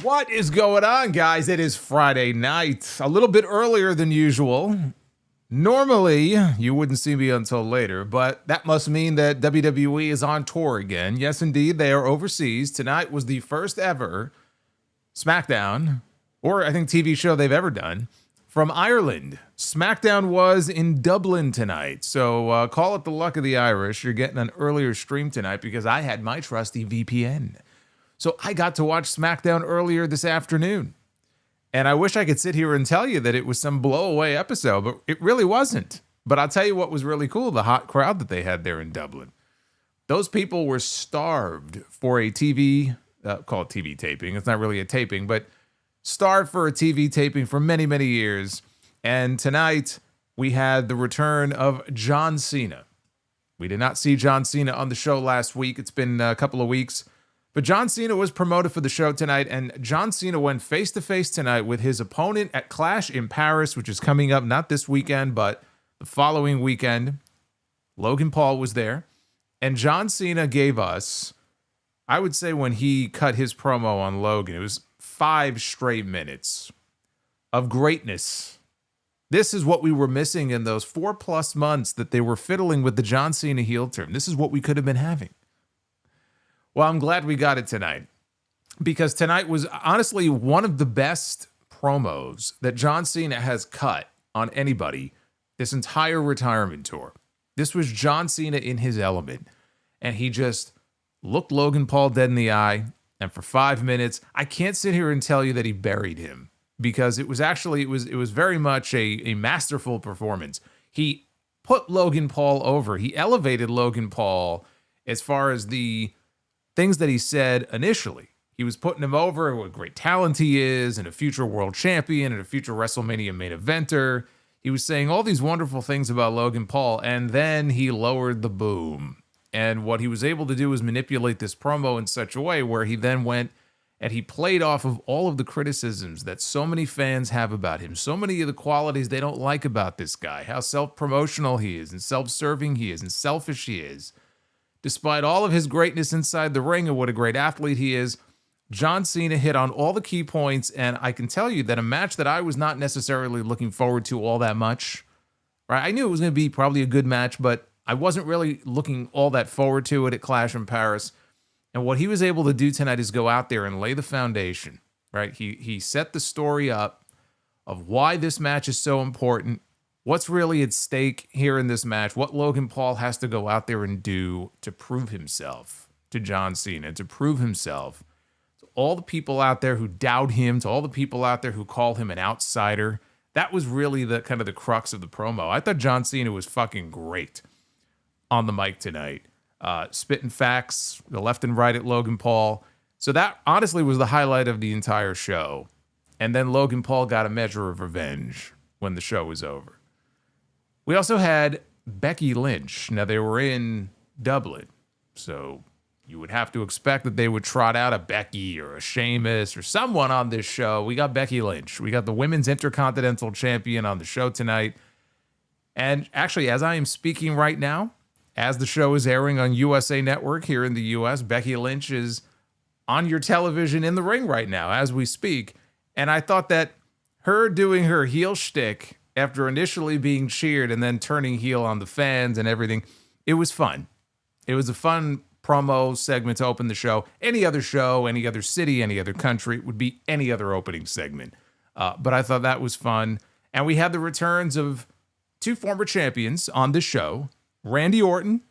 What is going on, guys? It is Friday night, a little bit earlier than usual. Normally, you wouldn't see me until later, but that must mean that WWE is on tour again. Yes, indeed, they are overseas. Tonight was the first ever Smackdown, or I think TV show they've ever done, from Ireland. Smackdown was in Dublin tonight, so call it the luck of the Irish. You're getting an earlier stream tonight because I had my trusty VPN. So I got to watch SmackDown earlier this afternoon. And I wish I could sit here and tell you that it was some blowaway episode, but it really wasn't. But I'll tell you what was really cool, the hot crowd that they had there in Dublin. Those people were starved for a TV, call it TV taping. It's not really a taping, but starved for a TV taping for many, many years. And tonight we had the return of John Cena. We did not see John Cena on the show last week. It's been a couple of weeks. But John Cena was promoted for the show tonight, and John Cena went face-to-face tonight with his opponent at Clash in Paris, which is coming up not this weekend, but the following weekend. Logan Paul was there, and John Cena gave us, I would say when he cut his promo on Logan, it was 5 straight minutes of greatness. This is what we were missing in those 4+ months that they were fiddling with the John Cena heel turn. This is what we could have been having. Well, I'm glad we got it tonight because tonight was honestly one of the best promos that John Cena has cut on anybody this entire retirement tour. This was John Cena in his element, and he just looked Logan Paul dead in the eye, and for 5 minutes, I can't sit here and tell you that he buried him because it was actually, it was very much a masterful performance. He put Logan Paul over. He elevated Logan Paul as far as the things that he said initially. He was putting him over, what great talent he is, and a future world champion, and a future WrestleMania main eventer. He was saying all these wonderful things about Logan Paul, and then he lowered the boom. And what he was able to do was manipulate this promo in such a way where he then went and he played off of all of the criticisms that so many fans have about him, so many of the qualities they don't like about this guy, how self-promotional he is, and self-serving he is, and selfish he is. Despite all of his greatness inside the ring and what a great athlete he is, John Cena hit on all the key points, and I can tell you that a match that I was not necessarily looking forward to all that much, right? I knew it was going to be probably a good match, but I wasn't really looking all that forward to it at Clash in Paris. And what he was able to do tonight is go out there and lay the foundation, right? He set the story up of why this match is so important, what's really at stake here in this match, what Logan Paul has to go out there and do to prove himself to John Cena, to prove himself to all the people out there who doubt him, to all the people out there who call him an outsider. That was really the kind of the crux of the promo. I thought John Cena was fucking great on the mic tonight, spitting facts, the left and right at Logan Paul. So that honestly was the highlight of the entire show. And then Logan Paul got a measure of revenge when the show was over. We also had Becky Lynch. Now, they were in Dublin, so you would have to expect that they would trot out a Becky or a Sheamus or someone on this show. We got Becky Lynch. We got the Women's Intercontinental Champion on the show tonight. And actually, as I am speaking right now, as the show is airing on USA Network here in the US, Becky Lynch is on your television in the ring right now as we speak. And I thought that her doing her heel shtick after initially being cheered and then turning heel on the fans and everything, it was fun. It was a fun promo segment to open the show. Any other show, any other city, any other country, it would be any other opening segment. But I thought that was fun. And we had the returns of 2 former champions on this show. Randy Orton,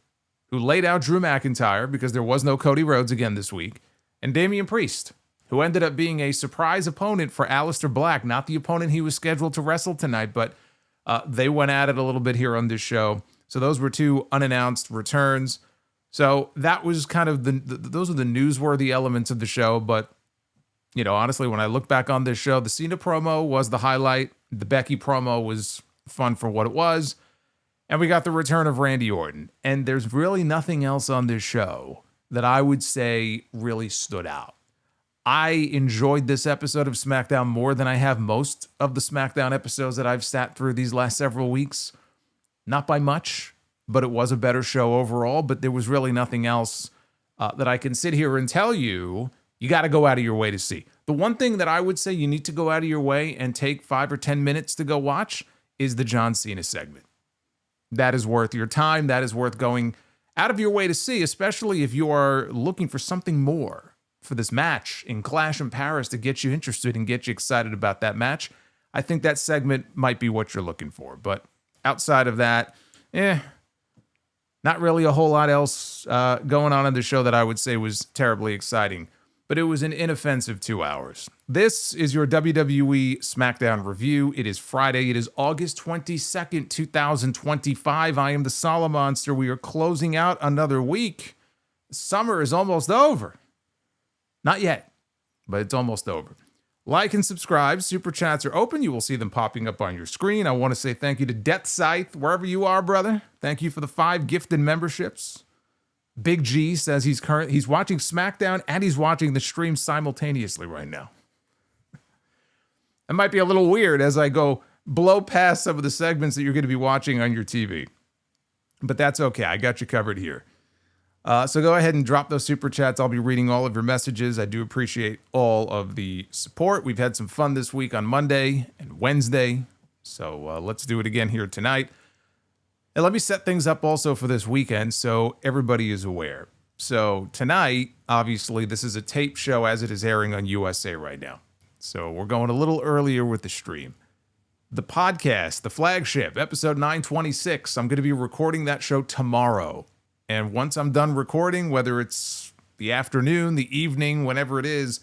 who laid out Drew McIntyre because there was no Cody Rhodes again this week, and Damian Priest, who ended up being a surprise opponent for Aleister Black, not the opponent he was scheduled to wrestle tonight, but they went at it a little bit here on this show. So those were 2 unannounced returns. So that was kind of those are the newsworthy elements of the show. But, you know, honestly, when I look back on this show, the Cena promo was the highlight. The Becky promo was fun for what it was. And we got the return of Randy Orton. And there's really nothing else on this show that I would say really stood out. I enjoyed this episode of SmackDown more than I have most of the SmackDown episodes that I've sat through these last several weeks. Not by much, but it was a better show overall. But there was really nothing else that I can sit here and tell you, you got to go out of your way to see. The one thing that I would say you need to go out of your way and take 5 or 10 minutes to go watch is the John Cena segment. That is worth your time. That is worth going out of your way to see, especially if you are looking for something more for this match in Clash in Paris to get you interested and get you excited about that match. I think that segment might be what you're looking for. But outside of that, not really a whole lot else going on in the show that I would say was terribly exciting. But it was an inoffensive 2 hours. This is your WWE Smackdown review. It is Friday. It is August 22nd, 2025. I am the Solomonster. We are closing out another week. Summer is almost over. Not yet, but it's almost over. Like and subscribe. Super chats are open. You will see them popping up on your screen. I want to say thank you to Death Scythe, wherever you are, brother. Thank you for the 5 gifted memberships. Big G says he's watching SmackDown and he's watching the stream simultaneously right now. It might be a little weird as I go blow past some of the segments that you're going to be watching on your TV. But that's okay. I got you covered here. So go ahead and drop those super chats. I'll be reading all of your messages. I do appreciate all of the support. We've had some fun this week on Monday and Wednesday. So let's do it again here tonight. And let me set things up also for this weekend so everybody is aware. So tonight, obviously, this is a tape show as it is airing on USA right now. So we're going a little earlier with the stream. The podcast, the flagship, episode 926, I'm going to be recording that show tomorrow. And once I'm done recording, whether it's the afternoon, the evening, whenever it is,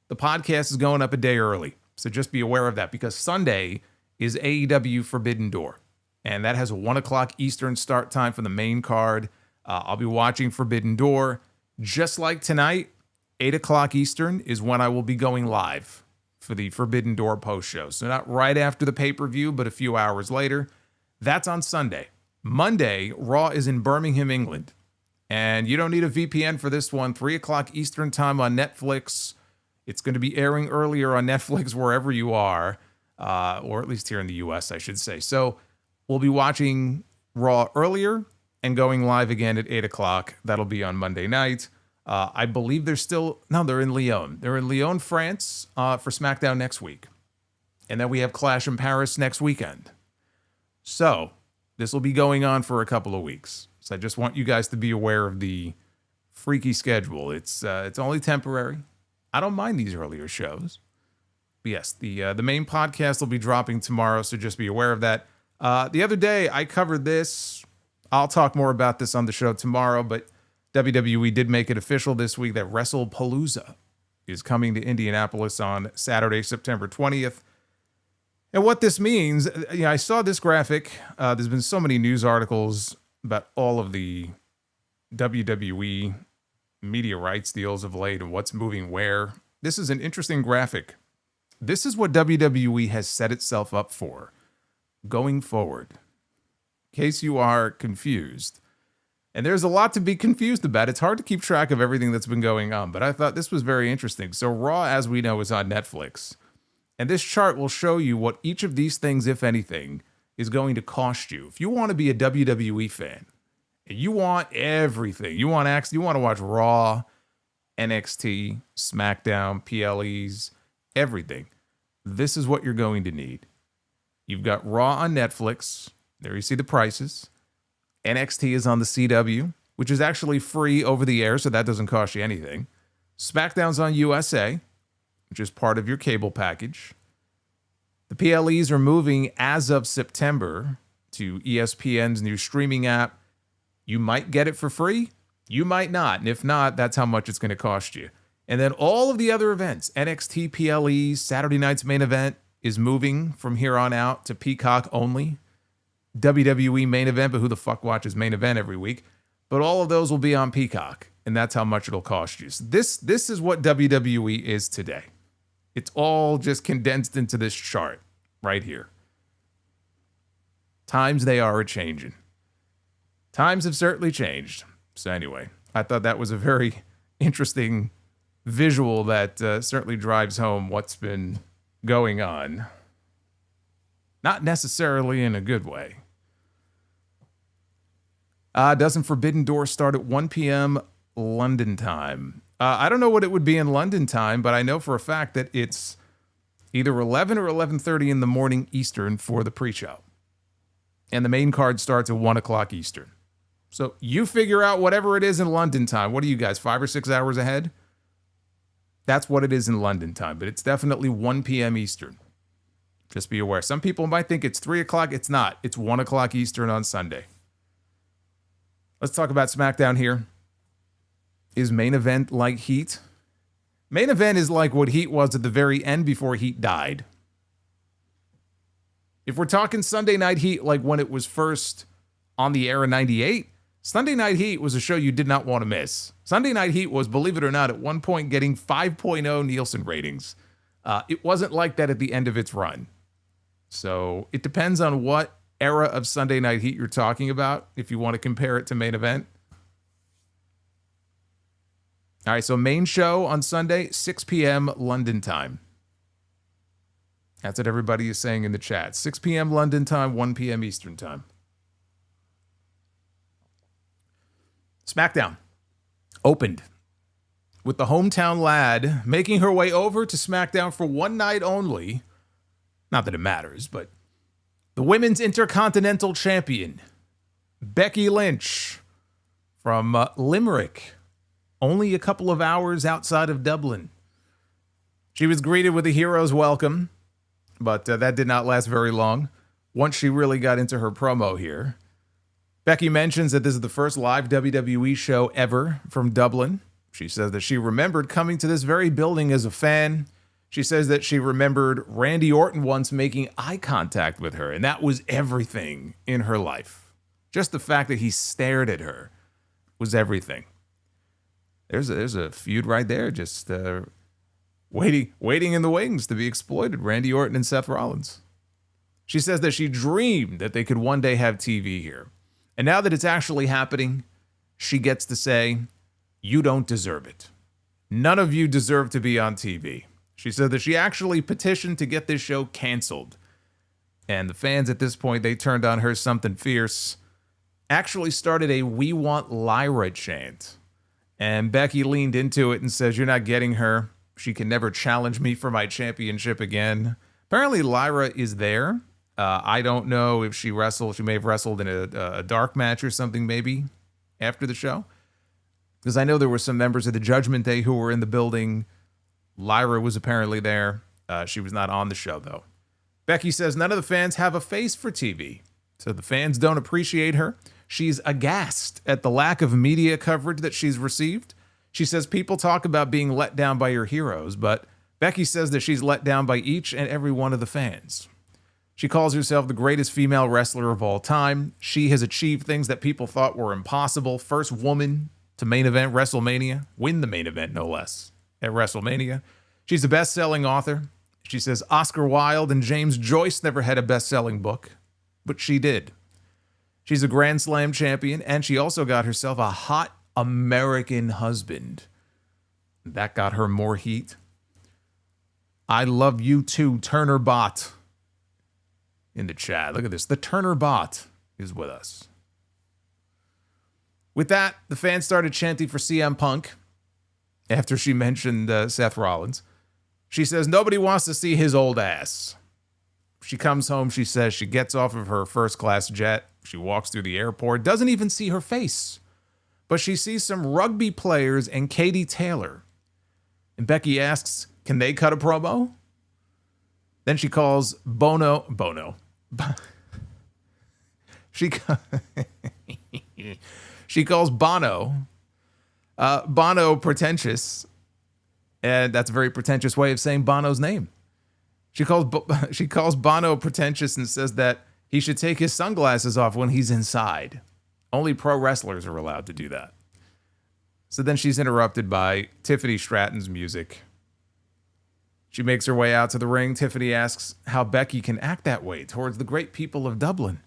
the podcast is going up a day early. So just be aware of that because Sunday is AEW Forbidden Door. And that has a 1 o'clock Eastern start time for the main card. I'll be watching Forbidden Door. Just like tonight, 8 o'clock Eastern is when I will be going live for the Forbidden Door post show. So not right after the pay-per-view, but a few hours later. That's on Sunday. Monday, Raw is in Birmingham, England. And you don't need a VPN for this one. 3 o'clock Eastern time on Netflix. It's going to be airing earlier on Netflix wherever you are, or at least here in the US, I should say. So we'll be watching Raw earlier and going live again at 8 o'clock. That'll be on Monday night. I believe they're in Lyon. They're in Lyon, France for SmackDown next week. And then we have Clash in Paris next weekend. So this will be going on for a couple of weeks. So I just want you guys to be aware of the freaky schedule. It's only temporary. I don't mind these earlier shows. But yes, the main podcast will be dropping tomorrow, so just be aware of that. The other day, I covered this. I'll talk more about this on the show tomorrow, but WWE did make it official this week that WrestlePalooza is coming to Indianapolis on Saturday, September 20th. And what this means, I saw this graphic. There's been so many news articles about all of the WWE media rights deals of late and what's moving where. This is an interesting graphic. This is what WWE has set itself up for going forward, in case you are confused. And there's a lot to be confused about. It's hard to keep track of everything that's been going on, but I thought this was very interesting. So Raw, as we know, is on Netflix. And this chart will show you what each of these things, if anything, is going to cost you. If you want to be a WWE fan, and you want everything, you want to watch Raw, NXT, SmackDown, PLEs, everything, this is what you're going to need. You've got Raw on Netflix. There you see the prices. NXT is on the CW, which is actually free over the air, so that doesn't cost you anything. SmackDown's on USA, which is part of your cable package. The PLEs are moving as of September to ESPN's new streaming app. You might get it for free. You might not. And if not, that's how much it's going to cost you. And then all of the other events, NXT, PLEs, Saturday night's main event is moving from here on out to Peacock only. WWE main event, but who the fuck watches main event every week? But all of those will be on Peacock, and that's how much it'll cost you. So this is what WWE is today. It's all just condensed into this chart right here. Times they are a-changing. Times have certainly changed. So anyway, I thought that was a very interesting visual that certainly drives home what's been going on. Not necessarily in a good way. Doesn't Forbidden Door start at 1 p.m. London time? I don't know what it would be in London time, but I know for a fact that it's either 11 or 11:30 in the morning Eastern for the pre-show. And the main card starts at 1 o'clock Eastern. So you figure out whatever it is in London time. What are you guys, 5 or 6 hours ahead? That's what it is in London time, but it's definitely 1 p.m. Eastern. Just be aware. Some people might think it's 3 o'clock. It's not. It's 1 o'clock Eastern on Sunday. Let's talk about SmackDown here. Is main event like Heat? Main event is like what Heat was at the very end before Heat died. If we're talking Sunday Night Heat like when it was first on the air in 98, Sunday Night Heat was a show you did not want to miss. Sunday Night Heat was, believe it or not, at one point getting 5.0 Nielsen ratings. It wasn't like that at the end of its run. So it depends on what era of Sunday Night Heat you're talking about, if you want to compare it to main event. All right, so main show on Sunday, 6 p.m. London time. That's what everybody is saying in the chat. 6 p.m. London time, 1 p.m. Eastern time. SmackDown opened with the hometown lad making her way over to SmackDown for one night only. Not that it matters, but the Women's Intercontinental Champion, Becky Lynch from Limerick, only a couple of hours outside of Dublin. She was greeted with a hero's welcome, but that did not last very long. Once she really got into her promo here, Becky mentions that this is the first live WWE show ever from Dublin. She says that she remembered coming to this very building as a fan. She says that she remembered Randy Orton once making eye contact with her, and that was everything in her life. Just the fact that he stared at her was everything. There's a feud right there, just waiting in the wings to be exploited. Randy Orton and Seth Rollins. She says that she dreamed that they could one day have TV here. And now that it's actually happening, she gets to say, you don't deserve it. None of you deserve to be on TV. She said that she actually petitioned to get this show canceled. And the fans at this point, they turned on her something fierce. Actually started a "We Want Lyra" chant. And Becky leaned into it and says, you're not getting her. She can never challenge me for my championship again. Apparently Lyra is there. I don't know if she wrestled. She may have wrestled in a dark match or something maybe after the show. Because I know there were some members of the Judgment Day who were in the building. Lyra was apparently there. She was not on the show, though. Becky says none of the fans have a face for TV. So the fans don't appreciate her. She's aghast at the lack of media coverage that she's received. She says people talk about being let down by your heroes, but Becky says that she's let down by each and every one of the fans. She calls herself the greatest female wrestler of all time. She has achieved things that people thought were impossible. First woman to main event WrestleMania, win the main event no less at WrestleMania. She's a best-selling author. She says Oscar Wilde and James Joyce never had a best-selling book, but she did. She's a Grand Slam champion, and she also got herself a hot American husband. That got her more heat. I love you too, Turner Bot. In the chat. Look at this. The Turner Bot is with us. With that, the fans started chanting for CM Punk after she mentioned Seth Rollins. She says nobody wants to see his old ass. She comes home, she says she gets off of her first-class jet. She walks through the airport, doesn't even see her face. But she sees some rugby players and Katie Taylor. And Becky asks, can they cut a promo? Then she calls Bono. She calls Bono pretentious, and that's a very pretentious way of saying Bono's name. She calls Bono pretentious and says that he should take his sunglasses off when he's inside. Only pro wrestlers are allowed to do that. So then she's interrupted by Tiffany Stratton's music. She makes her way out to the ring. Tiffany asks how Becky can act that way towards the great people of Dublin.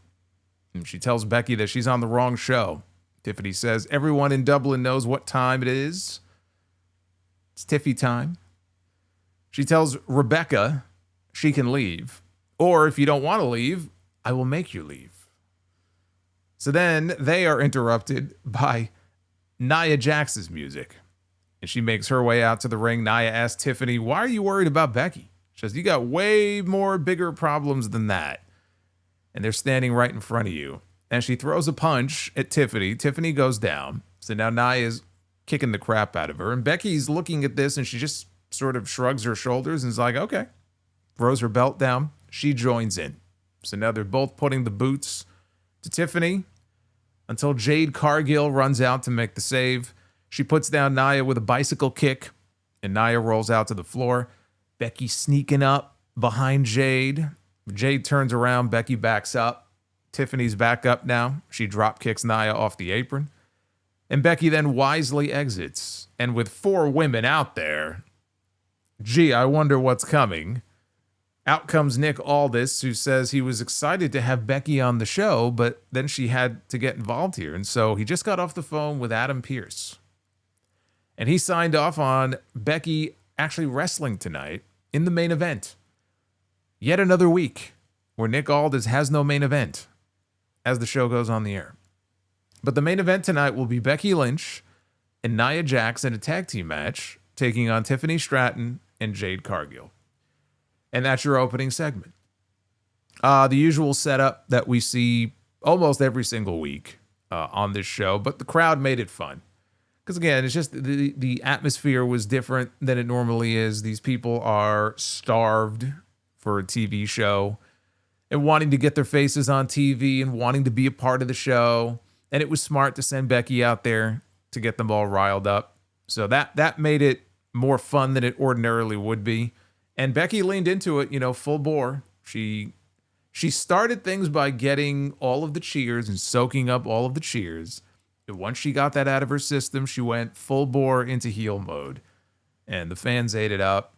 And she tells Becky that she's on the wrong show. Tiffany says everyone in Dublin knows what time it is. It's Tiffy time. She tells Rebecca she can leave. Or if you don't want to leave, I will make you leave. So then they are interrupted by Nia Jax's music. And she makes her way out to the ring. Nia asks Tiffany, why are you worried about Becky? She says, you got way more bigger problems than that. And they're standing right in front of you. And she throws a punch at Tiffany. Tiffany goes down. So now Nia's kicking the crap out of her. And Becky's looking at this and she just sort of shrugs her shoulders and is like, okay. Throws her belt down. She joins in. So now they're both putting the boots to Tiffany until Jade Cargill runs out to make the save. She puts down Nia with a bicycle kick, and Nia rolls out to the floor. Becky sneaking up behind Jade. Jade turns around. Becky backs up. Tiffany's back up now. She drop kicks Nia off the apron. And Becky then wisely exits. And with 4 women out there, gee, I wonder what's coming. Out comes Nick Aldis, who says he was excited to have Becky on the show, but then she had to get involved here. And so he just got off the phone with Adam Pearce. And he signed off on Becky actually wrestling tonight in the main event. Yet another week where Nick Aldis has no main event as the show goes on the air. But the main event tonight will be Becky Lynch and Nia Jax in a tag team match, taking on Tiffany Stratton and Jade Cargill. And that's your opening segment. The usual setup that we see almost every single week on this show, but the crowd made it fun. Because again, it's just the atmosphere was different than it normally is. These people are starved for a TV show and wanting to get their faces on TV and wanting to be a part of the show. And it was smart to send Becky out there to get them all riled up. So that made it more fun than it ordinarily would be. And Becky leaned into it, full bore. She started things by getting all of the cheers and soaking up all of the cheers. And once she got that out of her system, she went full bore into heel mode. And the fans ate it up.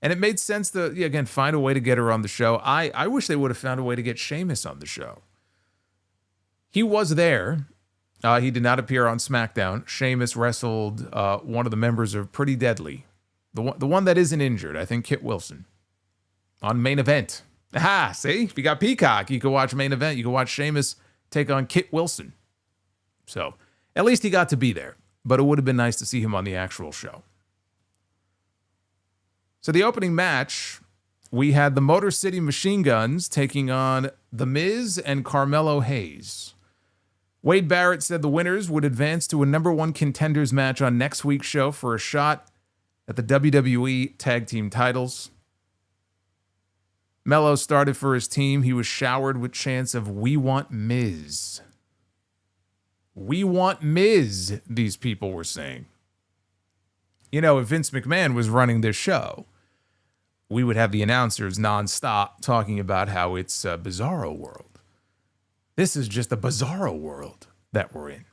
And it made sense to, again, find a way to get her on the show. I wish they would have found a way to get Sheamus on the show. He was there. He did not appear on SmackDown. Sheamus wrestled one of the members of Pretty Deadly. The one that isn't injured, I think Kit Wilson, on Main Event. Aha, see? If you got Peacock, you can watch Main Event. You can watch Sheamus take on Kit Wilson. So, at least he got to be there. But it would have been nice to see him on the actual show. So the opening match, we had the Motor City Machine Guns taking on The Miz and Carmelo Hayes. Wade Barrett said the winners would advance to a #1 contenders match on next week's show for a shot at the WWE Tag Team titles. Melo started for his team. He was showered with chants of, "We want Miz." We want Miz, these people were saying. If Vince McMahon was running this show, we would have the announcers nonstop talking about how it's a bizarro world. This is just a bizarro world that we're in.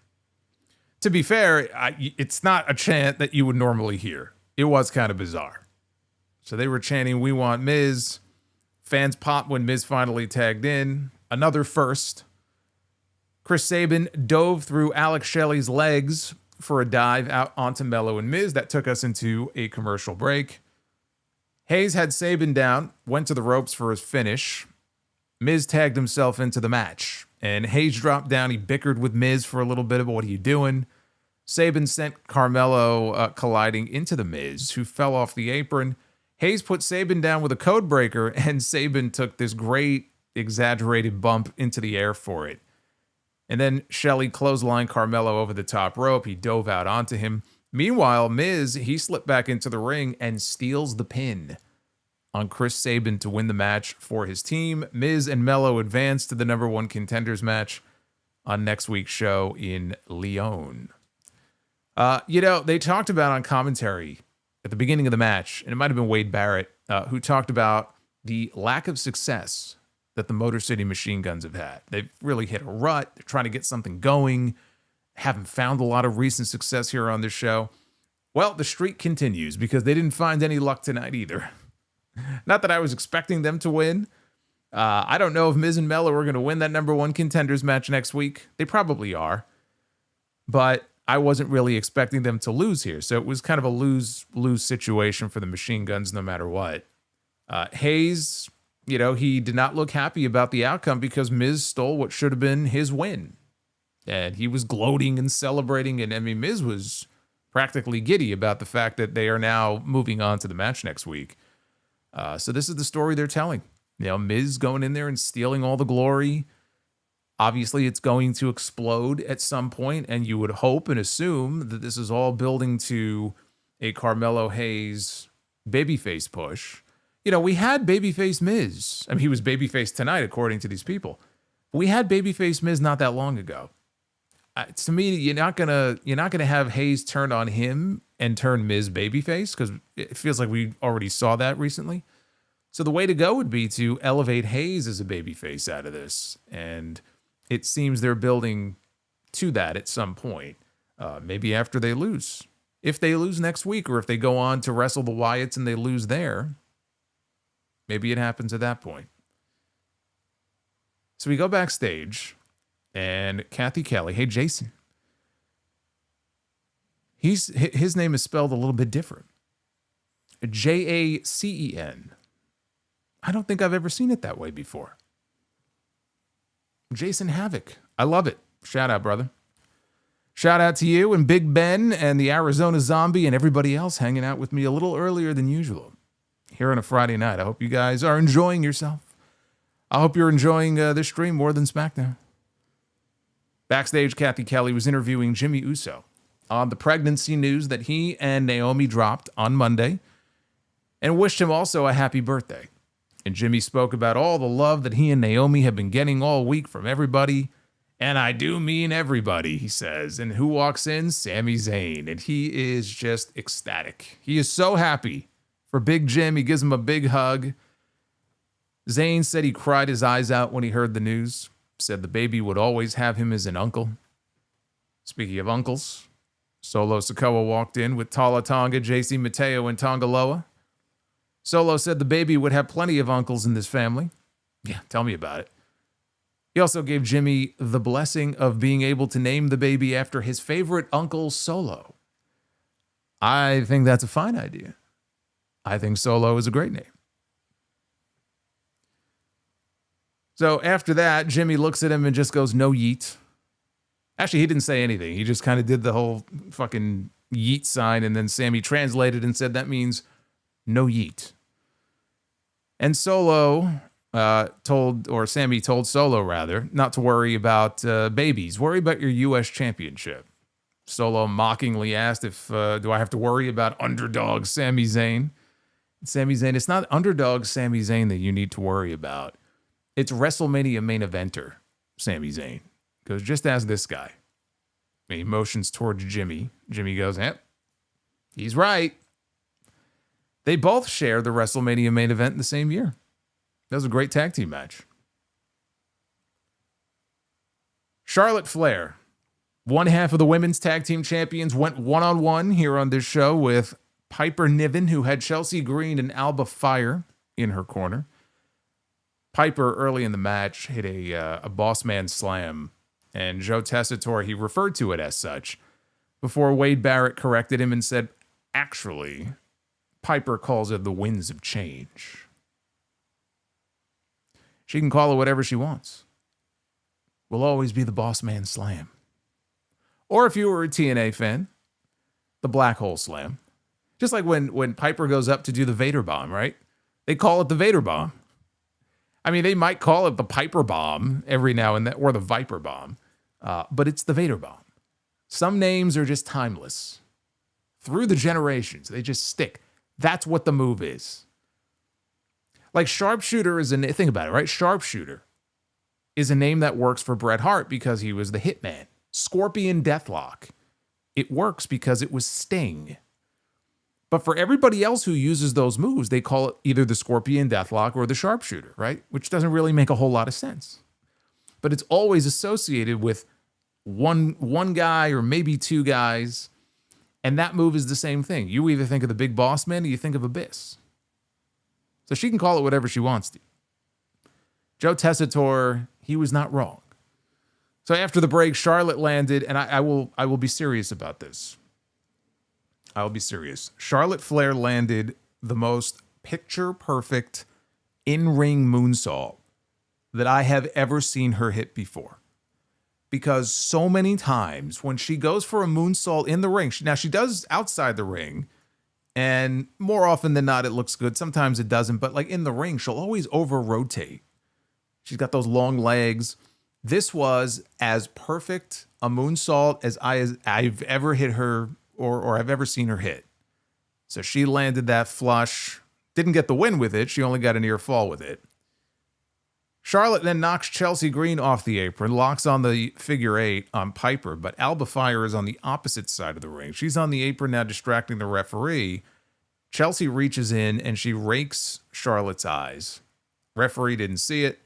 To be fair, it's not a chant that you would normally hear. It was kind of bizarre. So they were chanting, "We want Miz." Fans popped when Miz finally tagged in. Another first. Chris Sabin dove through Alex Shelley's legs for a dive out onto Melo and Miz. That took us into a commercial break. Hayes had Sabin down, went to the ropes for his finish. Miz tagged himself into the match. And Hayes dropped down. He bickered with Miz for a little bit about what are you doing? Sabin sent Carmelo colliding into the Miz, who fell off the apron. Hayes put Sabin down with a code breaker, and Sabin took this great exaggerated bump into the air for it. And then Shelley clotheslined Carmelo over the top rope. He dove out onto him. Meanwhile, Miz, he slipped back into the ring and steals the pin on Chris Sabin to win the match for his team. Miz and Melo advance to the #1 contenders match on next week's show in Lyon. They talked about on commentary at the beginning of the match, and it might have been Wade Barrett, who talked about the lack of success that the Motor City Machine Guns have had. They've really hit a rut. They're trying to get something going. Haven't found a lot of recent success here on this show. Well, the streak continues because they didn't find any luck tonight either. Not that I was expecting them to win. I don't know if Miz and Melo are going to win that #1 contenders match next week. They probably are. But I wasn't really expecting them to lose here. So it was kind of a lose-lose situation for the Machine Guns no matter what. Hayes, he did not look happy about the outcome because Miz stole what should have been his win. And he was gloating and celebrating. And Miz was practically giddy about the fact that they are now moving on to the match next week. So this is the story they're telling. Miz going in there and stealing all the glory. Obviously, it's going to explode at some point, and you would hope and assume that this is all building to a Carmelo Hayes babyface push. We had babyface Miz. I mean, he was babyface tonight, according to these people. We had babyface Miz not that long ago. To me, you're not gonna have Hayes turn on him and turn Miz babyface, because it feels like we already saw that recently. So the way to go would be to elevate Hayes as a babyface out of this, and it seems they're building to that at some point. Maybe after they lose. If they lose next week, or if they go on to wrestle the Wyatts and they lose there, maybe it happens at that point. So we go backstage, and Kathy Kelly, hey, Jason. His name is spelled a little bit different. Jacen. I don't think I've ever seen it that way before. Jason Havoc. I love it. Shout out, brother. Shout out to you and Big Ben and the Arizona Zombie and everybody else hanging out with me a little earlier than usual here on a Friday night. I hope you guys are enjoying yourself. I hope you're enjoying this stream more than SmackDown. Backstage, Kathy Kelly was interviewing Jimmy Uso on the pregnancy news that he and Naomi dropped on Monday, and wished him also a happy birthday. And Jimmy spoke about all the love that he and Naomi have been getting all week from everybody. And I do mean everybody, he says. And who walks in? Sami Zayn. And he is just ecstatic. He is so happy for Big Jim. He gives him a big hug. Zayn said he cried his eyes out when he heard the news. Said the baby would always have him as an uncle. Speaking of uncles, Solo Sikoa walked in with Tala Tonga, JC Mateo, and Tonga Loa. Solo said the baby would have plenty of uncles in this family. Yeah, tell me about it. He also gave Jimmy the blessing of being able to name the baby after his favorite uncle, Solo. I think that's a fine idea. I think Solo is a great name. So after that, Jimmy looks at him and just goes, no yeet. Actually, he didn't say anything. He just kind of did the whole fucking yeet sign, and then Sammy translated and said that means no yeet. And Sammy told Solo, rather, not to worry about babies. Worry about your U.S. championship. Solo mockingly asked if, do I have to worry about underdog Sami Zayn? Sami Zayn, it's not underdog Sami Zayn that you need to worry about. It's WrestleMania main eventer Sami Zayn. Because just ask this guy. And he motions towards Jimmy. Jimmy goes, he's right. They both share the WrestleMania main event in the same year. That was a great tag team match. Charlotte Flair, one half of the women's tag team champions, went one-on-one here on this show with Piper Niven, who had Chelsea Green and Alba Fire in her corner. Piper, early in the match, hit a boss man slam, and Joe Tessitore, he referred to it as such, before Wade Barrett corrected him and said, actually, Piper calls it the winds of change. She can call it whatever she wants. Will always be the boss man slam. Or if you were a TNA fan, the black hole slam. Just like when Piper goes up to do the Vader bomb, right? They call it the Vader bomb. I mean, they might call it the Piper bomb every now and then, or the Viper bomb, but it's the Vader bomb. Some names are just timeless. Through the generations, they just stick. That's what the move is. Like Sharpshooter is think about it, right? Sharpshooter is a name that works for Bret Hart because he was the hitman. Scorpion Deathlock. It works because it was Sting. But for everybody else who uses those moves, they call it either the Scorpion Deathlock or the Sharpshooter, right? Which doesn't really make a whole lot of sense. But it's always associated with one guy or maybe two guys. And that move is the same thing. You either think of the Big Boss Man or you think of Abyss. So she can call it whatever she wants to. Joe Tessitore, he was not wrong. So after the break, Charlotte landed, and I will be serious about this. I will be serious. Charlotte Flair landed the most picture-perfect in-ring moonsault that I have ever seen her hit before. because so many times when she goes for a moonsault in the ring, now she does outside the ring, and more often than not, it looks good. Sometimes it doesn't, but like in the ring, she'll always over-rotate. She's got those long legs. This was as perfect a moonsault as I've ever hit her or I've ever seen her hit. So she landed that flush. Didn't get the win with it. She only got a near fall with it. Charlotte then knocks Chelsea Green off the apron, locks on the figure 8 on Piper, but Alba Fire is on the opposite side of the ring. She's on the apron now, distracting the referee. Chelsea reaches in and she rakes Charlotte's eyes. Referee didn't see it.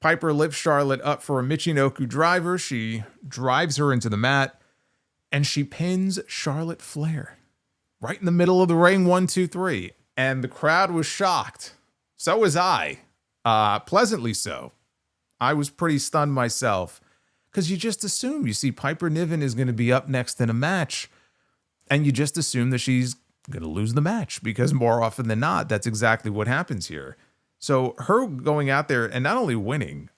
Piper lifts Charlotte up for a Michinoku driver. She drives her into the mat, and she pins Charlotte Flair right in the middle of the ring, 1, 2, 3. And the crowd was shocked. So was I. Pleasantly so. I was pretty stunned myself because you just assume, you see Piper Niven is going to be up next in a match, and you just assume that she's going to lose the match because more often than not, that's exactly what happens here. So her going out there and not only winning,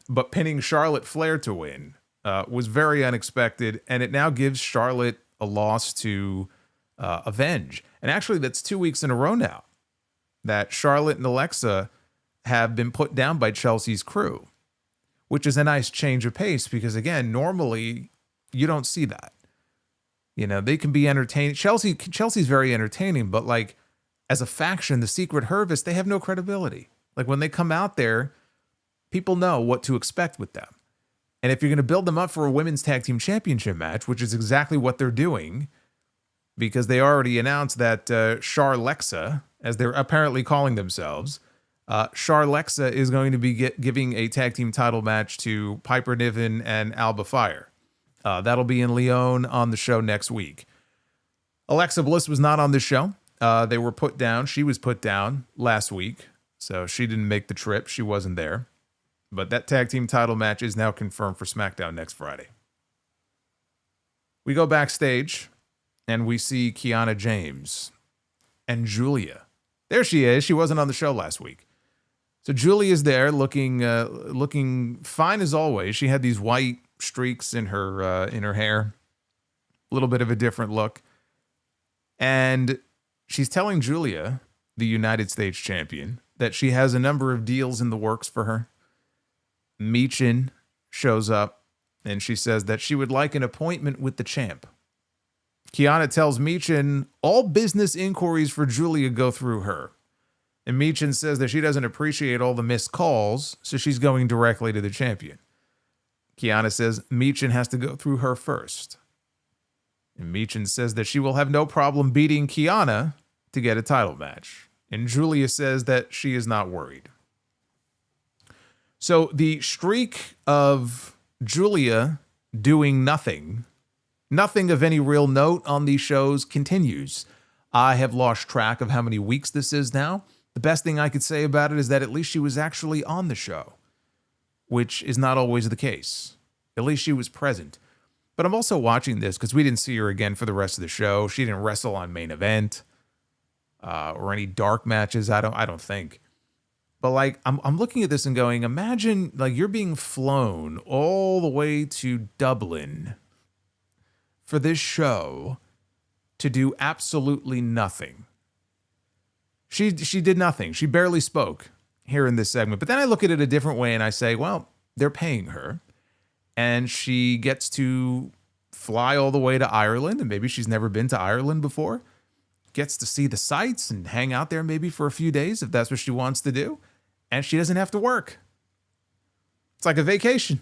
but pinning Charlotte Flair to win was very unexpected, and it now gives Charlotte a loss to avenge. And actually, that's 2 weeks in a row now that Charlotte and Alexa have been put down by Chelsea's crew, which is a nice change of pace because, again, normally you don't see that. You know, they can be entertaining. Chelsea's very entertaining, but like as a faction, the Secret Harvest, they have no credibility. Like when they come out there, people know what to expect with them. And if you're going to build them up for a women's tag team championship match, which is exactly what they're doing, because they already announced that Charlexa, as they're apparently calling themselves, Charlexa is going to be giving a tag team title match to Piper Niven and Alba Fire. That'll be in Lyon on the show next week. Alexa Bliss was not on the show. They were put down. She was put down last week, so she didn't make the trip. She wasn't there. But that tag team title match is now confirmed for SmackDown next Friday. We go backstage, and we see Kiana James and Julia. There she is. She wasn't on the show last week. So Julia's there, looking fine as always. She had these white streaks in her hair, a little bit of a different look, and she's telling Julia, the United States champion, that she has a number of deals in the works for her. Michin shows up, and she says that she would like an appointment with the champ. Kiana tells Michin all business inquiries for Julia go through her. And Michin says that she doesn't appreciate all the missed calls, so she's going directly to the champion. Kiana says Michin has to go through her first. And Michin says that she will have no problem beating Kiana to get a title match. And Julia says that she is not worried. So the streak of Julia doing nothing of any real note on these shows continues. I have lost track of how many weeks this is now. The best thing I could say about it is that at least she was actually on the show, which is not always the case. At least she was present. But I'm also watching this because we didn't see her again for the rest of the show. She didn't wrestle on main event or any dark matches. I don't think. But like I'm looking at this and going, imagine like you're being flown all the way to Dublin for this show to do absolutely nothing. She did nothing. She barely spoke here in this segment. But then I look at it a different way and I say, well, they're paying her. And she gets to fly all the way to Ireland. And maybe she's never been to Ireland before. Gets to see the sights and hang out there maybe for a few days if that's what she wants to do. And she doesn't have to work. It's like a vacation.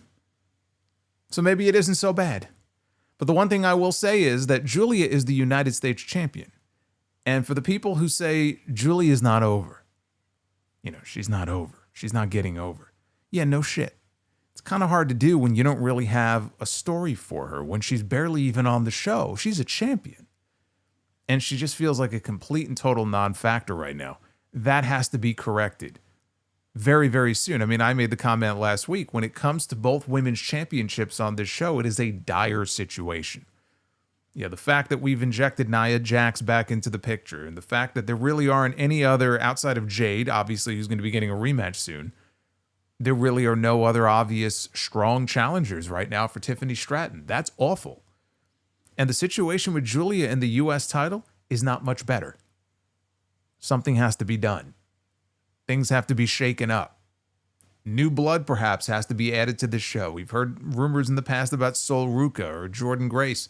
So maybe it isn't so bad. But the one thing I will say is that Julia is the United States champion. And for the people who say Julia is not over, you know, she's not over, she's not getting over. Yeah, no shit. It's kind of hard to do when you don't really have a story for her, when she's barely even on the show. She's a champion. And she just feels like a complete and total non-factor right now. That has to be corrected very, very soon. I mean, I made the comment last week, when it comes to both women's championships on this show, it is a dire situation. Yeah, the fact that we've injected Nia Jax back into the picture, and the fact that there really aren't any other outside of Jade, obviously, who's going to be getting a rematch soon. There really are no other obvious strong challengers right now for Tiffany Stratton. That's awful. And the situation with Julia in the U.S. title is not much better. Something has to be done. Things have to be shaken up. New blood, perhaps, has to be added to the show. We've heard rumors in the past about Sol Ruca or Jordan Grace.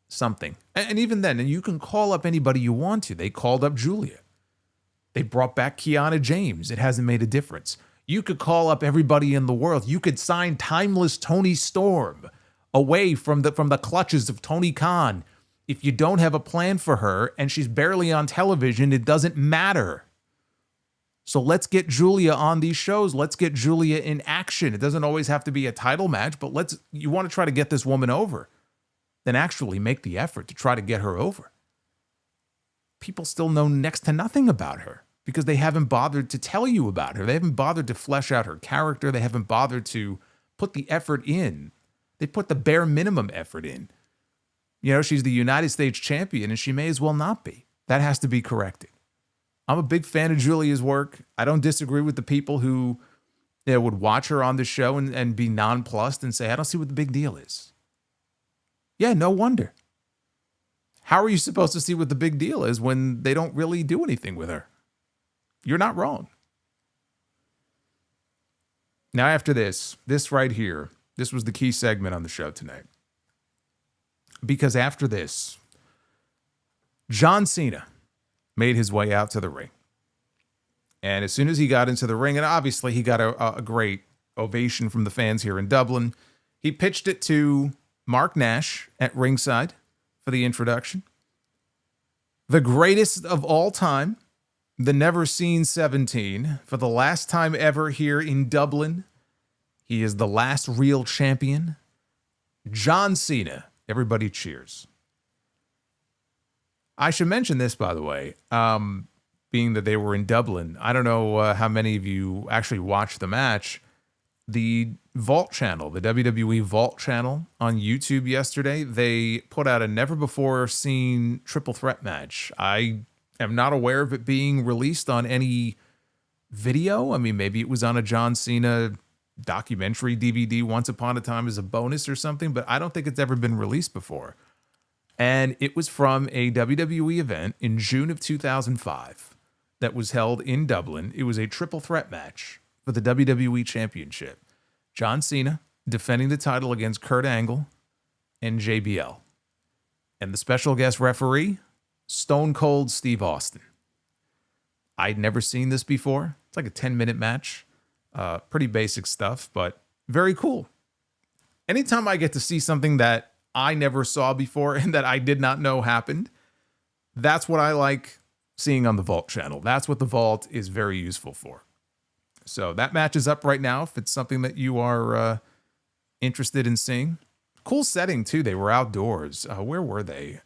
Something. And even then, and you can call up anybody you want to. They called up Julia. They brought back Kiana James. It hasn't made a difference. You could call up everybody in the world. You could sign timeless Toni Storm away from the clutches of Tony Khan. If you don't have a plan for her and she's barely on television, it doesn't matter. So let's get Julia on these shows. Let's get Julia in action. It doesn't always have to be a title match, but you want to try to get this woman over, then actually make the effort to try to get her over. People still know next to nothing about her because they haven't bothered to tell you about her. They haven't bothered to flesh out her character. They haven't bothered to put the effort in. They put the bare minimum effort in. You know, she's the United States champion and she may as well not be. That has to be corrected. I'm a big fan of Julia's work. I don't disagree with the people who would watch her on the show and be nonplussed and say, I don't see what the big deal is. Yeah, no wonder. How are you supposed to see what the big deal is when they don't really do anything with her? You're not wrong. Now, after this right here, this was the key segment on the show tonight. Because after this, John Cena made his way out to the ring. And as soon as he got into the ring, and obviously he got a great ovation from the fans here in Dublin, he pitched it to Mark Nash at ringside for the introduction. The greatest of all time, the Never Seen 17, for the last time ever here in Dublin. He is the last real champion. John Cena. Everybody cheers. I should mention this, by the way, being that they were in Dublin. I don't know how many of you actually watched the match. The Vault channel, the WWE Vault channel on YouTube yesterday, they put out a never-before-seen triple threat match. I am not aware of it being released on any video. I mean, maybe it was on a John Cena documentary DVD once upon a time as a bonus or something, but I don't think it's ever been released before. And it was from a WWE event in June of 2005 that was held in Dublin. It was a triple threat match for the WWE Championship. John Cena defending the title against Kurt Angle and JBL. And the special guest referee, Stone Cold Steve Austin. I'd never seen this before. It's like a 10-minute match. Pretty basic stuff, but very cool. Anytime I get to see something that I never saw before and that I did not know happened, that's what I like seeing on the Vault channel. That's what the Vault is very useful for. So that match is up right now if it's something that you are interested in seeing. Cool setting too. They were outdoors. Where were they?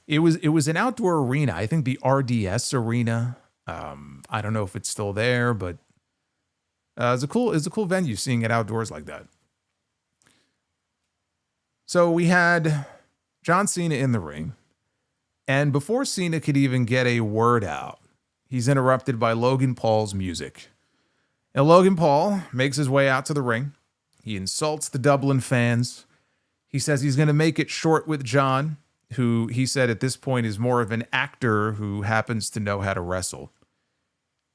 It was an outdoor arena. I think the RDS arena. I don't know if it's still there, but it's a cool venue seeing it outdoors like that. So we had John Cena in the ring, and before Cena could even get a word out, he's interrupted by Logan Paul's music. And Logan Paul makes his way out to the ring. He insults the Dublin fans. He says he's going to make it short with John, who he said at this point is more of an actor who happens to know how to wrestle.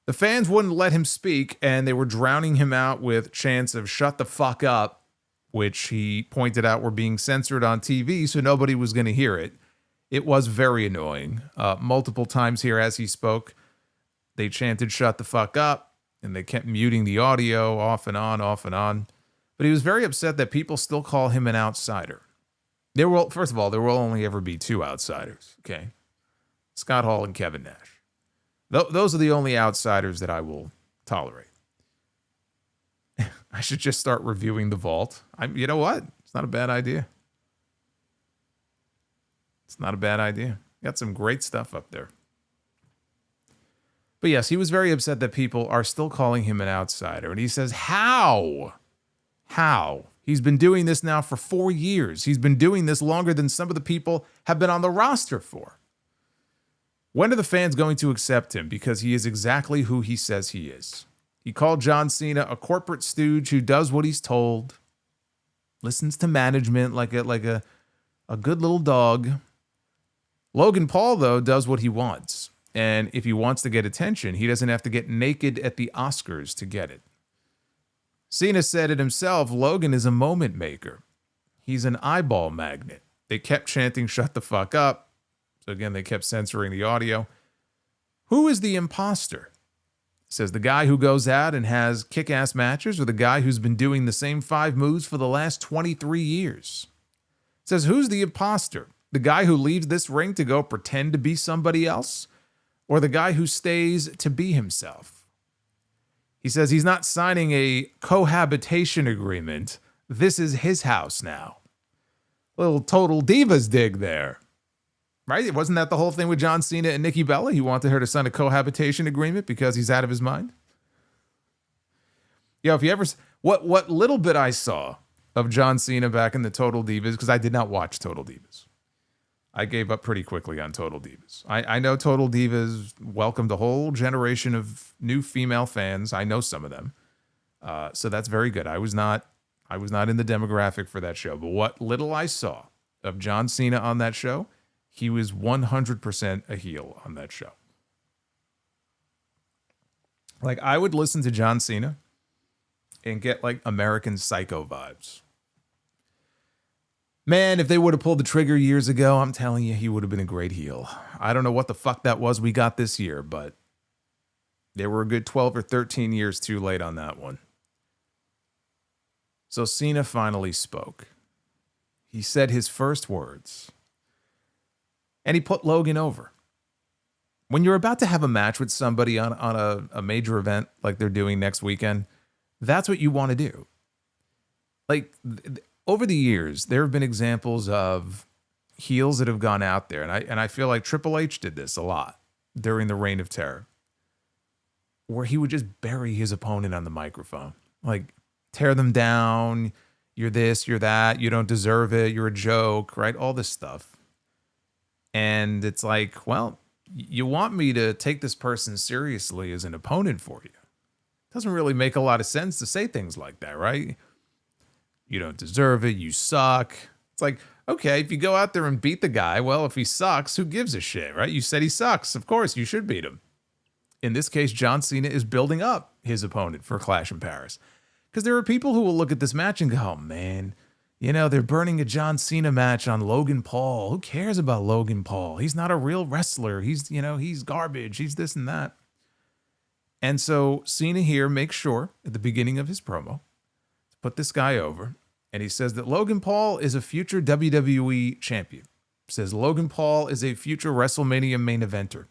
The fans wouldn't let him speak, and they were drowning him out with chants of "shut the fuck up," which he pointed out were being censored on TV, so nobody was going to hear it. It was very annoying. Multiple times here as he spoke, they chanted "shut the fuck up," and they kept muting the audio off and on, off and on. But he was very upset that people still call him an outsider. First of all, there will only ever be two outsiders, okay? Scott Hall and Kevin Nash. Those are the only outsiders that I will tolerate. I should just start reviewing the Vault. You know what? It's not a bad idea. It's not a bad idea. Got some great stuff up there. But yes, he was very upset that people are still calling him an outsider. And he says, how? How? He's been doing this now for 4 years. He's been doing this longer than some of the people have been on the roster for. When are the fans going to accept him? Because he is exactly who he says he is. He called John Cena a corporate stooge who does what he's told, listens to management like a good little dog. Logan Paul, though, does what he wants. And if he wants to get attention, he doesn't have to get naked at the Oscars to get it. Cena said it himself, Logan is a moment maker. He's an eyeball magnet. They kept chanting, shut the fuck up. So again, they kept censoring the audio. Who is the imposter? Says the guy who goes out and has kick-ass matches or the guy who's been doing the same 5 moves for the last 23 years? Says who's the imposter? The guy who leaves this ring to go pretend to be somebody else? Or the guy who stays to be himself? He says he's not signing a cohabitation agreement. This is his house now. Little Total Divas dig there. Right? Wasn't that the whole thing with John Cena and Nikki Bella? He wanted her to sign a cohabitation agreement because he's out of his mind. Yo, if you ever... What little bit I saw of John Cena back in the Total Divas, because I did not watch Total Divas. I gave up pretty quickly on Total Divas. I know Total Divas welcomed a whole generation of new female fans. I know some of them. So that's very good. I was not in the demographic for that show. But what little I saw of John Cena on that show, he was 100% a heel on that show. Like, I would listen to John Cena and get, like, American Psycho vibes. Man, if they would have pulled the trigger years ago, I'm telling you, he would have been a great heel. I don't know what the fuck that was we got this year, but they were a good 12 or 13 years too late on that one. So Cena finally spoke. He said his first words. And he put Logan over. When you're about to have a match with somebody on a major event like they're doing next weekend, that's what you want to do. Like, over the years, there have been examples of heels that have gone out there, and I feel like Triple H did this a lot during the Reign of Terror, where he would just bury his opponent on the microphone. Like, tear them down, you're this, you're that, you don't deserve it, you're a joke, right? All this stuff. And it's like, well, you want me to take this person seriously as an opponent for you. It doesn't really make a lot of sense to say things like that, right? You don't deserve it, you suck. It's like, okay, if you go out there and beat the guy, well, if he sucks, who gives a shit, right? You said he sucks. Of course, you should beat him. In this case, John Cena is building up his opponent for Clash in Paris. Because there are people who will look at this match and go, oh, man, you know, they're burning a John Cena match on Logan Paul. Who cares about Logan Paul? He's not a real wrestler. He's garbage. He's this and that. And so Cena here makes sure at the beginning of his promo to put this guy over. And he says that Logan Paul is a future WWE champion. Says Logan Paul is a future WrestleMania main eventer.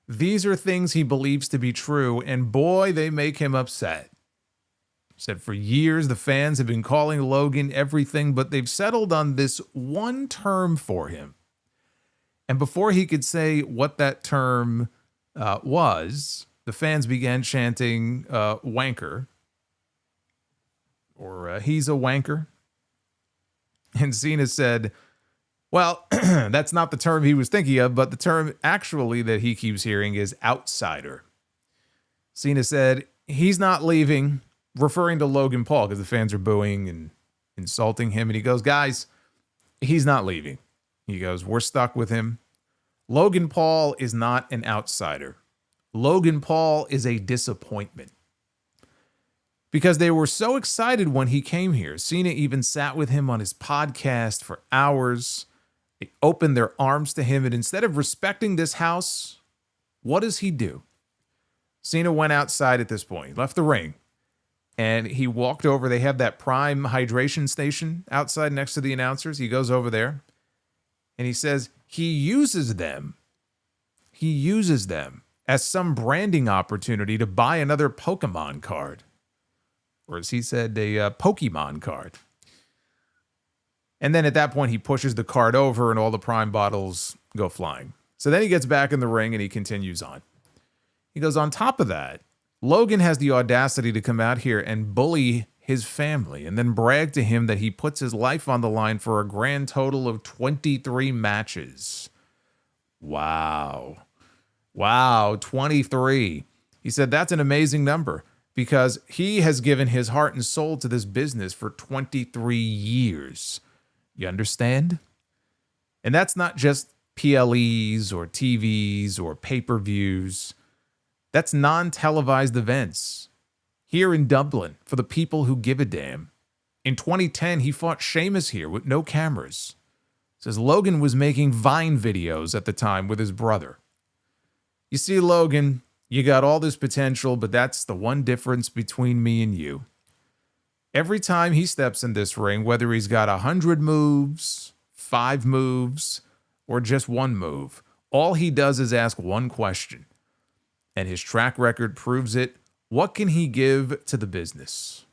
These are things he believes to be true, and boy, they make him upset. Said for years, the fans have been calling Logan everything, but they've settled on this one term for him. And before he could say what that term was, the fans began chanting wanker, or he's a wanker. And Cena said, well, that's not the term he was thinking of, but the term actually that he keeps hearing is outsider. Cena said, he's not leaving, referring to Logan Paul because the fans are booing and insulting him. And he goes, guys, he's not leaving. He goes, we're stuck with him. Logan Paul is not an outsider. Logan Paul is a disappointment. Because they were so excited when he came here. Cena even sat with him on his podcast for hours. They opened their arms to him. And instead of respecting this house, what does he do? Cena went outside at this point. He left the ring. And he walked over. They have that Prime hydration station outside next to the announcers. He goes over there. And he says he uses them. He uses them as some branding opportunity to buy another Pokemon card. Or as he said, a Pokemon card. And then at that point, he pushes the card over and all the Prime bottles go flying. So then he gets back in the ring and he continues on. He goes, on top of that, Logan has the audacity to come out here and bully his family and then brag to him that he puts his life on the line for a grand total of 23 matches. Wow. Wow, 23. He said that's an amazing number because he has given his heart and soul to this business for 23 years. You understand? And that's not just PLEs or TVs or pay-per-views. That's non-televised events here in Dublin for the people who give a damn. In 2010, he fought Sheamus here with no cameras. Says Logan was making Vine videos at the time with his brother. You see, Logan, you got all this potential, but that's the one difference between me and you. Every time he steps in this ring, whether he's got 100 moves, 5 moves, or just one move, all he does is ask one question. And his track record proves it. What can he give to the business?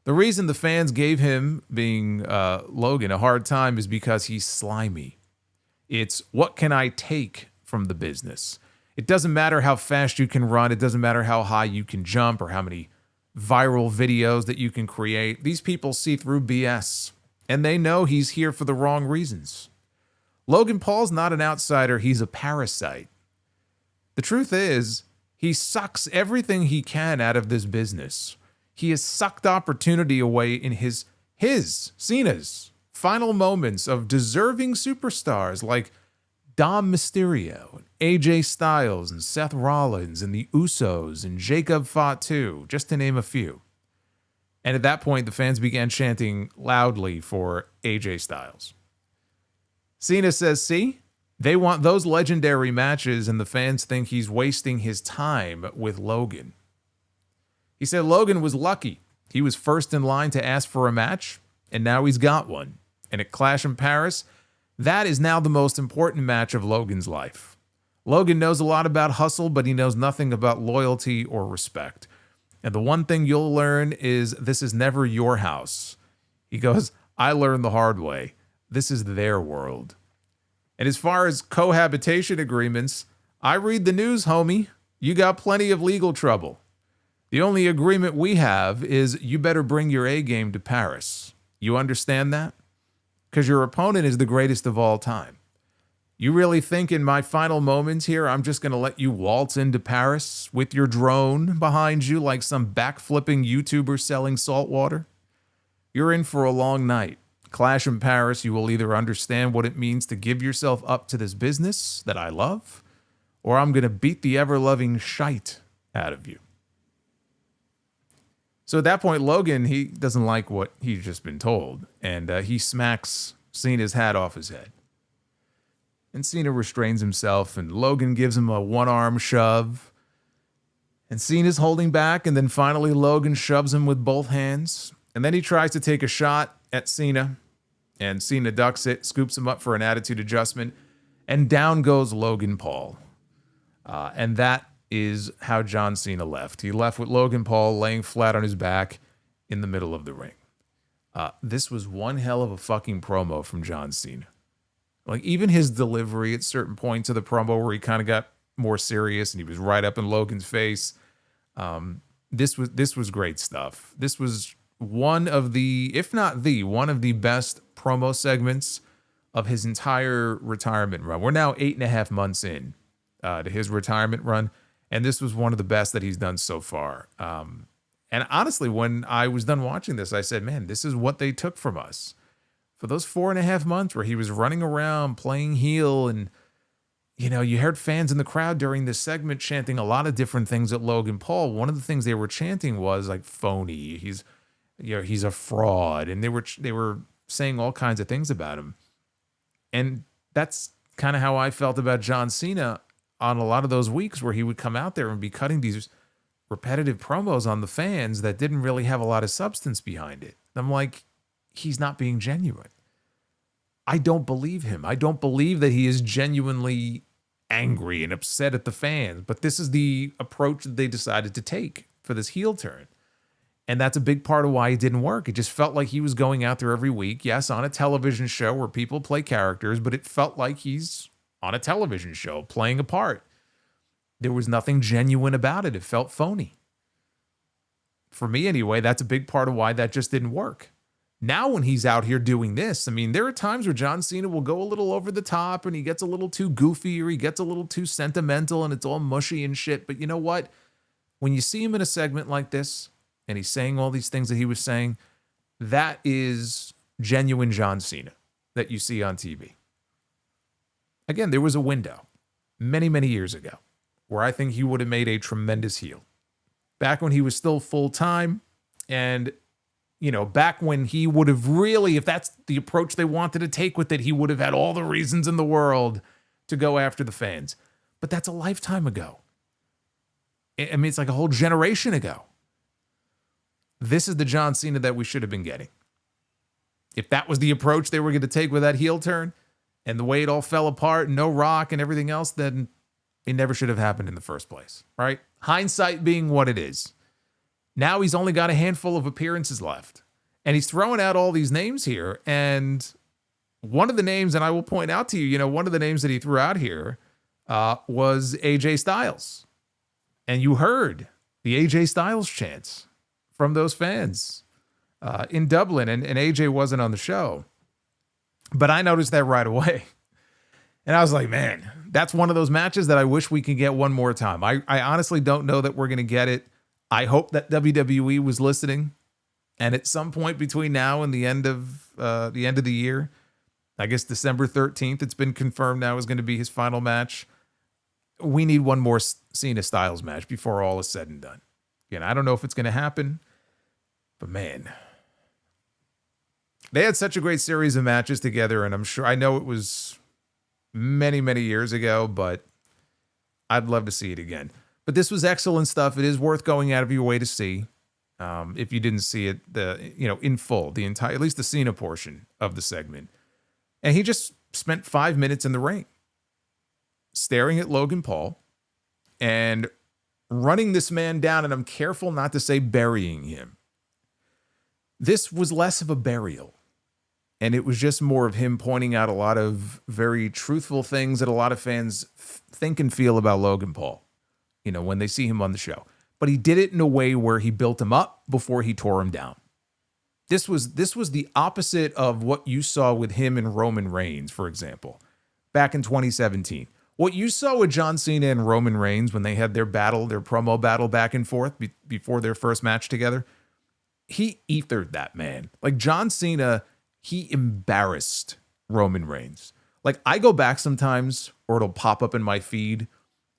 The reason the fans gave him, being Logan, a hard time is because he's slimy. It's what can I take from the business? It doesn't matter how fast you can run. It doesn't matter how high you can jump or how many viral videos that you can create. These people see through BS, and they know he's here for the wrong reasons. Logan Paul's not an outsider. He's a parasite. The truth is, he sucks everything he can out of this business. He has sucked opportunity away in his Cena's final moments of deserving superstars like Dom Mysterio, and AJ Styles, and Seth Rollins, and the Usos, and Jacob Fatu, just to name a few. And at that point, the fans began chanting loudly for AJ Styles. Cena says, see, they want those legendary matches, and the fans think he's wasting his time with Logan. He said Logan was lucky. He was first in line to ask for a match, and now he's got one. And at Clash in Paris, that is now the most important match of Logan's life. Logan knows a lot about hustle, but he knows nothing about loyalty or respect. And the one thing you'll learn is this is never your house. He goes, I learned the hard way. This is their world. And as far as cohabitation agreements, I read the news, homie. You got plenty of legal trouble. The only agreement we have is you better bring your A game to Paris. You understand that? Because your opponent is the greatest of all time. You really think in my final moments here, I'm just going to let you waltz into Paris with your drone behind you like some backflipping YouTuber selling salt water? You're in for a long night. Clash in Paris, you will either understand what it means to give yourself up to this business that I love, or I'm going to beat the ever-loving shite out of you. So at that point, Logan, he doesn't like what he's just been told, and he smacks Cena's hat off his head. And Cena restrains himself, and Logan gives him a one-arm shove. And Cena's holding back, and then finally Logan shoves him with both hands. And then he tries to take a shot at Cena, and Cena ducks it, scoops him up for an attitude adjustment, and down goes Logan Paul. And that is how John Cena left. He left with Logan Paul laying flat on his back in the middle of the ring. This was one hell of a fucking promo from John Cena. Like, even his delivery at certain points of the promo where he kind of got more serious and he was right up in Logan's face. This was great stuff. This was one of the, if not the, one of the best promo segments of his entire retirement run. We're now 8.5 months in to his retirement run, and this was one of the best that he's done so far. And honestly, when I was done watching this, I said, man, this is what they took from us. For those 4.5 months where he was running around playing heel, and you know, you heard fans in the crowd during this segment chanting a lot of different things at Logan Paul. One of the things they were chanting was like phony. He's a fraud, and they were saying all kinds of things about him. And that's kind of how I felt about John Cena on a lot of those weeks where he would come out there and be cutting these repetitive promos on the fans that didn't really have a lot of substance behind it. I'm like, he's not being genuine. I don't believe him. I don't believe that he is genuinely angry and upset at the fans, but this is the approach that they decided to take for this heel turn. And that's a big part of why it didn't work. It just felt like he was going out there every week, yes, on a television show where people play characters, but it felt like he's on a television show playing a part. There was nothing genuine about it. It felt phony. For me anyway, that's a big part of why that just didn't work. Now when he's out here doing this, I mean, there are times where John Cena will go a little over the top and he gets a little too goofy or he gets a little too sentimental and it's all mushy and shit. But you know what? when you see him in a segment like this and he's saying all these things that he was saying, that is genuine John Cena that you see on TV. Again, there was a window many, many years ago where I think he would have made a tremendous heel. Back when he was still full-time and, back when he would have really, if that's the approach they wanted to take with it, he would have had all the reasons in the world to go after the fans. But that's a lifetime ago. I mean, it's like a whole generation ago. This is the John Cena that we should have been getting. If that was the approach they were going to take with that heel turn and the way it all fell apart, no Rock and everything else, then it never should have happened in the first place, right? Hindsight being what it is. Now he's only got a handful of appearances left. And he's throwing out all these names here. And one of the names, and I will point out to you, one of the names that he threw out here was AJ Styles. And you heard the AJ Styles chants from those fans in Dublin. And AJ wasn't on the show. But I noticed that right away. And I was like, man, that's one of those matches that I wish we could get one more time. I honestly don't know that we're going to get it. I hope that WWE was listening. And at some point between now and the end of the year, I guess December 13th, it's been confirmed now is going to be his final match. We need one more Cena Styles match before all is said and done. Again, I don't know if it's going to happen, but man, they had such a great series of matches together. And I know it was many, many years ago, but I'd love to see it again. But this was excellent stuff. It is worth going out of your way to see. If you didn't see it, in full, the entire, at least the Cena portion of the segment. And he just spent 5 minutes in the ring, staring at Logan Paul and running this man down. And I'm careful not to say burying him. This was less of a burial. And it was just more of him pointing out a lot of very truthful things that a lot of fans think and feel about Logan Paul, when they see him on the show. But he did it in a way where he built him up before he tore him down. This was the opposite of what you saw with him and Roman Reigns, for example, back in 2017. What you saw with John Cena and Roman Reigns when they had their promo battle back and forth before their first match together, he ethered that man. Like John Cena, he embarrassed Roman Reigns. Like I go back sometimes, or it'll pop up in my feed,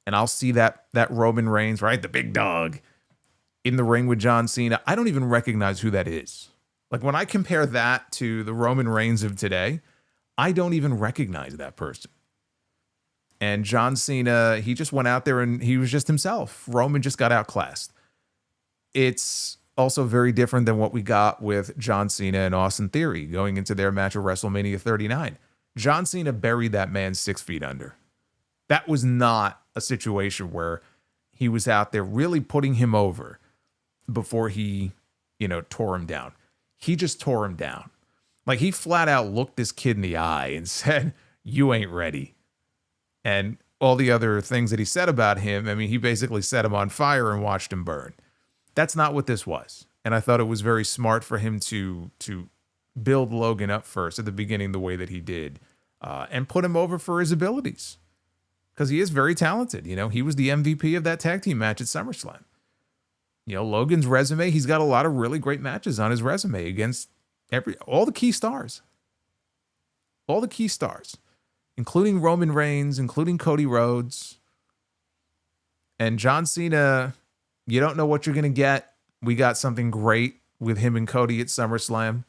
and I'll see that Roman Reigns, right, the big dog, in the ring with John Cena. I don't even recognize who that is. Like when I compare that to the Roman Reigns of today, I don't even recognize that person. And John Cena, he just went out there and he was just himself. Roman just got outclassed. It's also very different than what we got with John Cena and Austin Theory going into their match at WrestleMania 39. John Cena buried that man 6 feet under. That was not a situation where he was out there really putting him over before he, tore him down. He just tore him down. Like he flat out looked this kid in the eye and said, "You ain't ready." And all the other things that he said about him, I mean, he basically set him on fire and watched him burn. That's not what this was. And I thought it was very smart for him to build Logan up first at the beginning the way that he did, and put him over for his abilities. Because he is very talented. He was the MVP of that tag team match at SummerSlam. Logan's resume, he's got a lot of really great matches on his resume against all the key stars. All the key stars, including Roman Reigns, including Cody Rhodes. And John Cena, you don't know what you're going to get. We got something great with him and Cody at SummerSlam.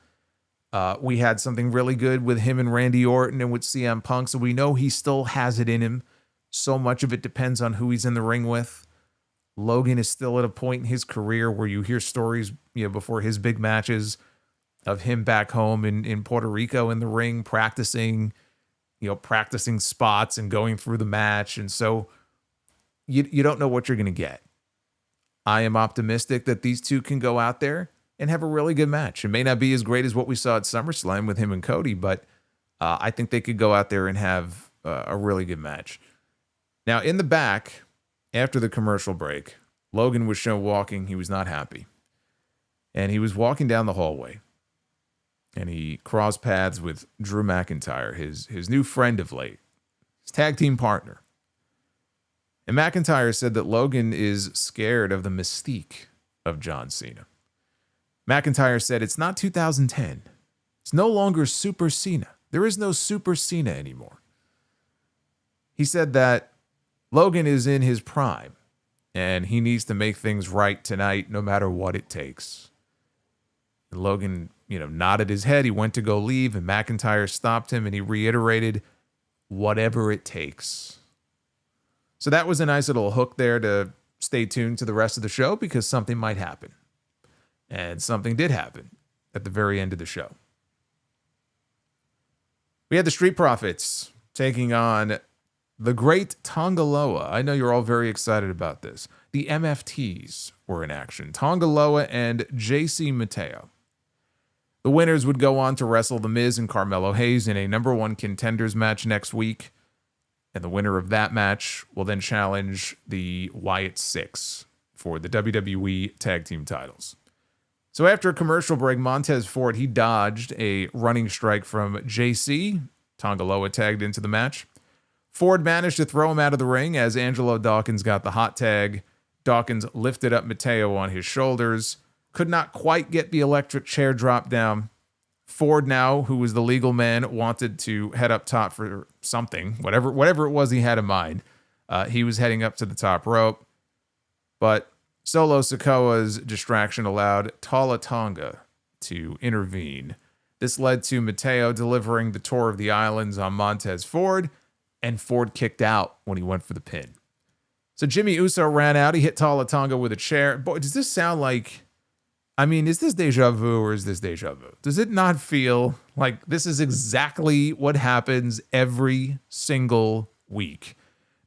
We had something really good with him and Randy Orton and with CM Punk. So we know he still has it in him. So much of it depends on who he's in the ring with. Logan is still at a point in his career where you hear stories, before his big matches of him back home in Puerto Rico in the ring, practicing spots and going through the match. And so you don't know what you're going to get. I am optimistic that these two can go out there and have a really good match. It may not be as great as what we saw at SummerSlam with him and Cody, but I think they could go out there and have a really good match. Now, in the back, after the commercial break, Logan was shown walking. He was not happy. And he was walking down the hallway. And he crossed paths with Drew McIntyre, his new friend of late, his tag team partner. And McIntyre said that Logan is scared of the mystique of John Cena. McIntyre said it's not 2010. It's no longer Super Cena. There is no Super Cena anymore. He said that Logan is in his prime and he needs to make things right tonight no matter what it takes. And Logan, nodded his head. He went to go leave and McIntyre stopped him and he reiterated, whatever it takes. So that was a nice little hook there to stay tuned to the rest of the show because something might happen. And something did happen at the very end of the show. We had the Street Profits taking on the great Tonga Loa. I know you're all very excited about this. The MFTs were in action. Tonga Loa and JC Mateo. The winners would go on to wrestle The Miz and Carmelo Hayes in a number one contenders match next week. And the winner of that match will then challenge the Wyatt Six for the WWE Tag Team titles. So after a commercial break, Montez Ford, he dodged a running strike from JC. Tonga Loa tagged into the match. Ford managed to throw him out of the ring as Angelo Dawkins got the hot tag. Dawkins lifted up Mateo on his shoulders. Could not quite get the electric chair drop down. Ford now, who was the legal man, wanted to head up top for something, whatever it was he had in mind. He was heading up to the top rope. But Solo Sikoa's distraction allowed Tala Tonga to intervene. This led to Mateo delivering the Tour of the Islands on Montez Ford, and Ford kicked out when he went for the pin. So Jimmy Uso ran out. He hit Tala Tonga with a chair. Boy, does this sound like... is this deja vu or is this deja vu? Does it not feel like this is exactly what happens every single week?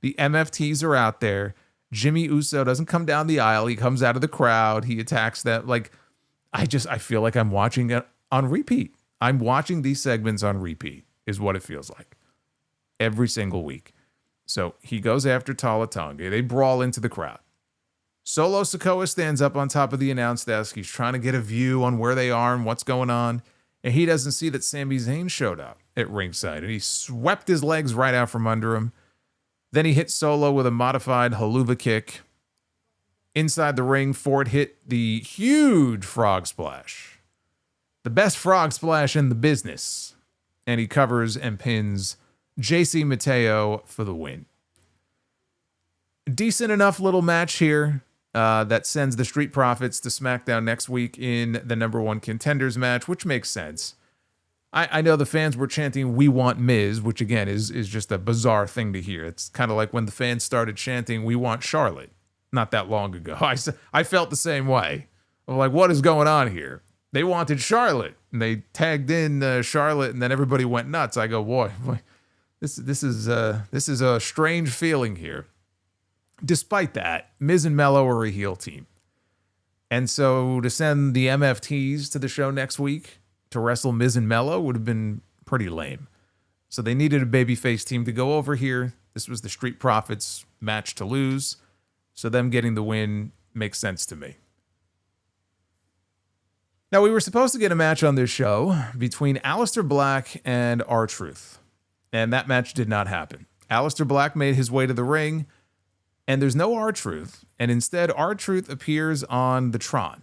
The MFTs are out there. Jimmy Uso doesn't come down the aisle. He comes out of the crowd. He attacks them. I feel like I'm watching it on repeat. I'm watching these segments on repeat is what it feels like every single week. So he goes after Tala Tonga. They brawl into the crowd. Solo Sikoa stands up on top of the announce desk. He's trying to get a view on where they are and what's going on. And he doesn't see that Sami Zayn showed up at ringside. And he swept his legs right out from under him. Then he hit Solo with a modified haluva kick. Inside the ring, Ford hit the huge frog splash. The best frog splash in the business. And he covers and pins JC Mateo for the win. Decent enough little match here that sends the Street Profits to SmackDown next week in the number one contenders match, which makes sense. I know the fans were chanting, "We want Miz," which again is just a bizarre thing to hear. It's kind of like when the fans started chanting, "We want Charlotte," not that long ago. I felt the same way. I'm like, what is going on here? They wanted Charlotte, and they tagged in Charlotte, and then everybody went nuts. I go, boy, this is a strange feeling here. Despite that, Miz and Mello are a heel team. And so to send the MFTs to the show next week to wrestle Miz and Mello would have been pretty lame. So they needed a babyface team to go over here. This was the Street Profits match to lose. So them getting the win makes sense to me. Now, we were supposed to get a match on this show between Aleister Black and R-Truth. And that match did not happen. Aleister Black made his way to the ring. And there's no R-Truth. And instead, R-Truth appears on the Tron.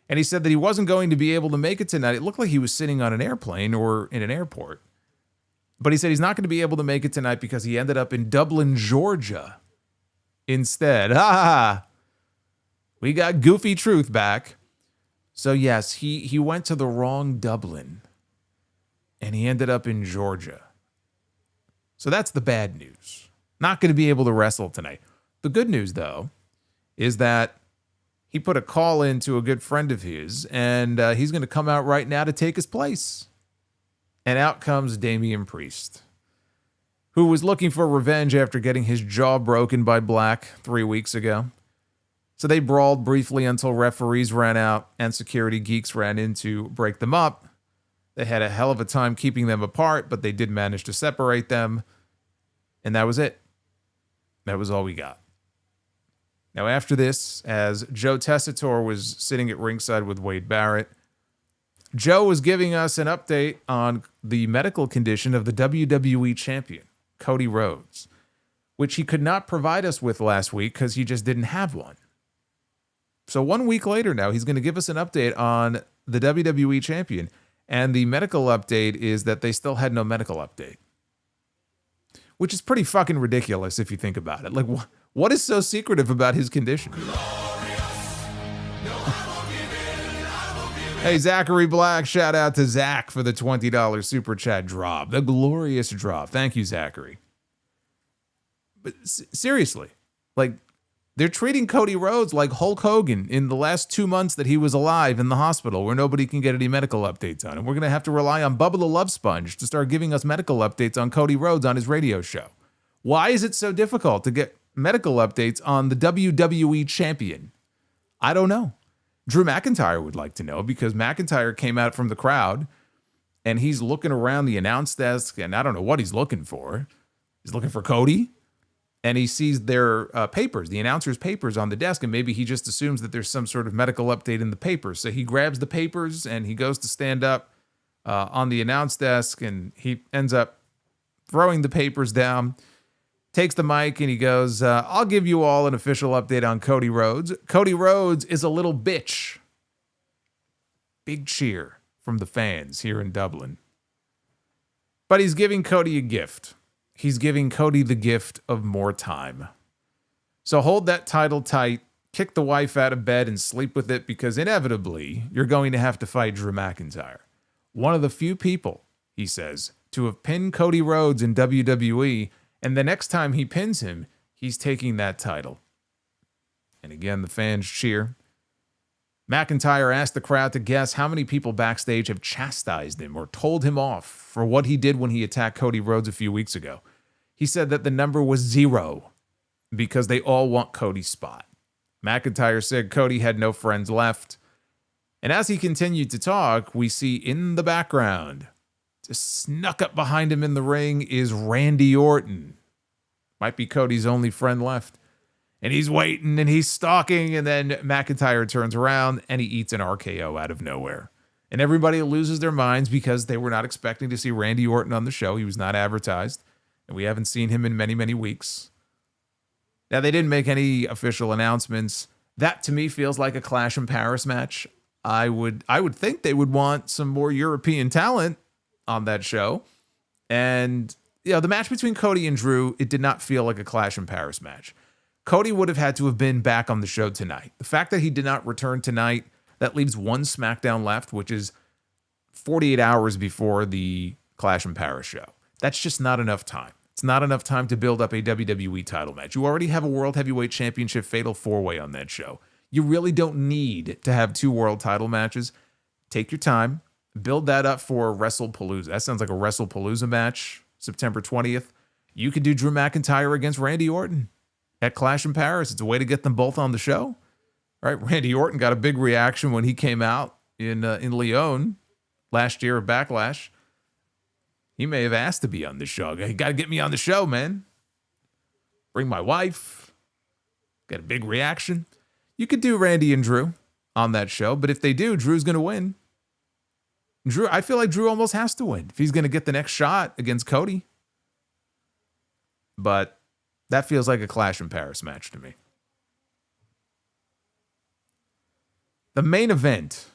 And he said that he wasn't going to be able to make it tonight. It looked like he was sitting on an airplane or in an airport. But he said he's not going to be able to make it tonight because he ended up in Dublin, Georgia instead. We got Goofy Truth back. So yes, he went to the wrong Dublin. And he ended up in Georgia. So that's the bad news. Not going to be able to wrestle tonight. The good news, though, is that he put a call in to a good friend of his, and he's going to come out right now to take his place. And out comes Damian Priest, who was looking for revenge after getting his jaw broken by Black 3 weeks ago. So they brawled briefly until referees ran out and security geeks ran in to break them up. They had a hell of a time keeping them apart, but they did manage to separate them. And that was it. That was all we got. Now, after this, as Joe Tessitore was sitting at ringside with Wade Barrett, Joe was giving us an update on the medical condition of the WWE champion, Cody Rhodes. which he could not provide us with last week because he just didn't have one. So 1 week later now, he's going to give us an update on the WWE champion. And the medical update is that they still had no medical update, which is pretty fucking ridiculous if you think about it. Like, what is so secretive about his condition? Hey, Zachary Black, shout out to Zach for the $20 super chat drop. The glorious drop. Thank you, Zachary. But seriously, like, they're treating Cody Rhodes like Hulk Hogan in the last 2 months that he was alive in the hospital where nobody can get any medical updates on him. We're going to have to rely on Bubba the Love Sponge to start giving us medical updates on Cody Rhodes on his radio show. Why is it so difficult to get medical updates on the WWE champion? I don't know. Drew McIntyre would like to know because McIntyre came out from the crowd and he's looking around the announce desk and I don't know what he's looking for. He's looking for Cody. And he sees their papers, the announcer's papers on the desk, and maybe he just assumes that there's some sort of medical update in the papers. So he grabs the papers and he goes to stand up on the announce desk, and he ends up throwing the papers down, takes the mic, and he goes, I'll give you all an official update on Cody Rhodes. Cody Rhodes is a little bitch. Big cheer from the fans here in Dublin. But he's giving Cody a gift. He's giving Cody the gift of more time. So hold that title tight, kick the wife out of bed, and sleep with it because inevitably you're going to have to fight Drew McIntyre. One of the few people, he says, to have pinned Cody Rhodes in WWE, and the next time he pins him, he's taking that title. And again, the fans cheer. McIntyre asked the crowd to guess how many people backstage have chastised him or told him off for what he did when he attacked Cody Rhodes a few weeks ago. He said that the number was 0 because they all want Cody's spot. McIntyre said Cody had no friends left. And as he continued to talk, we see in the background, just snuck up behind him in the ring, is Randy Orton. Might be Cody's only friend left. And he's waiting and he's stalking, and then McIntyre turns around and he eats an RKO out of nowhere. And everybody loses their minds because they were not expecting to see Randy Orton on the show. He was not advertised, and we haven't seen him in many, many weeks. Now, they didn't make any official announcements. That, to me, feels like a Clash in Paris match. I would think they would want some more European talent on that show. And, you know, the match between Cody and Drew, it did not feel like a Clash in Paris match. Cody would have had to have been back on the show tonight. The fact that he did not return tonight, that leaves one SmackDown left, which is 48 hours before the Clash in Paris show. That's just not enough time. It's not enough time to build up a WWE title match. You already have a World Heavyweight Championship Fatal 4-Way on that show. You really don't need to have 2 world title matches. Take your time. Build that up for WrestlePalooza. That sounds like a WrestlePalooza match, September 20th. You could do Drew McIntyre against Randy Orton at Clash in Paris. It's a way to get them both on the show. All right, Randy Orton got a big reaction when he came out in Lyon last year at Backlash. He may have asked to be on the show. You got to get me on the show, man. Bring my wife. Got a big reaction. You could do Randy and Drew on that show, but if they do, Drew's going to win. I feel like Drew almost has to win if he's going to get the next shot against Cody. But that feels like a Clash in Paris match to me. The main event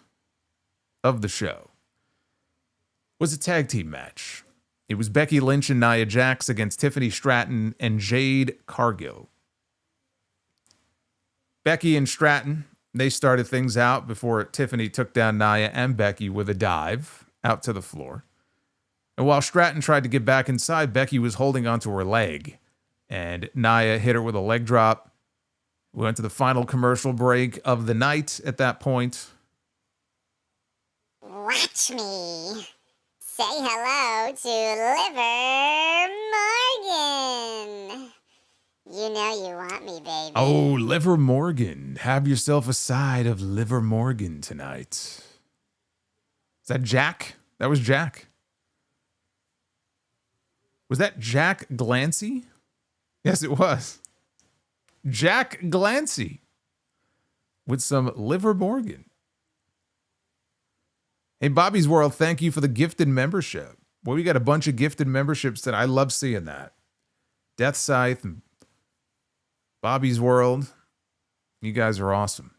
of the show was a tag team match. It was Becky Lynch and Nia Jax against Tiffany Stratton and Jade Cargill. Becky and Stratton, they started things out before Tiffany took down Nia and Becky with a dive out to the floor. And while Stratton tried to get back inside, Becky was holding onto her leg, and Nia hit her with a leg drop. We went to the final commercial break of the night at that point. Watch me. Say hello to Liver Morgan. You know you want me, baby. Oh, Liver Morgan. Have yourself a side of Liver Morgan tonight. Is that Jack? That was Jack. Was that Jack Glancy? Yes, it was. Jack Glancy with some Liver Morgan. Hey, Bobby's World, thank you for the gifted membership. Well, we got a bunch of gifted memberships that I love seeing that. Death Scythe and Bobby's World. You guys are awesome.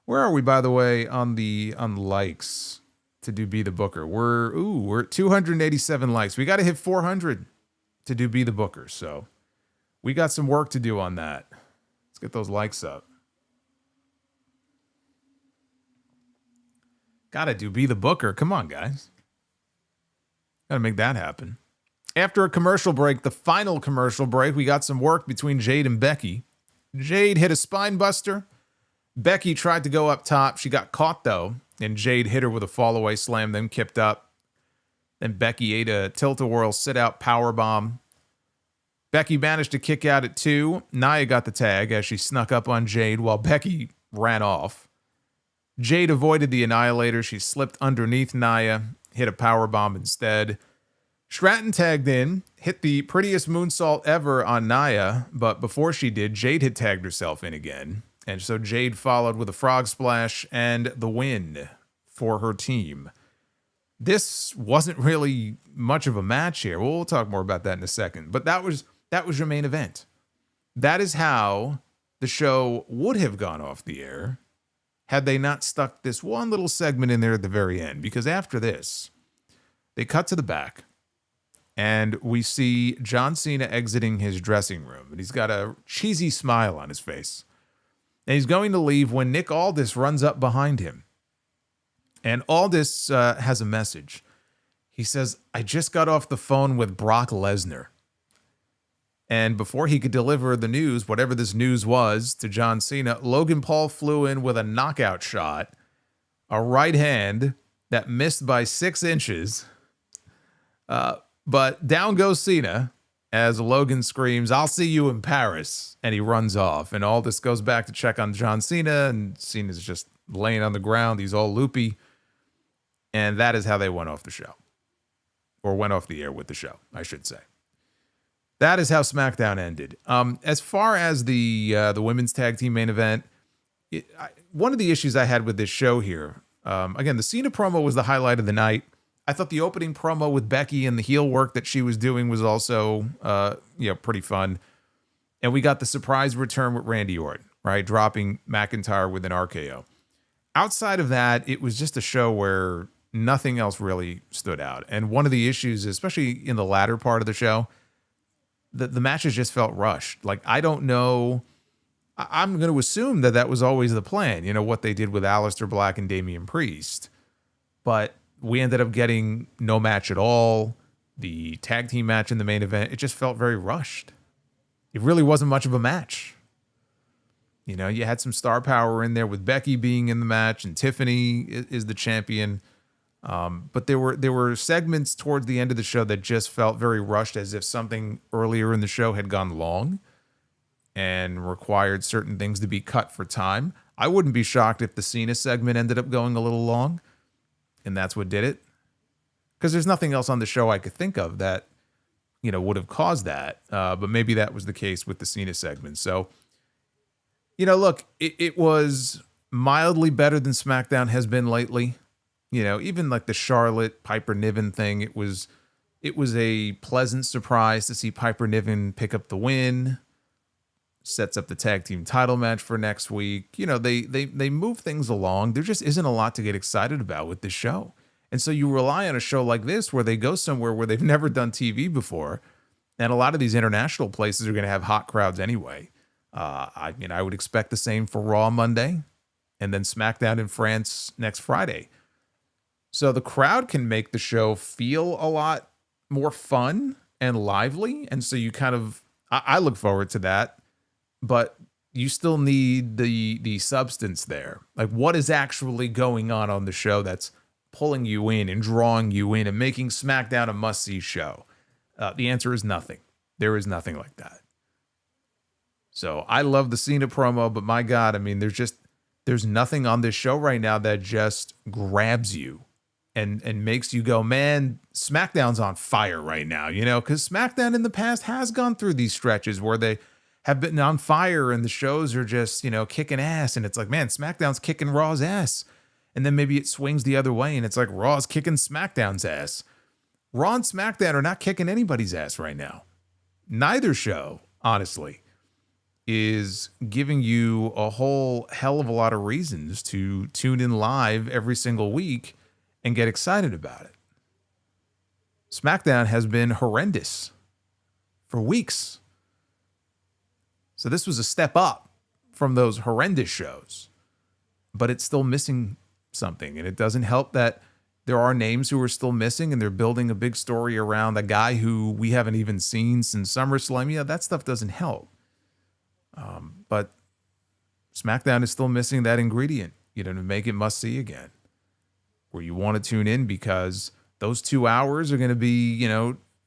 Where are we, by the way, on the likes to do Be the Booker? We're at 287 likes. We got to hit 400 to do Be the Booker. So we got some work to do on that. Let's get those likes up. Got to do Be the Booker. Come on, guys. Got to make that happen. After a commercial break, the final commercial break, we got some work between Jade and Becky. Jade hit a spine buster. Becky tried to go up top. She got caught, though, and Jade hit her with a fallaway slam, then kipped up. Then Becky ate a tilt-a-whirl sit-out powerbomb. Becky managed to kick out at 2. Nia got the tag as she snuck up on Jade while Becky ran off. Jade avoided the Annihilator. She slipped underneath Nia, hit a powerbomb instead. Stratton tagged in, hit the prettiest moonsault ever on Nia, but before she did, Jade had tagged herself in again. And so Jade followed with a frog splash and the win for her team. This wasn't really much of a match here. We'll talk more about that in a second. But that was your main event. That is how the show would have gone off the air had they not stuck this one little segment in there at the very end. Because after this, they cut to the back. And we see John Cena exiting his dressing room. And he's got a cheesy smile on his face. And he's going to leave when Nick Aldis runs up behind him. And Aldis has a message. He says, I just got off the phone with Brock Lesnar. And before he could deliver the news, whatever this news was, to John Cena, Logan Paul flew in with a knockout shot. A right hand that missed by 6 inches. But down goes Cena as Logan screams, I'll see you in Paris. And he runs off. And Aldis goes back to check on John Cena. And Cena's just laying on the ground. He's all loopy. And that is how they went off the show. Or went off the air with the show, I should say. That is how SmackDown ended. As far as the women's tag team main event, one of the issues I had with this show here, again, the Cena promo was the highlight of the night. I thought the opening promo with Becky and the heel work that she was doing was also, pretty fun. And we got the surprise return with Randy Orton, right? Dropping McIntyre with an RKO. Outside of that, it was just a show where nothing else really stood out. And one of the issues, especially in the latter part of the show, the matches just felt rushed. Like, I don't know. I'm going to assume that was always the plan, what they did with Aleister Black and Damian Priest. But we ended up getting no match at all. The tag team match in the main event, it just felt very rushed. It really wasn't much of a match. You had some star power in there with Becky being in the match and Tiffany is the champion. But there were segments towards the end of the show that just felt very rushed, as if something earlier in the show had gone long and required certain things to be cut for time. I wouldn't be shocked if the Cena segment ended up going a little long. And that's what did it. Because there's nothing else on the show I could think of that, would have caused that. But maybe that was the case with the Cena segment. So, look, it was mildly better than SmackDown has been lately. Even like the Charlotte Piper Niven thing, it was a pleasant surprise to see Piper Niven pick up the win. Sets up the tag team title match for next week. They move things along. There just isn't a lot to get excited about with this show. And so you rely on a show like this where they go somewhere where they've never done TV before. And a lot of these international places are going to have hot crowds anyway. I would expect the same for Raw Monday and then SmackDown in France next Friday. So the crowd can make the show feel a lot more fun and lively. And so you I look forward to that. But you still need the substance there. Like, what is actually going on the show that's pulling you in and drawing you in and making SmackDown a must-see show? The answer is nothing. There is nothing like that. So I love the Cena promo, but my God, there's nothing on this show right now that just grabs you and makes you go, man, SmackDown's on fire right now, because SmackDown in the past has gone through these stretches where they have been on fire and the shows are just, kicking ass. And it's like, man, SmackDown's kicking Raw's ass. And then maybe it swings the other way and it's like Raw's kicking SmackDown's ass. Raw and SmackDown are not kicking anybody's ass right now. Neither show, honestly. is giving you a whole hell of a lot of reasons to tune in live every single week and get excited about it. SmackDown has been horrendous for weeks. So this was a step up from those horrendous shows, but it's still missing something. And it doesn't help that there are names who are still missing, and they're building a big story around a guy who we haven't even seen since SummerSlam. Yeah, that stuff doesn't help. But SmackDown is still missing that ingredient, to make it must see again, where you want to tune in because those 2 hours are going to be,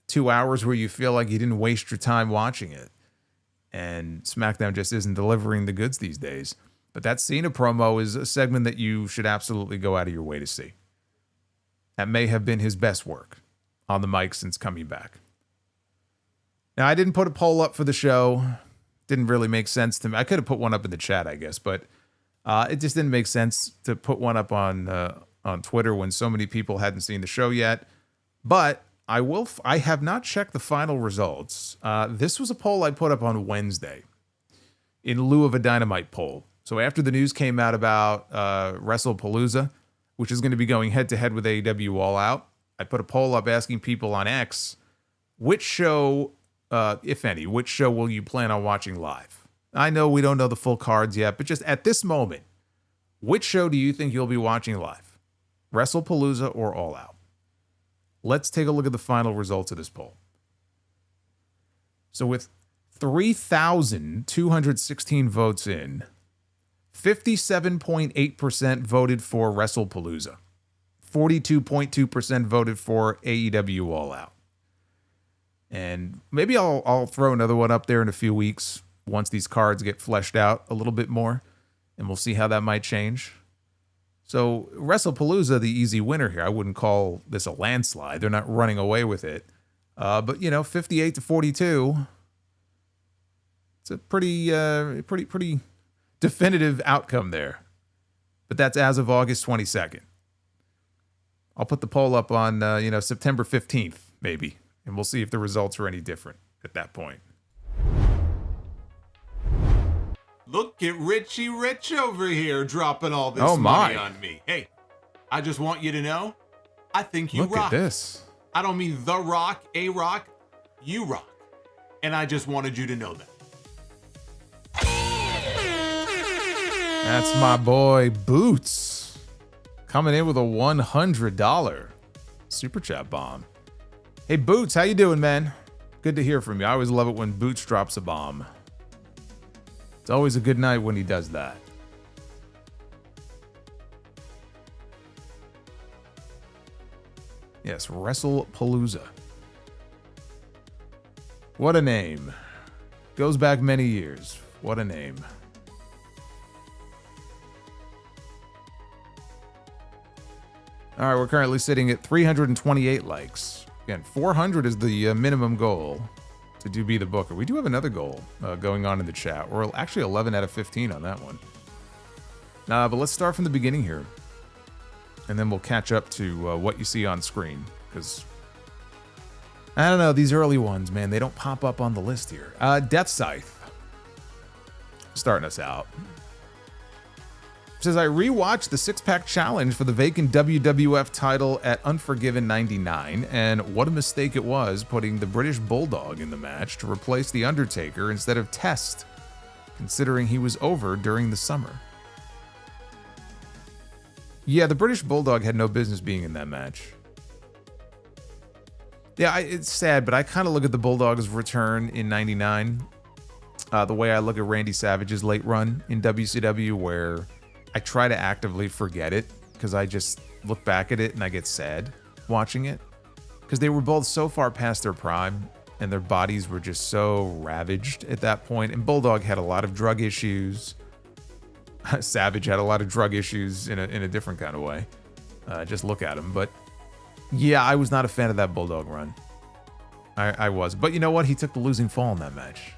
2 hours where you feel like you didn't waste your time watching it. And SmackDown just isn't delivering the goods these days. But that Cena promo is a segment that you should absolutely go out of your way to see. That may have been his best work on the mic since coming back. Now, I didn't put a poll up for the show. Didn't really make sense to me. I could have put one up in the chat, I guess, but it just didn't make sense to put one up on Twitter when so many people hadn't seen the show yet. But I have not checked the final results. This was a poll I put up on Wednesday in lieu of a Dynamite poll. So after the news came out about WrestlePalooza, which is going to be going head-to-head with AEW All Out, I put a poll up asking people on X, which show, if any, which show will you plan on watching live? I know we don't know the full cards yet, but just at this moment, which show do you think you'll be watching live? WrestlePalooza or All Out? Let's take a look at the final results of this poll. So with 3,216 votes in, 57.8% voted for WrestlePalooza. 42.2% voted for AEW All Out. And maybe I'll throw another one up there in a few weeks once these cards get fleshed out a little bit more, and we'll see how that might change. So WrestlePalooza, the easy winner here. I wouldn't call this a landslide. They're not running away with it. But 58-42. It's a pretty definitive outcome there. But that's as of August 22nd. I'll put the poll up on September 15th maybe, and we'll see if the results are any different at that point. Look at Richie Rich over here dropping all this my. money on me. Hey, I just want you to know, I think you Look rock. at this. I don't mean The Rock, A-Rock, you rock. And I just wanted you to know that. That's my boy Boots coming in with a $100 super chat bomb. Hey Boots, how you doing, man? Good to hear from you. I always love it when Boots drops a bomb. It's always a good night when he does that. Yes, WrestlePalooza. What a name. Goes back many years. What a name. All right, we're currently sitting at 328 likes. Again, 400 is the minimum goal to be the booker. We do have another goal going on in the chat. We're actually 11 out of 15 on that one. But let's start from the beginning here. And then we'll catch up to what you see on screen. Because, I don't know, these early ones, man, they don't pop up on the list here. Death Scythe. Starting us out. Says, I rewatched the six-pack challenge for the vacant WWF title at Unforgiven 99, and what a mistake it was putting the British Bulldog in the match to replace the Undertaker instead of Test, considering he was over during the summer. Yeah, the British Bulldog had no business being in that match. Yeah, it's sad, but I kind of look at the Bulldog's return in 99 the way I look at Randy Savage's late run in WCW, where I try to actively forget it because I just look back at it and I get sad watching it, because they were both so far past their prime and their bodies were just so ravaged at that point. And Bulldog had a lot of drug issues. Savage had a lot of drug issues in a different kind of way. Just look at him. But yeah, I was not a fan of that Bulldog run. I was. But you know what? He took the losing fall in that match.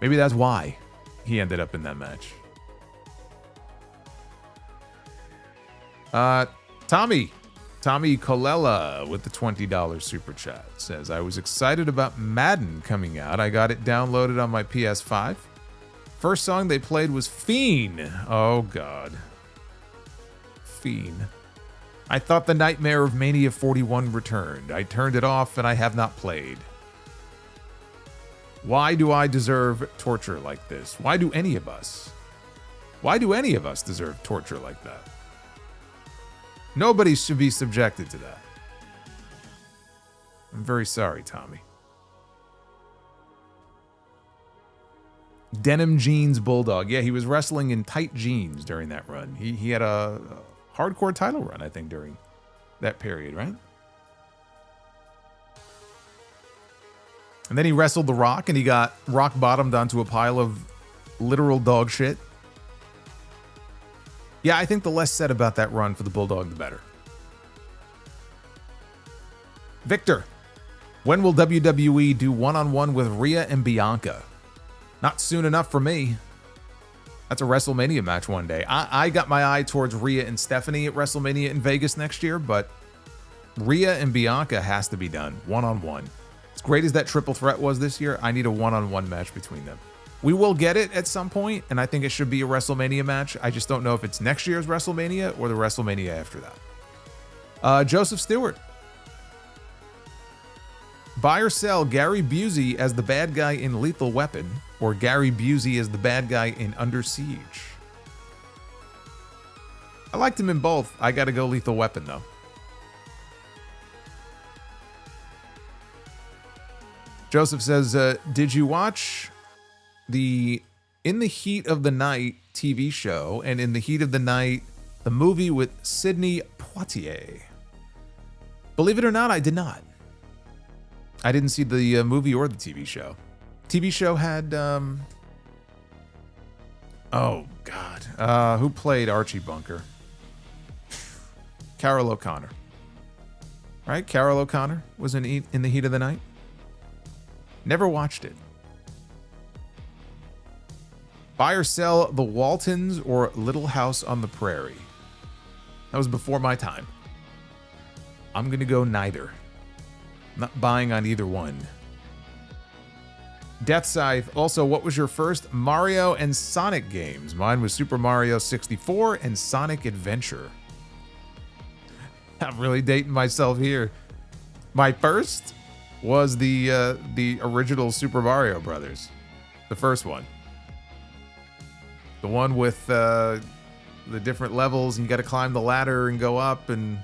Maybe that's why he ended up in that match. Tommy Tommy Colella with the $20 super chat says, I was excited about Madden coming out. I got it downloaded on my PS5. First song they played was Fiend. Oh, God. Fiend. I thought the nightmare of Mania 41 returned. I turned it off and I have not played. Why do I deserve torture like this? Why do any of us? Why do any of us deserve torture like that? Nobody should be subjected to that. I'm very sorry, Tommy. Denim jeans bulldog. Yeah, he was wrestling in tight jeans during that run. He had a hardcore title run, I think, during that period, right? And then he wrestled The Rock, and he got rock bottomed onto a pile of literal dog shit. Yeah, I think the less said about that run for the Bulldog, the better. Victor, when will WWE do one-on-one with Rhea and Bianca? Not soon enough for me. That's a WrestleMania match one day. I got my eye towards Rhea and Stephanie at WrestleMania in Vegas next year, but Rhea and Bianca has to be done one-on-one. As great as that triple threat was this year, I need a one-on-one match between them. We will get it at some point, and I think it should be a WrestleMania match. I just don't know if it's next year's WrestleMania or the WrestleMania after that. Joseph Stewart. Buy or sell Gary Busey as the bad guy in Lethal Weapon or Gary Busey as the bad guy in Under Siege. I liked him in both. I got to go Lethal Weapon, though. Joseph says, did you watch the In the Heat of the Night TV show and In the Heat of the Night, the movie with Sidney Poitier? Believe it or not, I did not. I didn't see the movie or the TV show. TV show had, oh God, who played Archie Bunker? Carol O'Connor, right? Carol O'Connor was in the Heat of the Night. Never watched it. Buy or sell The Waltons or Little House on the Prairie? That was before my time. I'm going to go neither. I'm not buying on either one. Death Scythe. Also, what was your first Mario and Sonic games? Mine was Super Mario 64 and Sonic Adventure. I'm really dating myself here. My first was the original Super Mario Brothers. The first one. The one with the different levels, and you got to climb the ladder and go up, and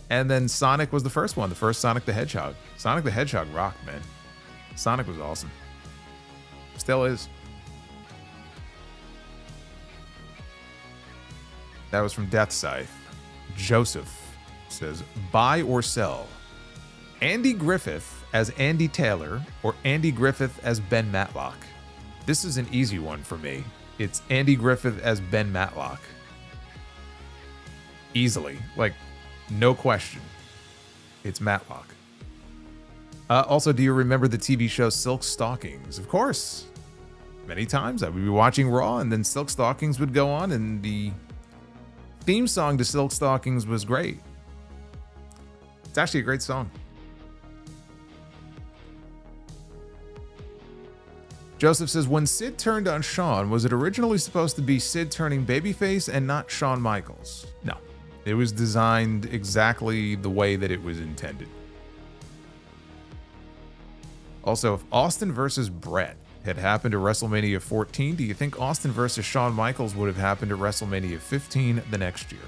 then Sonic was the first one, the first Sonic the Hedgehog. Sonic the Hedgehog rocked, man. Sonic was awesome. Still is. That was from Death Scythe. Joseph says, buy or sell Andy Griffith as Andy Taylor or Andy Griffith as Ben Matlock? This is an easy one for me. It's Andy Griffith as Ben Matlock. Easily. Like, no question. It's Matlock. Also, do you remember the TV show Silk Stockings? Of course. Many times I would be watching Raw, and then Silk Stockings would go on, and the theme song to Silk Stockings was great. It's actually a great song. Joseph says, when Sid turned on Shawn, was it originally supposed to be Sid turning babyface and not Shawn Michaels? No. It was designed exactly the way that it was intended. Also, if Austin versus Brett had happened at WrestleMania 14, do you think Austin versus Shawn Michaels would have happened at WrestleMania 15 the next year?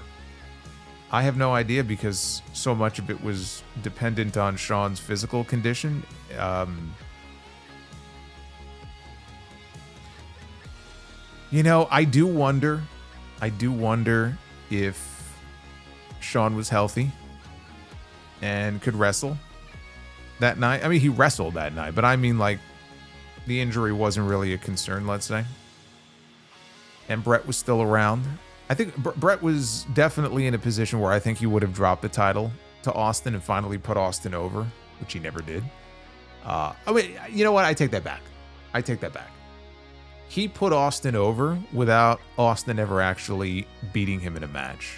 I have no idea, because so much of it was dependent on Shawn's physical condition. You know, I do wonder if Shawn was healthy and could wrestle that night. I mean, he wrestled that night, but I mean, like, the injury wasn't really a concern, let's say. And Brett was still around. I think Brett was definitely in a position where I think he would have dropped the title to Austin and finally put Austin over, which he never did. I mean, you know what? I take that back. He put Austin over without Austin ever actually beating him in a match.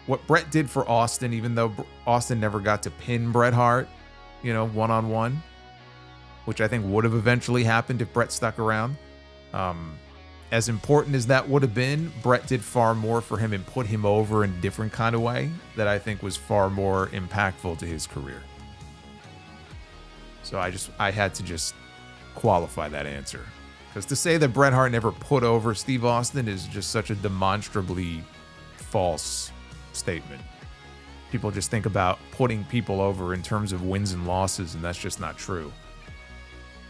what Bret did for Austin, even though Austin never got to pin Bret Hart, you know, one-on-one, which I think would have eventually happened if Bret stuck around. As important as that would have been, Bret did far more for him and put him over in a different kind of way that I think was far more impactful to his career. So I had to just qualify that answer. Because to say that Bret Hart never put over Steve Austin is just such a demonstrably false statement. People just think about putting people over in terms of wins and losses, and that's just not true.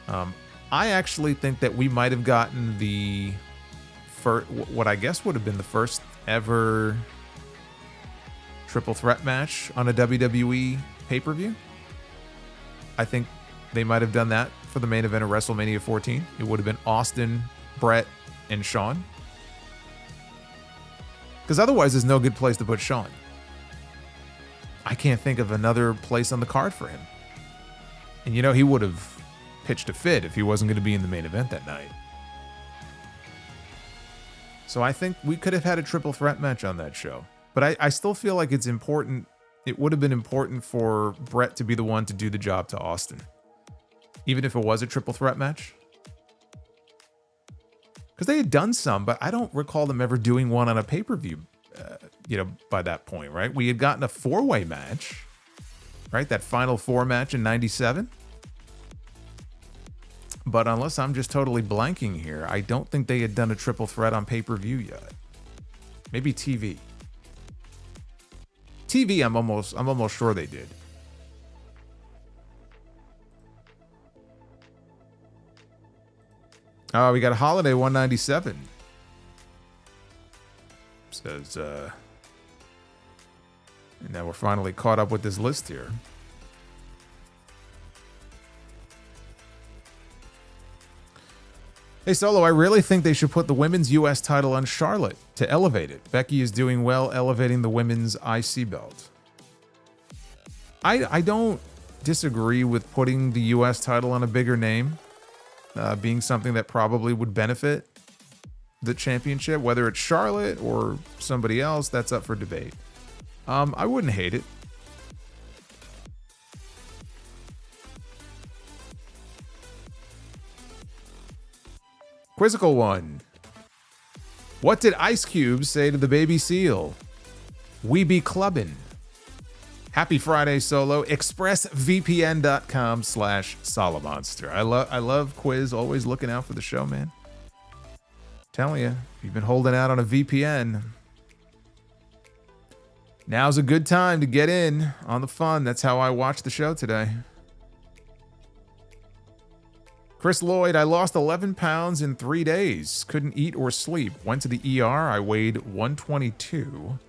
I actually think that we might have gotten the what I guess would have been the first ever triple threat match on a WWE pay-per-view. I think they might have done that for the main event of WrestleMania 14. It would have been Austin, Bret, and Shawn. Because otherwise, there's no good place to put Shawn. I can't think of another place on the card for him. And you know, he would have pitched a fit if he wasn't going to be in the main event that night. So I think we could have had a triple threat match on that show. But I still feel like it's important. It would have been important for Bret to be the one to do the job to Austin. Even if it was a triple threat match. Because they had done some, but I don't recall them ever doing one on a pay-per-view, by that point, right? We had gotten a four-way match, right? That Final Four match in 97. But unless I'm just totally blanking here, I don't think they had done a triple threat on pay-per-view yet. Maybe TV. TV, I'm almost sure they did. Oh, we got a Holiday 197. Says, and now we're finally caught up with this list here. Hey, Solo, I really think they should put the women's U.S. title on Charlotte to elevate it. Becky is doing well elevating the women's IC belt. I don't disagree with putting the U.S. title on a bigger name, being something that probably would benefit the championship, whether it's Charlotte or somebody else, that's up for debate. I wouldn't hate it. Quizzical one. What did Ice Cube say to the baby seal? We be clubbin'. Happy Friday, Solo. ExpressVPN.com/Solomonster. I love Quiz. Always looking out for the show, man. Telling you, if you've been holding out on a VPN, now's a good time to get in on the fun. That's how I watched the show today. Chris Lloyd, I lost 11 pounds in 3 days. Couldn't eat or sleep. Went to the ER. I weighed 122.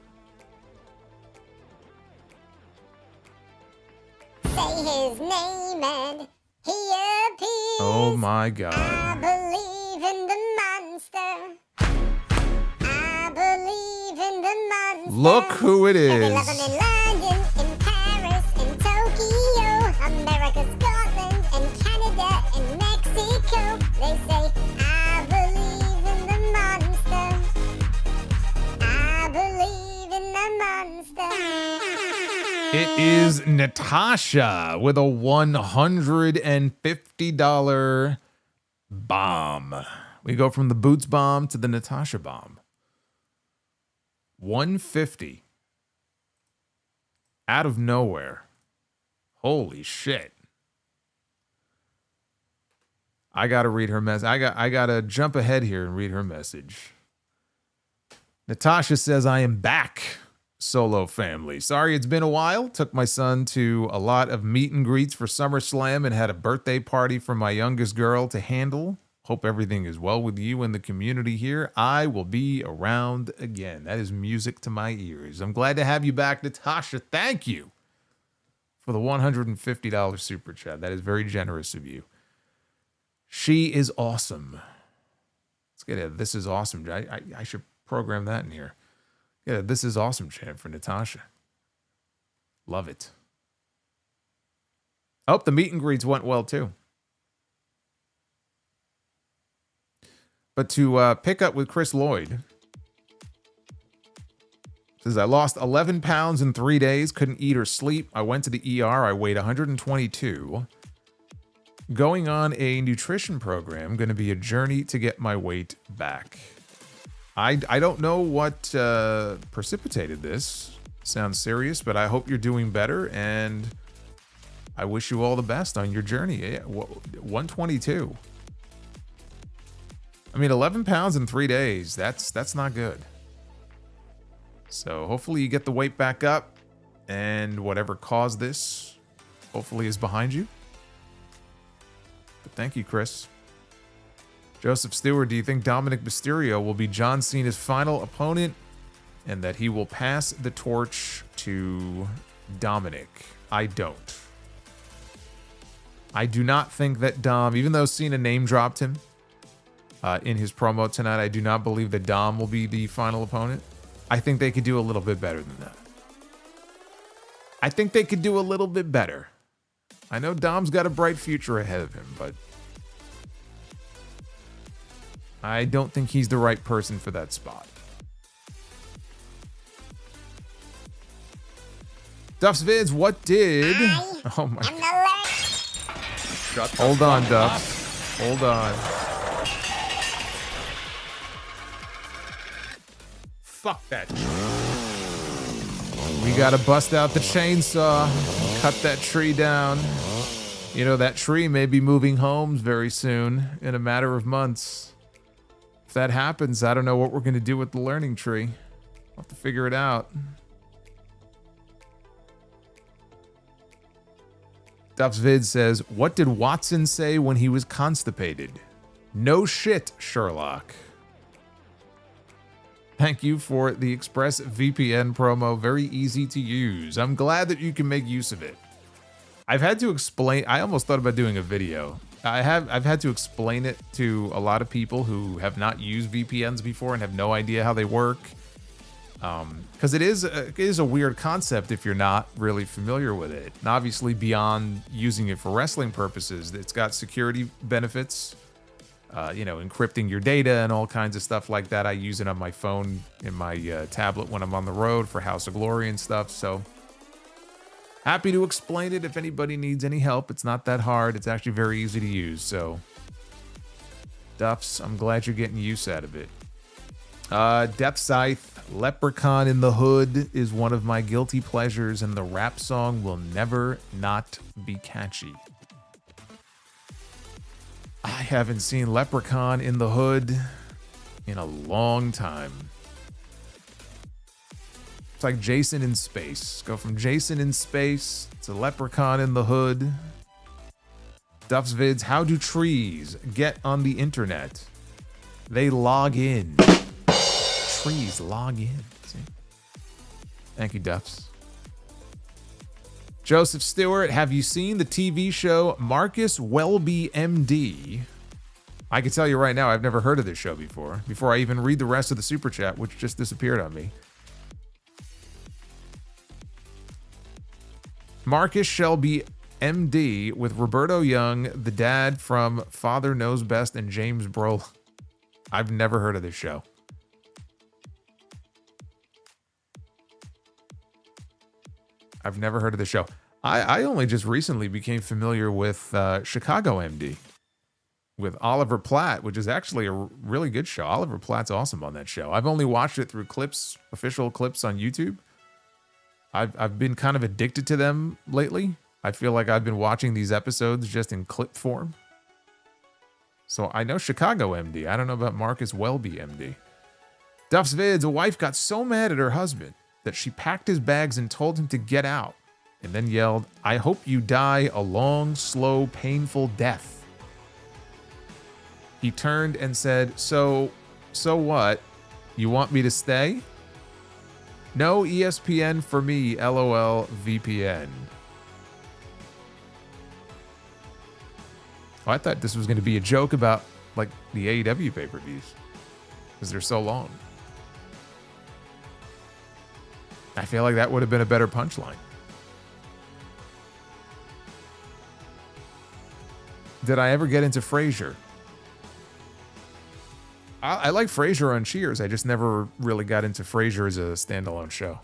Say his name and he appears. Oh my God. I believe in the monster. I believe in the monster. Look who it Every is. London, in London, in Paris, in Tokyo, America, Scotland, and Canada, and Mexico. They say, I believe in the monster. I believe in the monster. It is Natasha with a $150 bomb. We go from the Boots bomb to the Natasha bomb. 150 out of nowhere. Holy shit. I gotta read her message. I gotta jump ahead here and read her message. Natasha says, I am back, Solo family. Sorry it's been a while. Took my son to a lot of meet and greets for SummerSlam and had a birthday party for my youngest girl to handle. Hope everything is well with you and the community here. I will be around again. That is music to my ears. I'm glad to have you back, Natasha. Thank you for the $150 super chat. That is very generous of you. She is awesome. Let's get it. This is awesome. I should program that in here. Yeah, this is awesome chant for Natasha. Love it. I hope the meet and greets went well too. But to pick up with Chris Lloyd, Says, I lost 11 pounds in 3 days, couldn't eat or sleep. I went to the ER, I weighed 122. Going on a nutrition program, going to be a journey to get my weight back. I don't know what precipitated this. Sounds serious, but I hope you're doing better, and I wish you all the best on your journey. Yeah, 122. I mean, 11 pounds in 3 days, that's not good. So hopefully you get the weight back up, and whatever caused this hopefully is behind you. But thank you, Chris. Joseph Stewart, do you think Dominic Mysterio will be John Cena's final opponent and that he will pass the torch to Dominic? I don't. I do not think that Dom, even though Cena name dropped him in his promo tonight, I do not believe that Dom will be the final opponent. I think they could do a little bit better than that. I think they could do a little bit better. I know Dom's got a bright future ahead of him, but I don't think he's the right person for that spot. Duff's Vids, what did... Oh my God. Hold on, Duffs. Hold on. Fuck that. We gotta bust out the chainsaw, cut that tree down. You know, that tree may be moving homes very soon, in a matter of months. If that happens, I don't know what we're gonna do with the learning tree. We'll have to figure it out. Duff's Vid says, what did Watson say when he was constipated? No shit, Sherlock. Thank you for the Express VPN promo. Very easy to use. I'm glad that you can make use of it. I've had to explain. I almost thought about doing a video. I've had to explain it to a lot of people who have not used VPNs before and have no idea how they work. Because it is a weird concept if you're not really familiar with it. And obviously, beyond using it for wrestling purposes, it's got security benefits. You know, encrypting your data and all kinds of stuff like that. I use it on my phone and my tablet when I'm on the road for House of Glory and stuff. So happy to explain it if anybody needs any help. It's not that hard. It's actually very easy to use. So Duffs, I'm glad you're getting use out of it. Depth Scythe, Leprechaun in the Hood is one of my guilty pleasures, and the rap song will never not be catchy. I haven't seen Leprechaun in the Hood in a long time. It's like Jason in Space. Go from Jason in Space to Leprechaun in the Hood. Duff's Vids, how do trees get on the internet? They log in. Trees log in. See? Thank you, Duffs. Joseph Stewart, have you seen the TV show Marcus Welby MD? I can tell you right now, I've never heard of this show before I even read the rest of the super chat, which just disappeared on me. Marcus Shelby MD with Roberto Young, the dad from Father Knows Best, and James Brolin. I've never heard of this show. I've never heard of the show. I only just recently became familiar with Chicago MD with Oliver Platt, which is actually a really good show. Oliver Platt's awesome on that show. I've only watched it through clips, official clips on YouTube. I've been kind of addicted to them lately. I feel like I've been watching these episodes just in clip form. So I know Chicago MD. I don't know about Marcus Welby MD. Duff's Vids, a wife got so mad at her husband that she packed his bags and told him to get out, and then yelled, I hope you die a long, slow, painful death. He turned and said, so what? You want me to stay? No ESPN for me, LOL VPN. Oh, I thought this was going to be a joke about, like, the AEW pay-per-views, because they're so long. I feel like that would have been a better punchline. Did I ever get into Frasier? I like Frazier on Cheers. I just never really got into Frazier as a standalone show.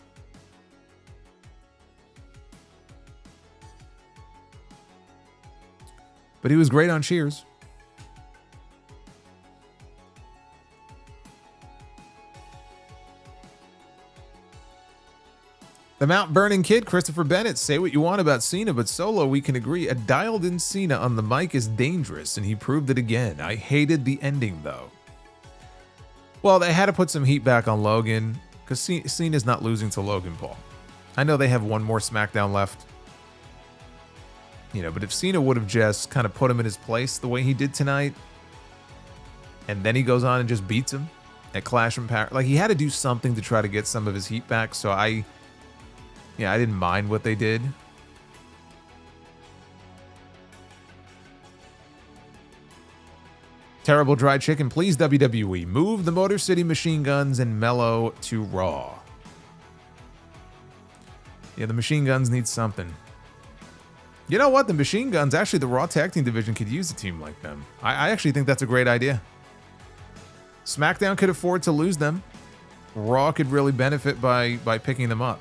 But he was great on Cheers. The Mount Burning Kid, Christopher Bennett. Say what you want about Cena, but Solo, we can agree. A dialed-in Cena on the mic is dangerous, and he proved it again. I hated the ending, though. Well, they had to put some heat back on Logan, because Cena's not losing to Logan Paul. I know they have one more SmackDown left. You know, but if Cena would have just kind of put him in his place the way he did tonight, and then he goes on and just beats him at Clash in Paris, like he had to do something to try to get some of his heat back. So I didn't mind what they did. Terrible Dry Chicken, please WWE, move the Motor City Machine Guns and Mello to Raw. Yeah, the Machine Guns need something. You know what? The Machine Guns, actually the Raw Tag Team division could use a team like them. I actually think that's a great idea. SmackDown could afford to lose them. Raw could really benefit by picking them up.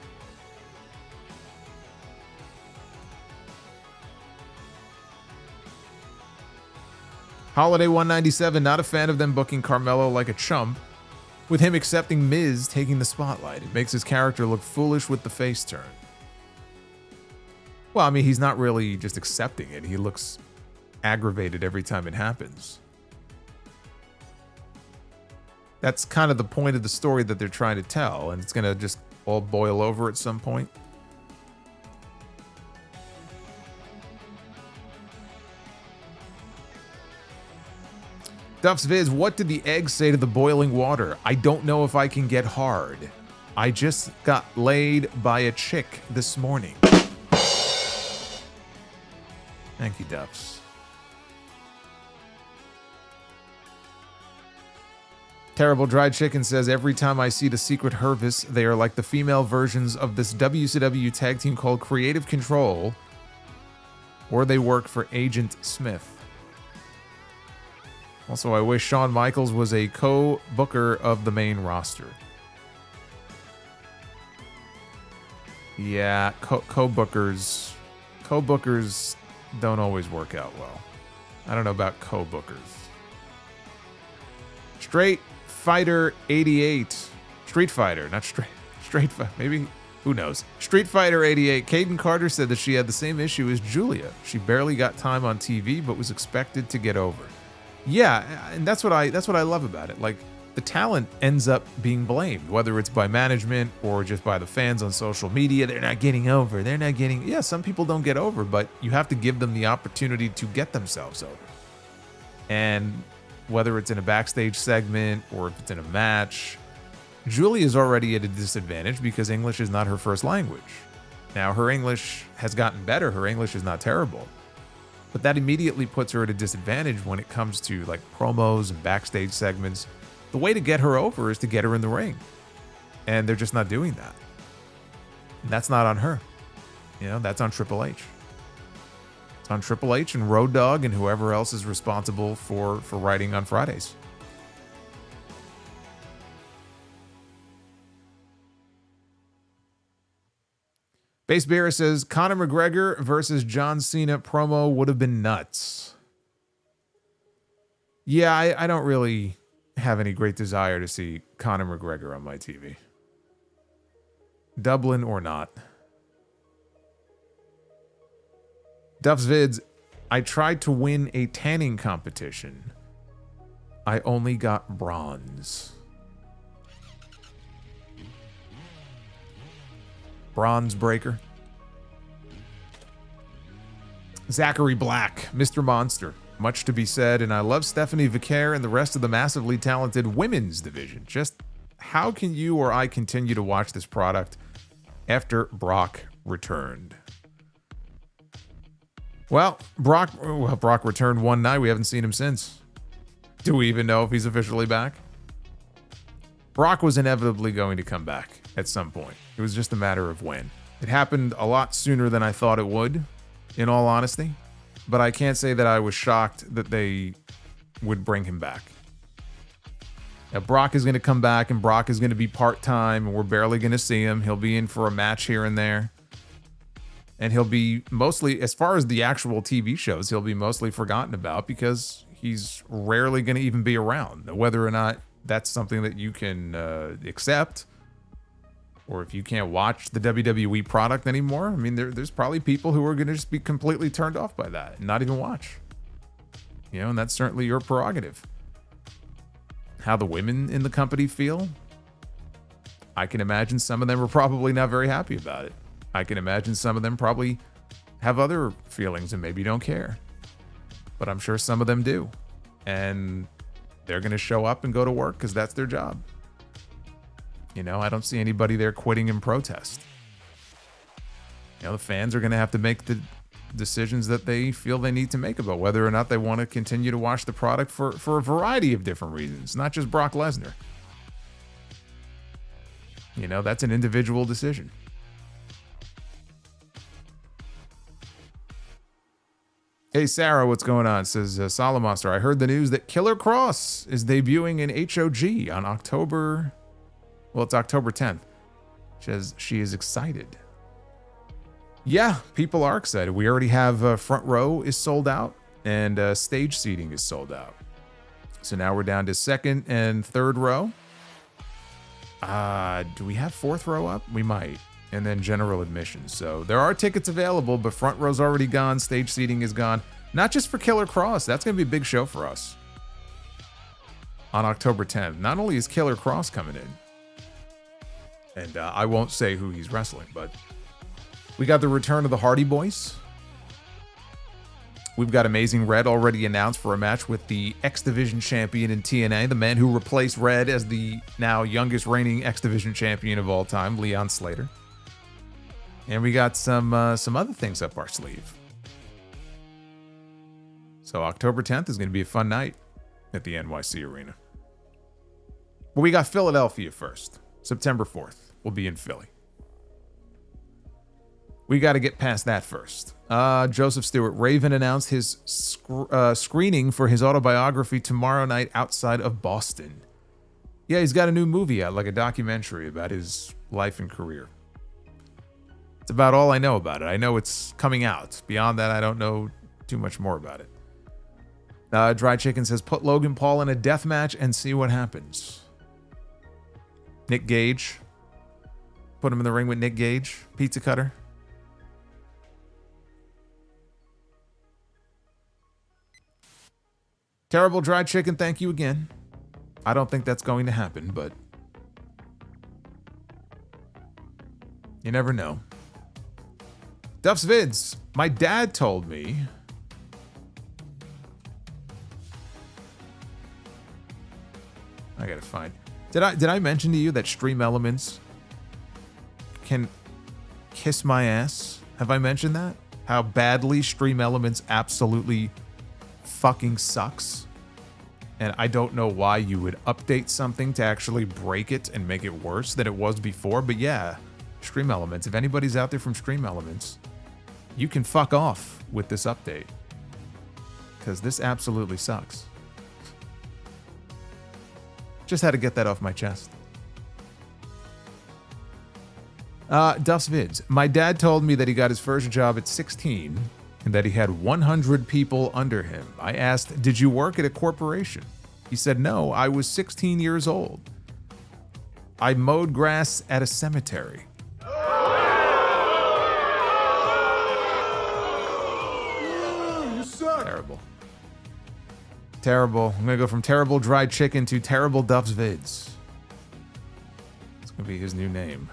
Holiday 197, not a fan of them booking Carmelo like a chump, with him accepting Miz taking the spotlight. It makes his character look foolish with the face turn. Well, I mean, he's not really just accepting it. He looks aggravated every time it happens. That's kind of the point of the story that they're trying to tell, and it's going to just all boil over at some point. Duff's Viz, what did the egg say to the boiling water? I don't know if I can get hard. I just got laid by a chick this morning. Thank you, Duffs. Terrible Dried Chicken says, every time I see the Secret Harvest, they are like the female versions of this WCW tag team called Creative Control, or they work for Agent Smith. Also, I wish Shawn Michaels was a co-booker of the main roster. Yeah, co-bookers don't always work out well. I don't know about co-bookers. Street Fighter 88. Street Fighter, not Straight Fighter. Maybe, who knows? Street Fighter 88. Caden Carter said that she had the same issue as Julia. She barely got time on TV, but was expected to get over. Yeah, and that's what I love about it. Like, the talent ends up being blamed, whether it's by management or just by the fans on social media. They're not getting over. They're not getting... Yeah, some people don't get over, but you have to give them the opportunity to get themselves over. And whether it's in a backstage segment or if it's in a match, Julie is already at a disadvantage because English is not her first language. Now, her English has gotten better. Her English is not terrible. But that immediately puts her at a disadvantage when it comes to like promos and backstage segments. The way to get her over is to get her in the ring. And they're just not doing that. And that's not on her. You know, that's on Triple H. It's on Triple H and Road Dogg and whoever else is responsible for writing on Fridays. Base Bear says, Conor McGregor versus John Cena promo would have been nuts. Yeah, I don't really have any great desire to see Conor McGregor on my TV. Dublin or not. Duff's Vids, I tried to win a tanning competition. I only got bronze. Bronze Breaker. Zachary Black, Mr. Monster. Much to be said, and I love Stephanie Vicaire and the rest of the massively talented women's division. Just how can you or I continue to watch this product after Brock returned? Well, Brock returned one night. We haven't seen him since. Do we even know if he's officially back? Brock was inevitably going to come back at some point. It was just a matter of when. It happened a lot sooner than I thought it would, in all honesty. But I can't say that I was shocked that they would bring him back. Now, Brock is going to come back, and Brock is going to be part-time, and we're barely going to see him. He'll be in for a match here and there. And he'll be mostly, as far as the actual TV shows, he'll be mostly forgotten about because he's rarely going to even be around. Whether or not that's something that you can accept, or if you can't watch the WWE product anymore, I mean, there's probably people who are going to just be completely turned off by that and not even watch. You know, and that's certainly your prerogative. How the women in the company feel, I can imagine some of them are probably not very happy about it. I can imagine some of them probably have other feelings and maybe don't care. But I'm sure some of them do. And they're going to show up and go to work because that's their job. You know, I don't see anybody there quitting in protest. You know, the fans are going to have to make the decisions that they feel they need to make about whether or not they want to continue to watch the product for a variety of different reasons, not just Brock Lesnar. You know, that's an individual decision. Hey, Sarah, what's going on? Says Solomonster, I heard the news that Killer Cross is debuting in HOG on October... Well, it's October 10th. Says she is excited. Yeah, people are excited. We already have front row is sold out and stage seating is sold out. So now we're down to second and third row. Do we have fourth row up? We might. And then general admission. So there are tickets available, but front row's already gone. Stage seating is gone. Not just for Killer Cross. That's going to be a big show for us on October 10th. Not only is Killer Cross coming in, and I won't say who he's wrestling, but we got the return of the Hardy Boys. We've got Amazing Red already announced for a match with the X Division champion in TNA, the man who replaced Red as the now youngest reigning X Division champion of all time, Leon Slater. And we got some other things up our sleeve. So October 10th is going to be a fun night at the NYC Arena. But we got Philadelphia first. September 4th, we'll be in Philly. We got to get past that first. Joseph Stewart, Raven announced his screening for his autobiography tomorrow night outside of Boston. Yeah, he's got a new movie out, like a documentary about his life and career. It's about all I know about it. I know it's coming out. Beyond that, I don't know too much more about it. Dry Chicken says, put Logan Paul in a death match and see what happens. Nick Gage. Put him in the ring with Nick Gage. Pizza cutter. Terrible Dry Chicken, thank you again. I don't think that's going to happen, but you never know. Duff's Vids. My dad told me I gotta find. Did I mention to you that Stream Elements can kiss my ass? Have I mentioned that? How badly Stream Elements absolutely fucking sucks. And I don't know why you would update something to actually break it and make it worse than it was before. But yeah, Stream Elements. If anybody's out there from Stream Elements, you can fuck off with this update. Because this absolutely sucks. Just had to get that off my chest. Duff's Vids. My dad told me that he got his first job at 16 and that he had 100 people under him. I asked, did you work at a corporation? He said, no, I was 16 years old. I mowed grass at a cemetery. You suck. Terrible. Terrible. I'm going to go from Terrible Dry Chicken to Terrible Duff's Vids. It's going to be his new name.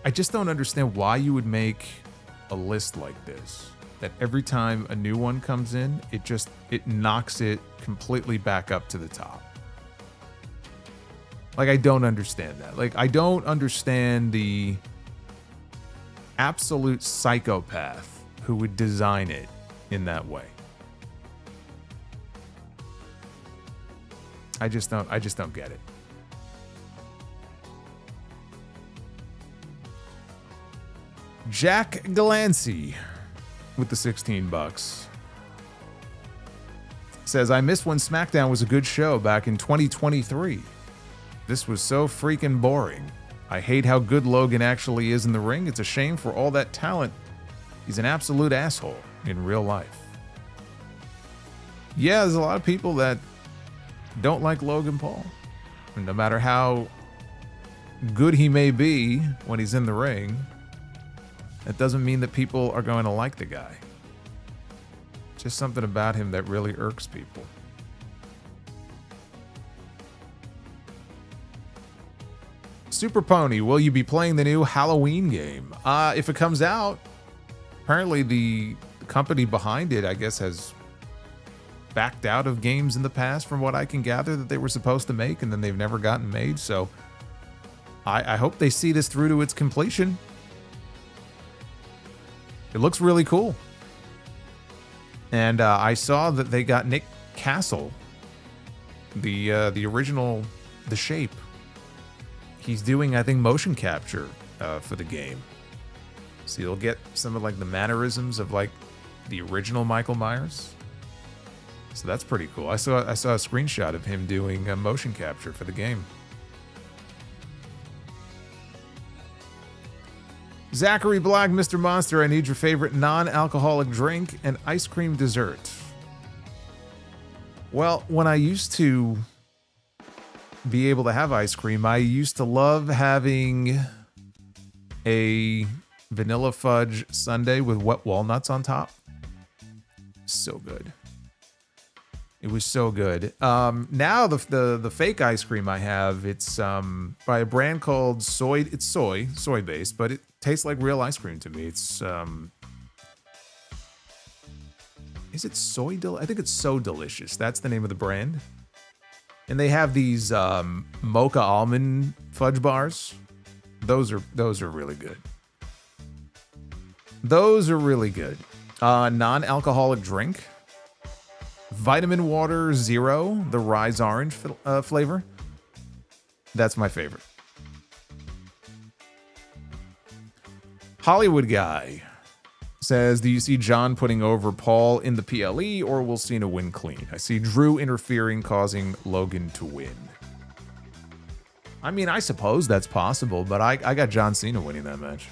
I just don't understand why you would make a list like this. That every time a new one comes in, it knocks it completely back up to the top. Like, I don't understand that. Like, I don't understand the absolute psychopath who would design it in that way. I just don't get it. Jack Galancy with the $16. says, I miss when SmackDown was a good show back in 2023. This was so freaking boring. I hate how good Logan actually is in the ring. It's a shame for all that talent. He's an absolute asshole in real life. Yeah, there's a lot of people that don't like Logan Paul. And no matter how good he may be when he's in the ring, that doesn't mean that people are going to like the guy. Just something about him that really irks people. Super Pony, will you be playing the new Halloween game? If it comes out, apparently the company behind it, I guess, has backed out of games in the past, from what I can gather, that they were supposed to make, and then they've never gotten made. So I hope they see this through to its completion. It looks really cool. And I saw that they got Nick Castle, the original The Shape. He's doing, I think, motion capture for the game. So you'll get some of like the mannerisms of like the original Michael Myers. So that's pretty cool. I saw a screenshot of him doing motion capture for the game. Zachary Black, Mr. Monster, I need your favorite non-alcoholic drink and ice cream dessert. Well, when I used to be able to have ice cream, I used to love having a vanilla fudge sundae with wet walnuts on top. So good. It was so good. Now the fake ice cream I have, it's by a brand called Soy. It's soy based, but it tastes like real ice cream to me. It's is it Soy? I think it's So Delicious. That's the name of the brand. And they have these mocha almond fudge bars. Those are really good. Those are really good. Non-alcoholic drink. Vitamin Water Zero, the Rise Orange flavor. That's my favorite. Hollywood Guy says, do you see John putting over Paul in the PLE, or will Cena win clean? I see Drew interfering, causing Logan to win. I mean, I suppose that's possible, but I got John Cena winning that match.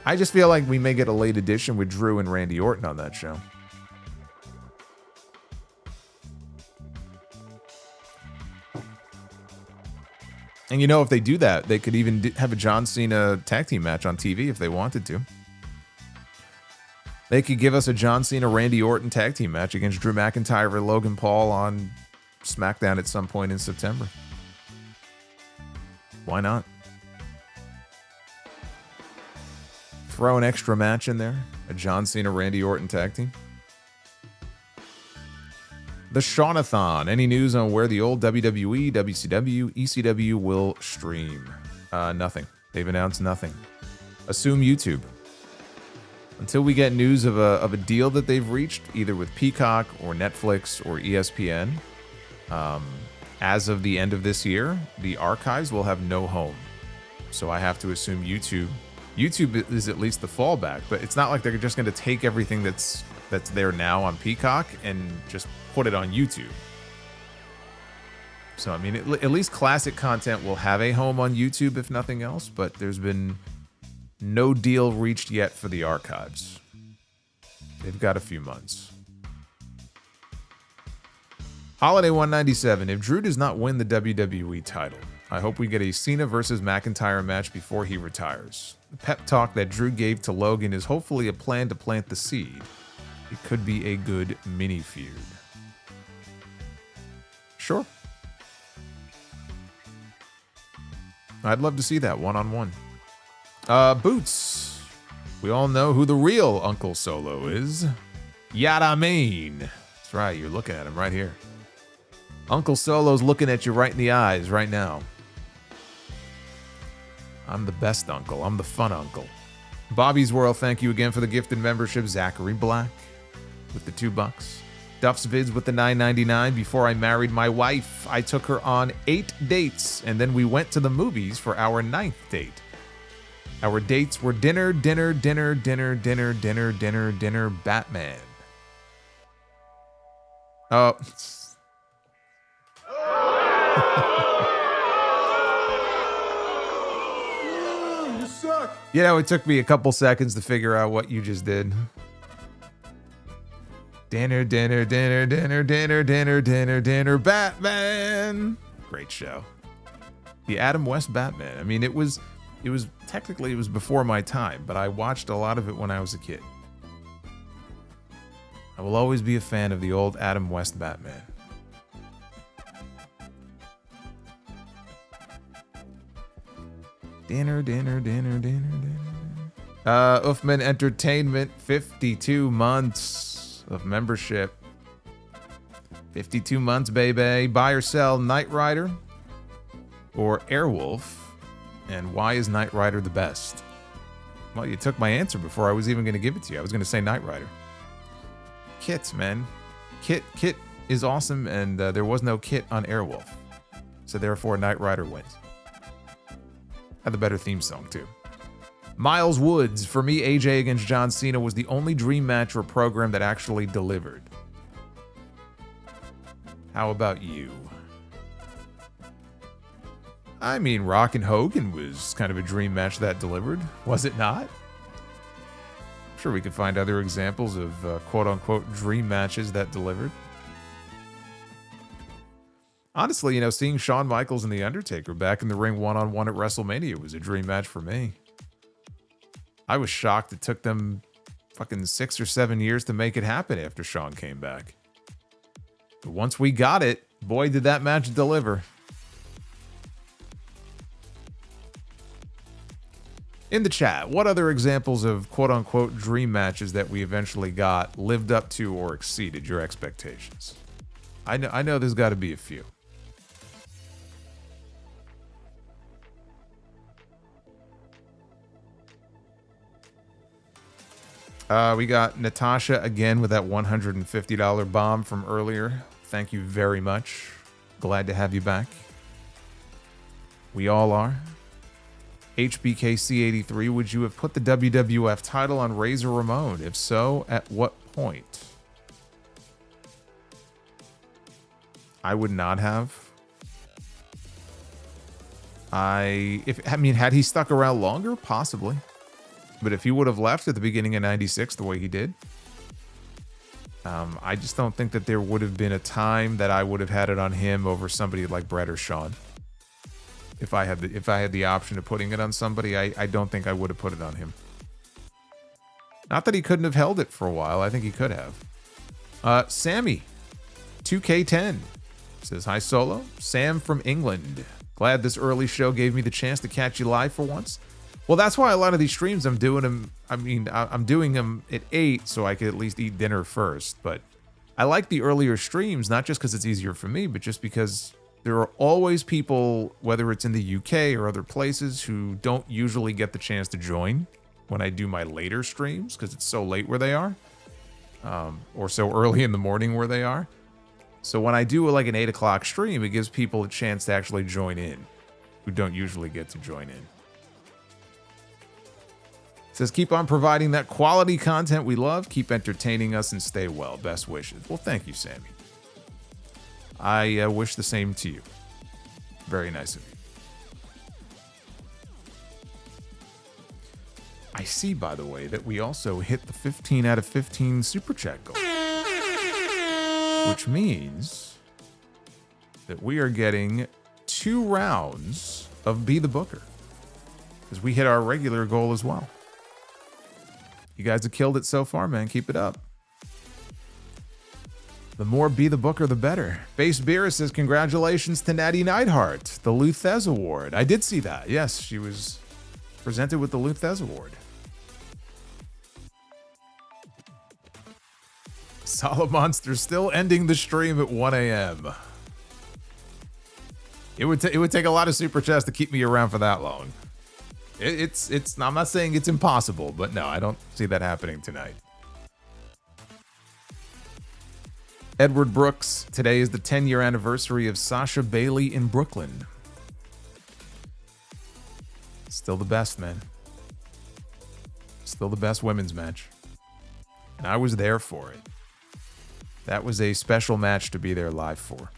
I just feel like we may get a late edition with Drew and Randy Orton on that show. And you know, if they do that, they could even have a John Cena tag team match on TV if they wanted to. They could give us a John Cena, Randy Orton tag team match against Drew McIntyre or Logan Paul on SmackDown at some point in September. Why not? Throw an extra match in there. A John Cena, Randy Orton tag team. The Shaunathon. Any news on where the old WWE, WCW, ECW will stream? Nothing. They've announced nothing. Assume YouTube. Until we get news of a deal that they've reached, either with Peacock or Netflix or ESPN, as of the end of this year, the archives will have no home. So I have to assume YouTube. YouTube is at least the fallback, but it's not like they're just going to take everything that's there now on Peacock and just put it on YouTube. So, I mean, at least classic content will have a home on YouTube, if nothing else, but there's been no deal reached yet for the archives. They've got a few months. Holiday 197. If Drew does not win the WWE title, I hope we get a Cena versus McIntyre match before he retires. The pep talk that Drew gave to Logan is hopefully a plan to plant the seed. It could be a good mini feud. Sure. I'd love to see that one-on-one. Boots. We all know who the real Uncle Solo is. Yada mean. That's right, you're looking at him right here. Uncle Solo's looking at you right in the eyes right now. I'm the best uncle. I'm the fun uncle. Bobby's World, thank you again for the gifted membership. Zachary Black with the $2. Duff's Vids with the $9.99. Before I married my wife, I took her on 8 dates, and then we went to the movies for our 9th date. Our dates were dinner, Batman. Oh. You suck. You know, it took me a couple seconds to figure out what you just did. Dinner, Batman. Great show. The Adam West Batman. I mean, it was technically before my time, but I watched a lot of it when I was a kid. I will always be a fan of the old Adam West Batman. Dinner. Uffman Entertainment, 52 months of membership. 52 months, baby. Buy or sell Knight Rider or Airwolf. And why is Knight Rider the best? Well, you took my answer before I was even going to give it to you. I was going to say Knight Rider. Kits, man. Kit is awesome, and there was no kit on Airwolf. So therefore, Knight Rider wins. Had the better theme song, too. Miles Woods. For me, AJ against John Cena was the only dream match or program that actually delivered. How about you? I mean, Rock and Hogan was kind of a dream match that delivered, was it not? I'm sure we could find other examples of quote-unquote dream matches that delivered. Honestly, you know, seeing Shawn Michaels and The Undertaker back in the ring one-on-one at WrestleMania was a dream match for me. I was shocked it took them fucking 6 or 7 years to make it happen after Shawn came back. But once we got it, boy, did that match deliver. In the chat, what other examples of quote-unquote dream matches that we eventually got lived up to or exceeded your expectations? I know there's got to be a few. We got Natasha again with that $150 bomb from earlier. Thank you very much. Glad to have you back. We all are. HBKC83, would you have put the WWF title on Razor Ramon? If so, at what point? I would not have. Had he stuck around longer? Possibly. But if he would have left at the beginning of 96 the way he did, I just don't think that there would have been a time that I would have had it on him over somebody like Bret or Shawn. If I had the option of putting it on somebody, I don't think I would have put it on him. Not that he couldn't have held it for a while. I think he could have. Sammy, 2K10, says, hi, Solo. Sam from England. Glad this early show gave me the chance to catch you live for once. Well, that's why a lot of these streams I'm doing them. I'm doing them at 8 so I could at least eat dinner first. But I like the earlier streams, not just because it's easier for me, but just because there are always people, whether it's in the UK or other places, who don't usually get the chance to join when I do my later streams because it's so late where they are, or so early in the morning where they are. So when I do like an 8 o'clock stream, it gives people a chance to actually join in who don't usually get to join in. It says, keep on providing that quality content we love. Keep entertaining us and stay well. Best wishes. Well, thank you, Sammy. I wish the same to you. Very nice of you. I see, by the way, that we also hit the 15 out of 15 Super Chat goal. Which means that we are getting 2 rounds of Be the Booker. Because we hit our regular goal as well. You guys have killed it so far, man. Keep it up. The more Be the Booker, the better. Base Beer says, congratulations to Natty Neidhart, the Luthez Award. I did see that. Yes, she was presented with the Luthez Award. Solomonster still ending the stream at 1 a.m. It would take a lot of super chats to keep me around for that long. It's I'm not saying it's impossible, but no, I don't see that happening tonight. Edward Brooks, today is the 10-year anniversary of Sasha Bailey in Brooklyn. Still the best, man. Still the best women's match. And I was there for it. That was a special match to be there live for.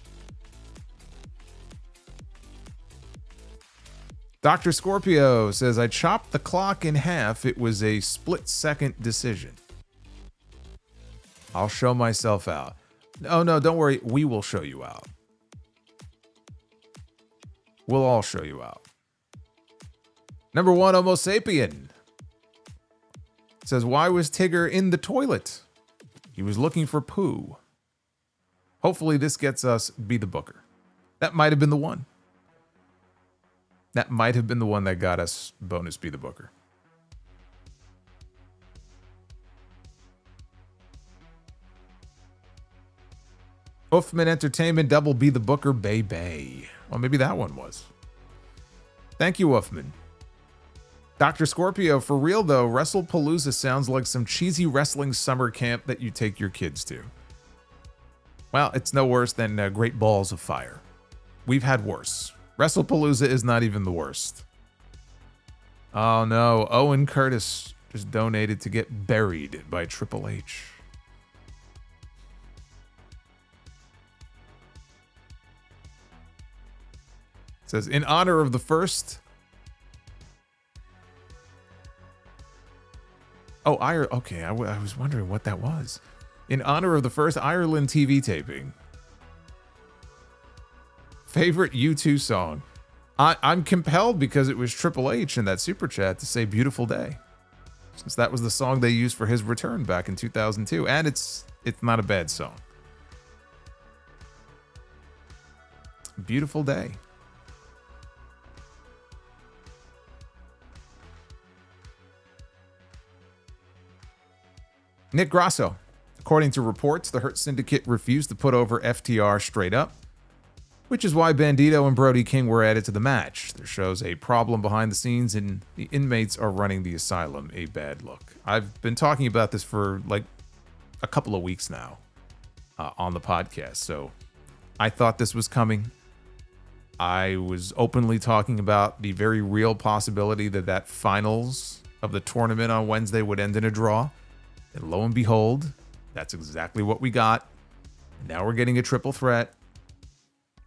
Dr. Scorpio says, I chopped the clock in half. It was a split-second decision. I'll show myself out. Oh, no, don't worry. We will show you out. We'll all show you out. Number 1, Homo Sapien says, why was Tigger in the toilet? He was looking for poo. Hopefully this gets us Be the Booker. That might have been the one. That might have been the one that got us bonus Be the Booker. Uffman Entertainment double Be the Booker Bay. Well, maybe that one was. Thank you, Uffman. Dr. Scorpio, for real though, WrestlePalooza sounds like some cheesy wrestling summer camp that you take your kids to. Well, it's no worse than Great Balls of Fire. We've had worse. WrestlePalooza is not even the worst. Oh no, Owen Curtis just donated to get buried by Triple H. It says, in honor of the first... Oh, okay, I was wondering what that was. In honor of the first Ireland TV taping. Favorite U2 song? I'm compelled because it was Triple H in that super chat to say Beautiful Day. Since that was the song they used for his return back in 2002. And it's not a bad song. Beautiful Day. Nick Grasso. According to reports, the Hurt Syndicate refused to put over FTR straight up, which is why Bandito and Brody King were added to the match. There shows a problem behind the scenes, and the inmates are running the asylum a bad look. I've been talking about this for like a couple of weeks now on the podcast, so I thought this was coming. I was openly talking about the very real possibility that finals of the tournament on Wednesday would end in a draw. And lo and behold, that's exactly what we got. Now we're getting a triple threat.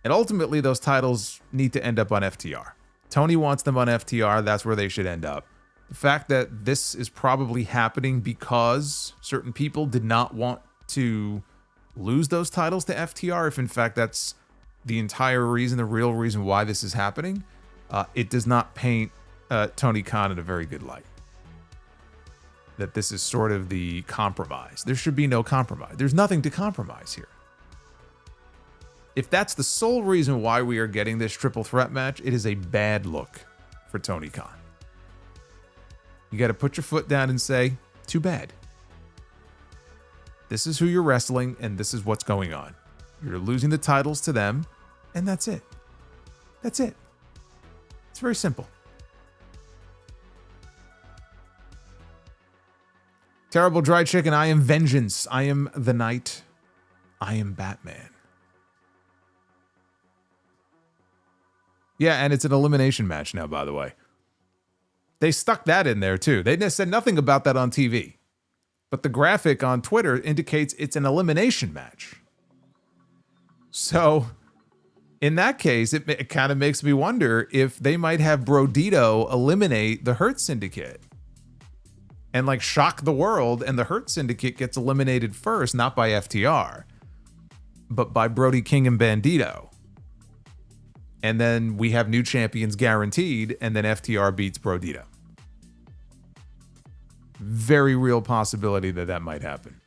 And ultimately, those titles need to end up on FTR. Tony wants them on FTR. That's where they should end up. The fact that this is probably happening because certain people did not want to lose those titles to FTR, if in fact that's the entire reason, the real reason why this is happening, it does not paint Tony Khan in a very good light. That this is sort of the compromise. There should be no compromise. There's nothing to compromise here. If that's the sole reason why we are getting this triple threat match, it is a bad look for Tony Khan. You got to put your foot down and say, too bad. This is who you're wrestling, and this is what's going on. You're losing the titles to them, and that's it. That's it. It's very simple. Terrible Dry Chicken, I am vengeance. I am the night. I am Batman. Yeah, and it's an elimination match now, by the way. They stuck that in there, too. They said nothing about that on TV. But the graphic on Twitter indicates it's an elimination match. So, in that case, it kind of makes me wonder if they might have Brodito eliminate the Hurt Syndicate. And like shock the world, and the Hurt Syndicate gets eliminated first, not by FTR, but by Brody King and Bandito. And then we have new champions guaranteed, and then FTR beats Brodito. Very real possibility that might happen.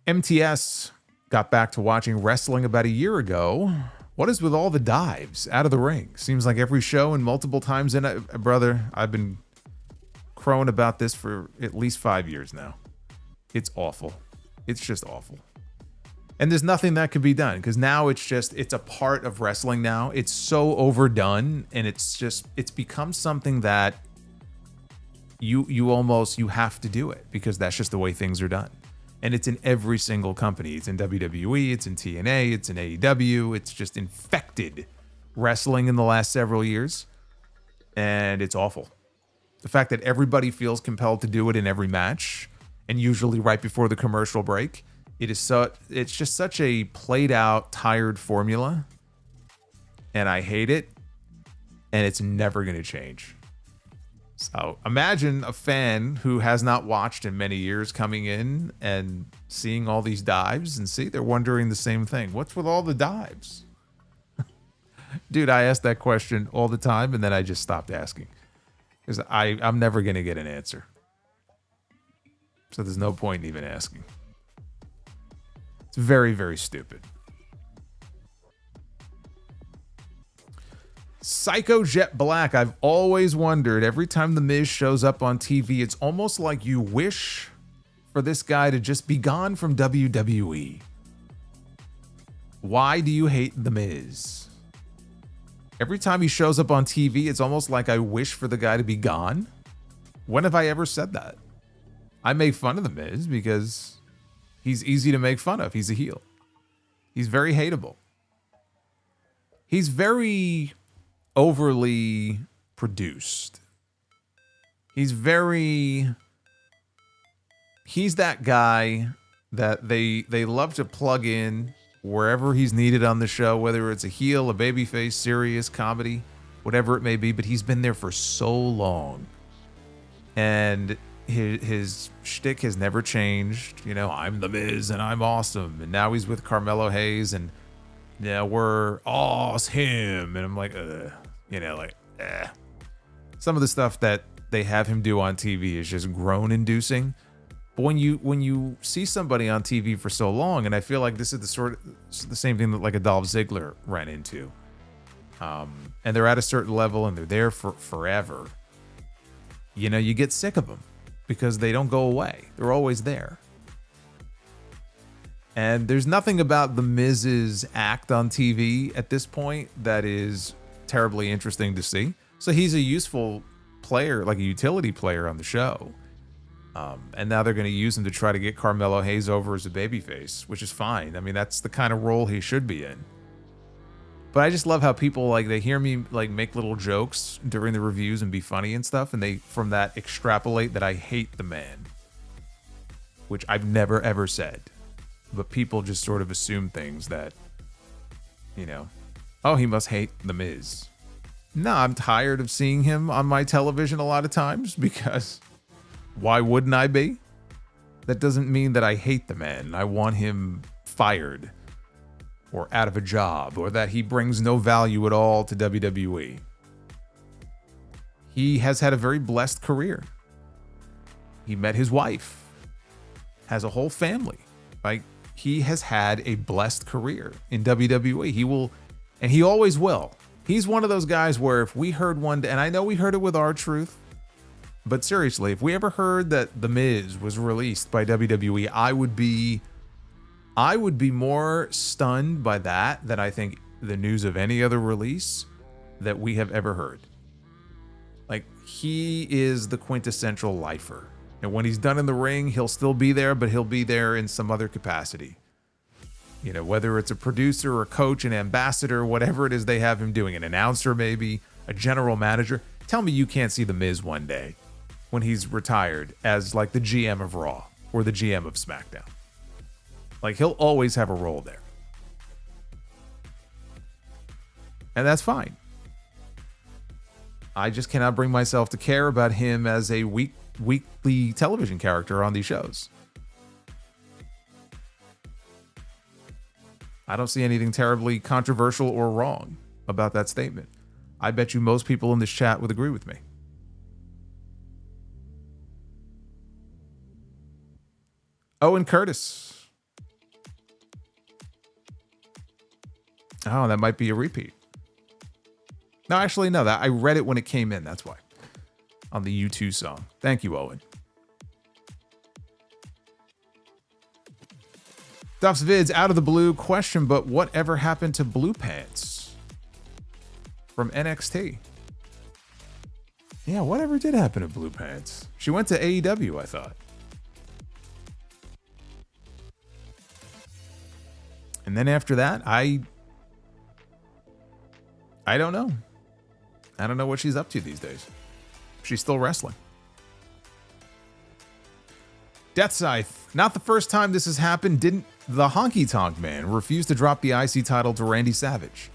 MTS got back to watching wrestling about a year ago. What is with all the dives out of the ring? Seems like every show and multiple times in it. Brother, I've been crowing about this for at least 5 years now. It's awful. It's just awful. And there's nothing that can be done because now it's a part of wrestling now. It's so overdone, and it's become something that you have to do it because that's just the way things are done. And it's in every single company. It's in WWE, it's in TNA, it's in AEW. It's just infected wrestling in the last several years, and it's awful. The fact that everybody feels compelled to do it in every match, and usually right before the commercial break, it's just such a played out, tired formula, and I hate it, and it's never going to change. So imagine a fan who has not watched in many years coming in and seeing all these dives, and they're wondering the same thing. What's with all the dives? Dude, I ask that question all the time, and then I just stopped asking because I'm never going to get an answer. So there's no point in even asking. It's very, very stupid. Psycho Jet Black. I've always wondered, every time The Miz shows up on TV, it's almost like you wish for this guy to just be gone from WWE. Why do you hate The Miz? Every time he shows up on TV, it's almost like I wish for the guy to be gone. When have I ever said that? I make fun of The Miz because he's easy to make fun of. He's a heel. He's very hateable. He's very overly produced. He's that guy that they love to plug in wherever he's needed on the show, whether it's a heel, a babyface, serious, comedy, whatever it may be, but he's been there for so long. And his shtick has never changed. You know, I'm The Miz and I'm awesome. And now he's with Carmelo Hayes and yeah, we're him. And I'm like, Some of the stuff that they have him do on TV is just groan inducing. But when you see somebody on TV for so long, and I feel like this is the same thing that like a Dolph Ziggler ran into. And they're at a certain level and they're there for forever. You know, you get sick of them because they don't go away. They're always there. And there's nothing about The Miz's act on TV at this point that is terribly interesting to see. So he's a useful player, like a utility player on the show. And now they're going to use him to try to get Carmelo Hayes over as a babyface, which is fine. I mean, that's the kind of role he should be in. But I just love how people, like, they hear me, like, make little jokes during the reviews and be funny and stuff, and they, from that, extrapolate that I hate the man. Which I've never, ever said. But people just sort of assume things that, you know, oh, he must hate The Miz. No, I'm tired of seeing him on my television a lot of times because why wouldn't I be? That doesn't mean that I hate the man. I want him fired or out of a job or that he brings no value at all to WWE. He has had a very blessed career. He met his wife, has a whole family. Like, he has had a blessed career in WWE. He will, and he always will. He's one of those guys where if we heard one day, and I know we heard it with R-Truth, but seriously, if we ever heard that The Miz was released by WWE, I would be more stunned by that than I think the news of any other release that we have ever heard. Like, he is the quintessential lifer. And when he's done in the ring, he'll still be there, but he'll be there in some other capacity. You know, whether it's a producer or a coach, an ambassador, whatever it is they have him doing, an announcer maybe, a general manager. Tell me you can't see The Miz one day when he's retired as like the GM of Raw or the GM of SmackDown. Like, he'll always have a role there. And that's fine. I just cannot bring myself to care about him as a weekly television character on these shows. I don't see anything terribly controversial or wrong about that statement. I bet you most people in this chat would agree with me. Owen Curtis. Oh, that might be a repeat. No, actually, no. That I read it when it came in. That's why. On the U2 song. Thank you, Owen. Duff's Vids, out of the blue question, but whatever happened to Blue Pants from NXT? Yeah, whatever did happen to Blue Pants? She went to AEW, I thought. And then after that, I I don't know. I don't know what she's up to these days. She's still wrestling. Death Scythe. Not the first time this has happened. Didn't the Honky Tonk Man refuse to drop the IC title to Randy Savage,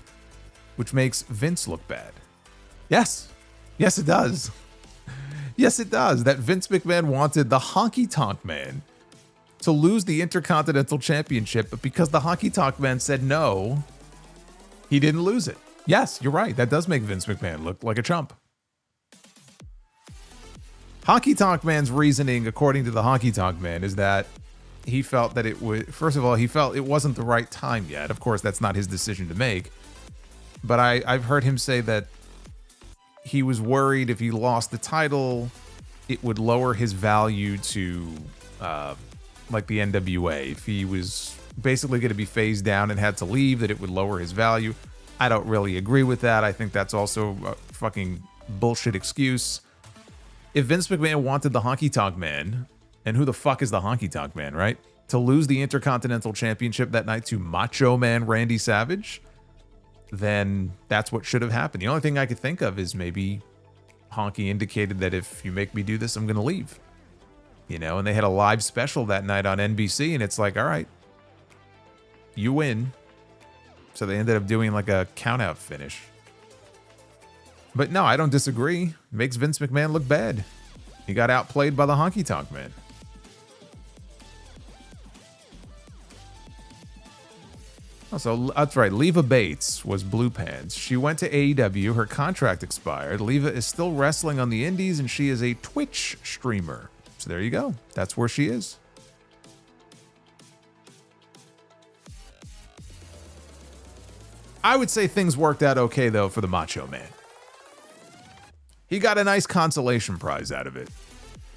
which makes Vince look bad? Yes. Yes, it does. Yes, it does. That Vince McMahon wanted the Honky Tonk Man to lose the Intercontinental Championship, but because the Honky Tonk Man said no, he didn't lose it. Yes, you're right. That does make Vince McMahon look like a chump. Honky Tonk Man's reasoning, according to the Honky Tonk Man, is that he felt that it would, first of all, he felt it wasn't the right time yet. Of course, that's not his decision to make. But I've heard him say that he was worried if he lost the title, it would lower his value to like the NWA. If he was basically going to be phased down and had to leave, that it would lower his value. I don't really agree with that. I think that's also a fucking bullshit excuse. If Vince McMahon wanted the Honky Tonk Man, and who the fuck is the Honky Tonk Man, right? To lose the Intercontinental Championship that night to Macho Man Randy Savage, then that's what should have happened. The only thing I could think of is maybe Honky indicated that if you make me do this, I'm going to leave. You know, and they had a live special that night on NBC, and it's like, all right, you win. So they ended up doing like a count-out finish. But no, I don't disagree. It makes Vince McMahon look bad. He got outplayed by the Honky Tonk Man. Also, that's right, Leva Bates was Blue Pants. She went to AEW, her contract expired. Leva is still wrestling on the indies, and she is a Twitch streamer. So there you go. That's where she is. I would say things worked out okay, though, for the Macho Man. He got a nice consolation prize out of it.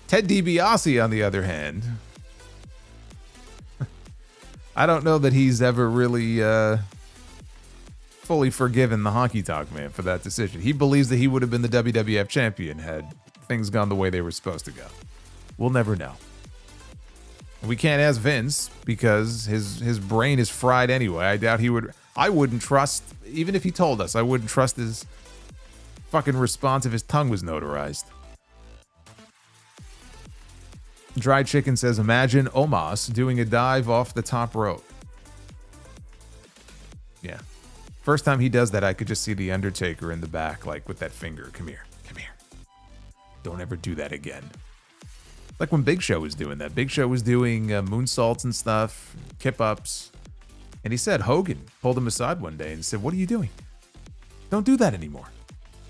Ted DiBiase, on the other hand, I don't know that he's ever really fully forgiven the Honky Tonk Man for that decision. He believes that he would have been the WWF champion had things gone the way they were supposed to go. We'll never know. We can't ask Vince because his brain is fried anyway. I doubt he would. I wouldn't trust, even if he told us, I wouldn't trust his fucking response if his tongue was notarized. Dry Chicken says, imagine Omos doing a dive off the top rope. Yeah. First time he does that, I could just see the Undertaker in the back, like with that finger. Come here. Come here. Don't ever do that again. Like when Big Show was doing that. Big Show was doing moonsaults and stuff, kip-ups. And he said, Hogan pulled him aside one day and said, what are you doing? Don't do that anymore.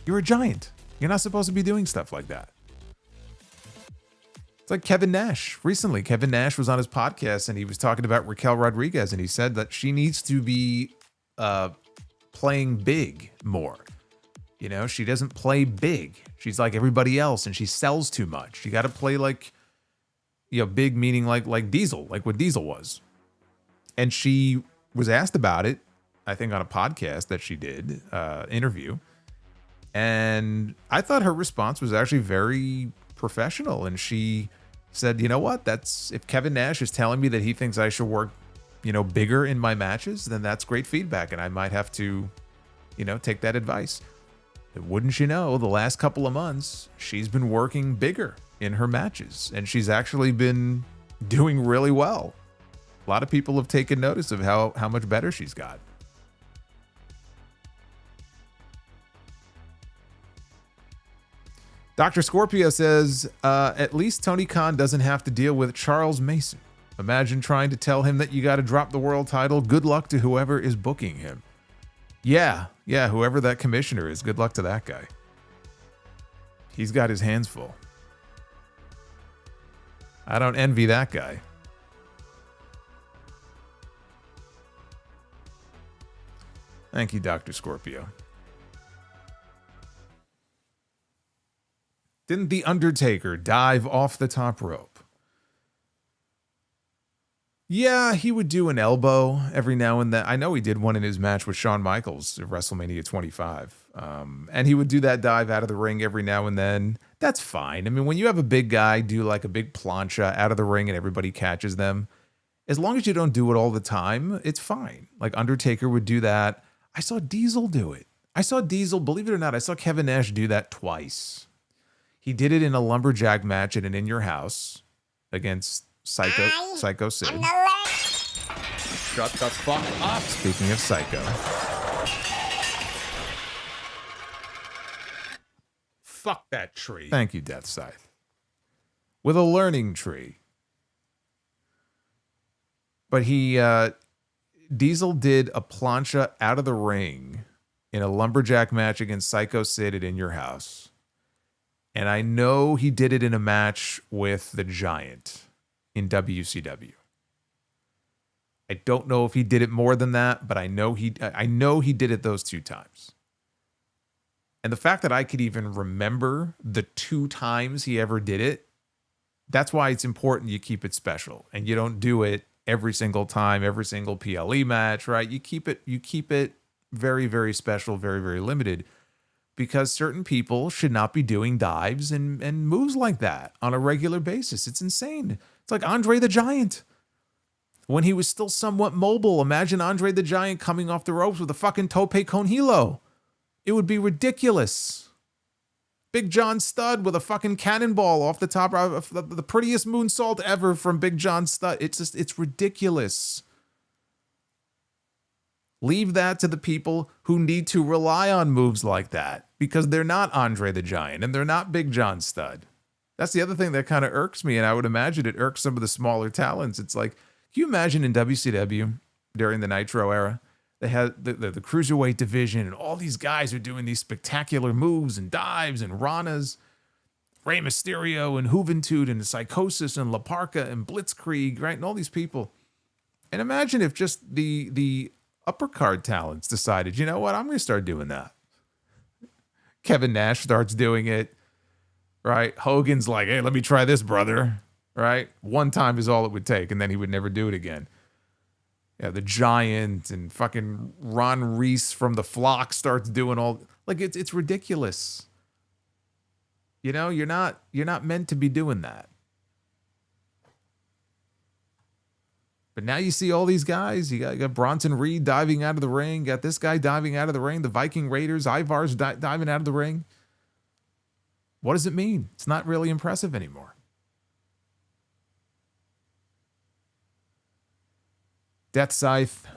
You're a giant. You're not supposed to be doing stuff like that. It's like Kevin Nash. Recently, Kevin Nash was on his podcast and he was talking about Raquel Rodriguez, and he said that she needs to be playing big more. You know, she doesn't play big. She's like everybody else and she sells too much. You got to play like, you know, big meaning like Diesel, like what Diesel was. And she was asked about it, I think on a podcast that she did, interview. And I thought her response was actually very professional. And she said, you know what, that's, if Kevin Nash is telling me that he thinks I should work, you know, bigger in my matches, then that's great feedback. And I might have to, you know, take that advice. And wouldn't you know, the last couple of months, she's been working bigger in her matches. And she's actually been doing really well. A lot of people have taken notice of how much better she's got. Dr. Scorpio says, at least Tony Khan doesn't have to deal with Charles Mason. Imagine trying to tell him that you got to drop the world title. Good luck to whoever is booking him. Yeah, whoever that commissioner is, good luck to that guy. He's got his hands full. I don't envy that guy. Thank you, Dr. Scorpio. Didn't The Undertaker dive off the top rope? Yeah, he would do an elbow every now and then. I know he did one in his match with Shawn Michaels at WrestleMania 25. And he would do that dive out of the ring every now and then. That's fine. I mean, when you have a big guy do like a big plancha out of the ring and everybody catches them, as long as you don't do it all the time, it's fine. Like Undertaker would do that. I saw Diesel do it. I saw Diesel, believe it or not, I saw Kevin Nash do that twice. He did it in a lumberjack match at an In Your House against Psycho Sid. I'm the Shut the fuck up. Speaking of Psycho. Fuck that tree. Thank you, Death Scythe. With a learning tree. But Diesel did a plancha out of the ring in a lumberjack match against Psycho Sid at In Your House. And I know he did it in a match with the Giant in WCW. I don't know if he did it more than that, but I know he did it those 2 times. And the fact that I could even remember the 2 times he ever did it, that's why it's important you keep it special. And you don't do it every single time, every single PLE match, right? You keep it very, very special, very, very limited, because certain people should not be doing dives and moves like that on a regular basis. It's insane. It's like Andre the Giant. When he was still somewhat mobile, imagine Andre the Giant coming off the ropes with a fucking tope con hilo. It would be ridiculous. Big John Studd with a fucking cannonball off the top of the prettiest moonsault ever from Big John Studd. It's ridiculous. Leave that to the people who need to rely on moves like that, because they're not Andre the Giant and they're not Big John Studd. That's the other thing that kind of irks me, and I would imagine it irks some of the smaller talents. It's like, can you imagine in WCW during the Nitro era, they had the cruiserweight division and all these guys are doing these spectacular moves and dives and Ranas, Rey Mysterio and Juventud and Psychosis and La Parka and Blitzkrieg, right? And all these people. And imagine if just the upper card talents decided, you know what, I'm going to start doing that. Kevin Nash starts doing it, right? Hogan's like, hey, let me try this, brother, right? 1 time is all it would take, and then he would never do it again. Yeah, the Giant and fucking Ron Reese from the Flock starts doing all, like, it's ridiculous. You know, you're not meant to be doing that. But now you see all these guys. You got Bronson Reed diving out of the ring. Got this guy diving out of the ring. The Viking Raiders, Ivar's diving out of the ring. What does it mean? It's not really impressive anymore. Death Scythe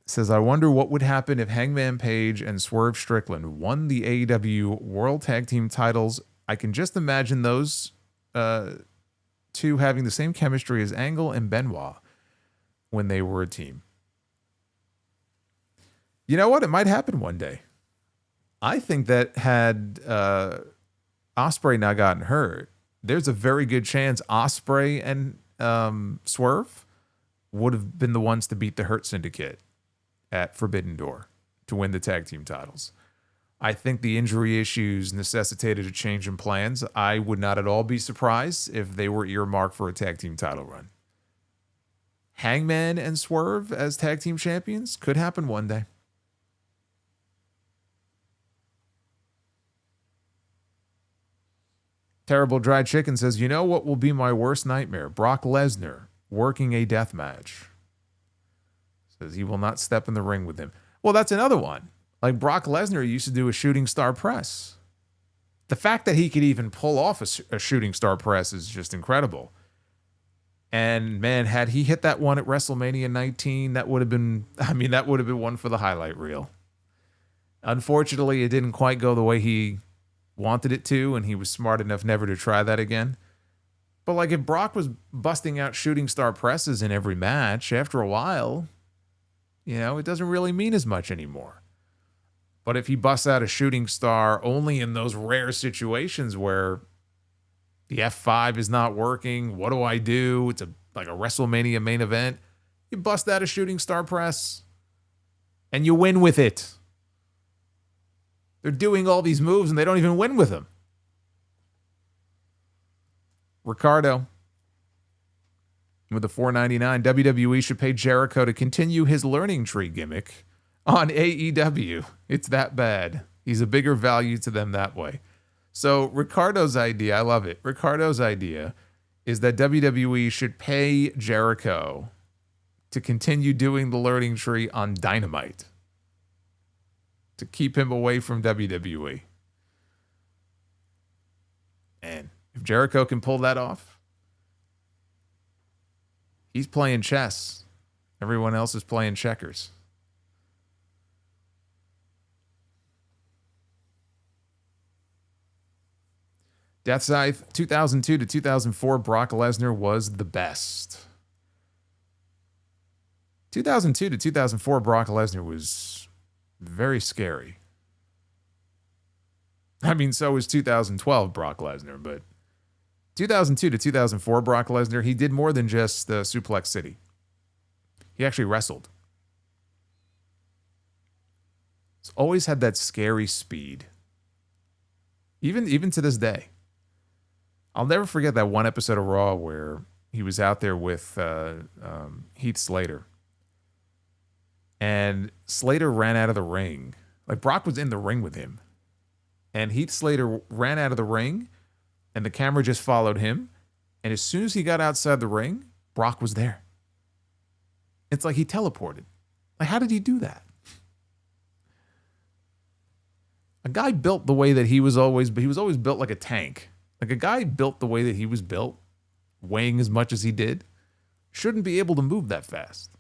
says, I wonder what would happen if Hangman Page and Swerve Strickland won the AEW World Tag Team titles. I can just imagine those 2 having the same chemistry as Angle and Benoit when they were a team. You know what? It might happen one day. I think that had Ospreay not gotten hurt, there's a very good chance Ospreay and Swerve would have been the ones to beat the Hurt Syndicate at Forbidden Door to win the tag team titles. I think the injury issues necessitated a change in plans. I would not at all be surprised if they were earmarked for a tag team title run. Hangman and Swerve as tag team champions could happen one day. Terrible Dried Chicken says, you know what will be my worst nightmare? Brock Lesnar working a death match. Says he will not step in the ring with him. Well, that's another one. Like Brock Lesnar used to do a shooting star press. The fact that he could even pull off a shooting star press is just incredible. And man, had he hit that one at WrestleMania 19, that would have been one for the highlight reel. Unfortunately, it didn't quite go the way he wanted it to, and he was smart enough never to try that again. But like if Brock was busting out shooting star presses in every match, after a while, it doesn't really mean as much anymore. But if he busts out a shooting star only in those rare situations where the F5 is not working, what do I do? It's like a WrestleMania main event. You bust out a shooting star press and you win with it. They're doing all these moves and they don't even win with them. Ricardo with the $4.99. WWE should pay Jericho to continue his learning tree gimmick on AEW. It's that bad. He's a bigger value to them that way. So Ricardo's idea, I love it. Ricardo's idea is that WWE should pay Jericho to continue doing the learning tree on Dynamite. to keep him away from WWE. And if Jericho can pull that off, he's playing chess. Everyone else is playing checkers. Death Scythe, 2002 to 2004, Brock Lesnar was the best. 2002 to 2004, Brock Lesnar was very scary. I mean, so was 2012 Brock Lesnar, but 2002 to 2004 Brock Lesnar, he did more than just Suplex City. He actually wrestled. He's always had that scary speed. Even to this day. I'll never forget that one episode of Raw where he was out there with Heath Slater. And Slater ran out of the ring. Like, Brock was in the ring with him. And Heath Slater ran out of the ring, and the camera just followed him. And as soon as he got outside the ring, Brock was there. It's like he teleported. Like, how did he do that? A guy built the way that he was always built like a tank. Like, a guy built the way that he was built, weighing as much as he did, shouldn't be able to move that fast.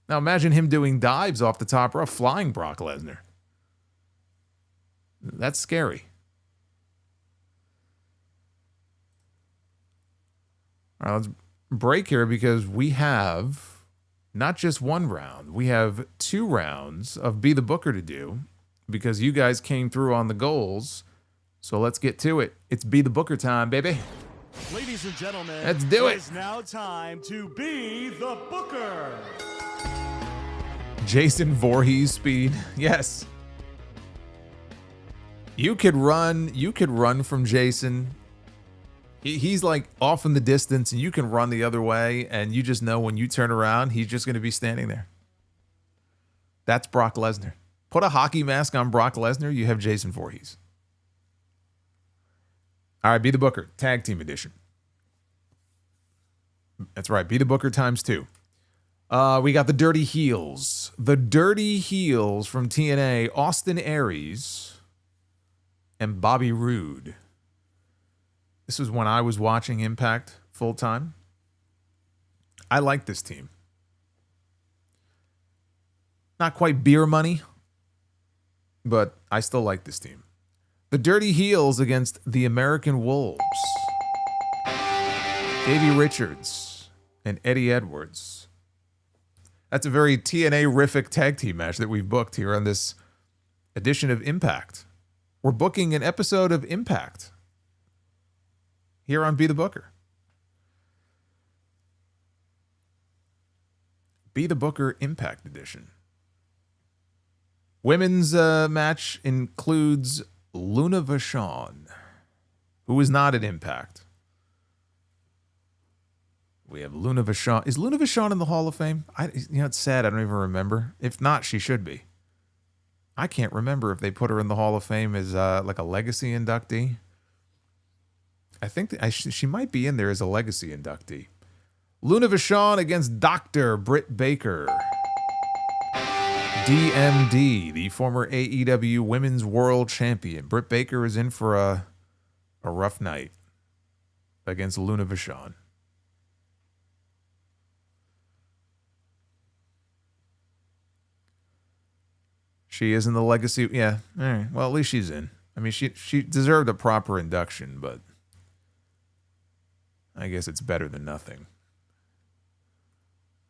Now imagine him doing dives off the top rope, flying Brock Lesnar. That's scary. All right, let's break here because we have not just one round. We have 2 rounds of Be the Booker to do because you guys came through on the goals. So let's get to it. It's Be the Booker time, baby. Ladies and gentlemen, let's do it. It's now time to Be the Booker. Jason Voorhees speed. Yes. You could run from Jason. He's like off in the distance and you can run the other way and you just know when you turn around, he's just going to be standing there. That's Brock Lesnar. Put a hockey mask on Brock Lesnar, you have Jason Voorhees. All right, Be the Booker, Tag Team Edition. That's right, Be the Booker times 2. We got the Dirty Heels. The Dirty Heels from TNA, Austin Aries and Bobby Roode. This was when I was watching Impact full time. I like this team. Not quite beer money, but I still like this team. The Dirty Heels against the American Wolves. Davey Richards and Eddie Edwards. That's a very TNA-rific tag team match that we've booked here on this edition of Impact. We're booking an episode of Impact here on Be the Booker. Be the Booker Impact Edition. Women's match includes Luna Vachon, who is not at Impact. We have Luna Vachon. Is Luna Vachon in the Hall of Fame? It's sad. I don't even remember. If not, she should be. I can't remember if they put her in the Hall of Fame as like a legacy inductee. I think she might be in there as a legacy inductee. Luna Vachon against Dr. Britt Baker. DMD, the former AEW Women's World Champion. Britt Baker is in for a rough night against Luna Vachon. She is in the legacy. Yeah. All right. Well, at least she's in. I mean, she deserved a proper induction, but I guess it's better than nothing.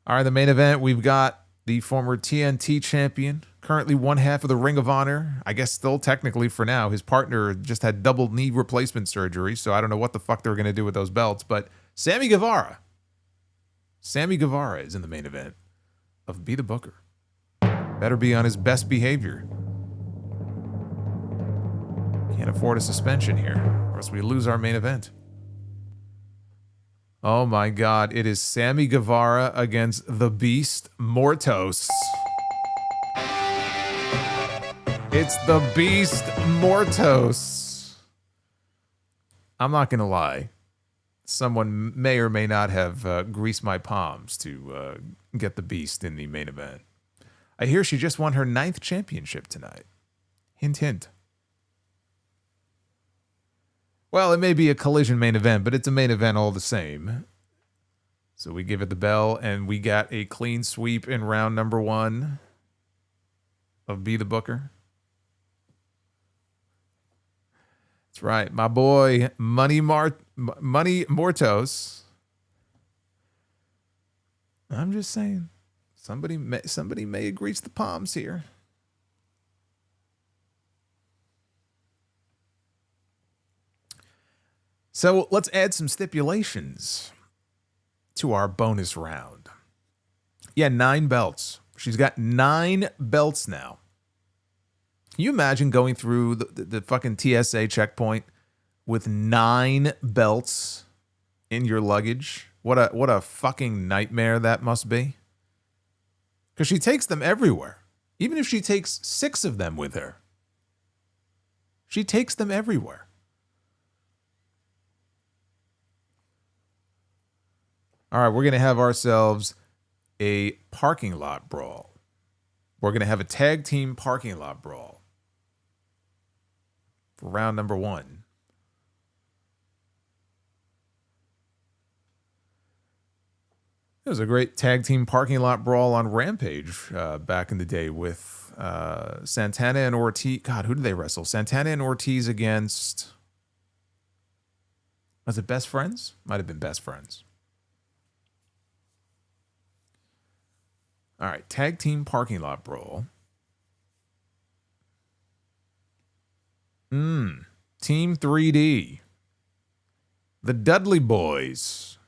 All right, the main event, we've got the former TNT champion, currently one half of the Ring of Honor. I guess still technically for now. His partner just had double knee replacement surgery, so I don't know what the fuck they're going to do with those belts. But Sammy Guevara. Sammy Guevara is in the main event of Be the Booker. Better be on his best behavior. Can't afford a suspension here, or else we lose our main event. Oh my God, it is Sammy Guevara against the Beast Mortos. It's the Beast Mortos. I'm not going to lie. Someone may or may not have greased my palms to get the Beast in the main event. I hear she just won her 9th championship tonight. Hint, hint. Well, it may be a Collision main event, but it's a main event all the same. So we give it the bell, and we got a clean sweep in round number 1 of Be the Booker. That's right. My boy, Money Mortos. I'm just saying, somebody may have greased the palms here. So let's add some stipulations to our bonus round. Yeah, 9 belts. She's got 9 belts now. Can you imagine going through the fucking TSA checkpoint with 9 belts in your luggage? What a fucking nightmare that must be. Because she takes them everywhere. Even if she takes 6 of them with her. She takes them everywhere. All right, we're going to have ourselves a parking lot brawl. We're going to have a tag team parking lot brawl for round number 1. It was a great tag team parking lot brawl on Rampage back in the day with Santana and Ortiz. God, who did they wrestle? Santana and Ortiz against... Was it Best Friends? Might have been Best Friends. All right, tag team parking lot brawl. Team 3D. The Dudley Boys.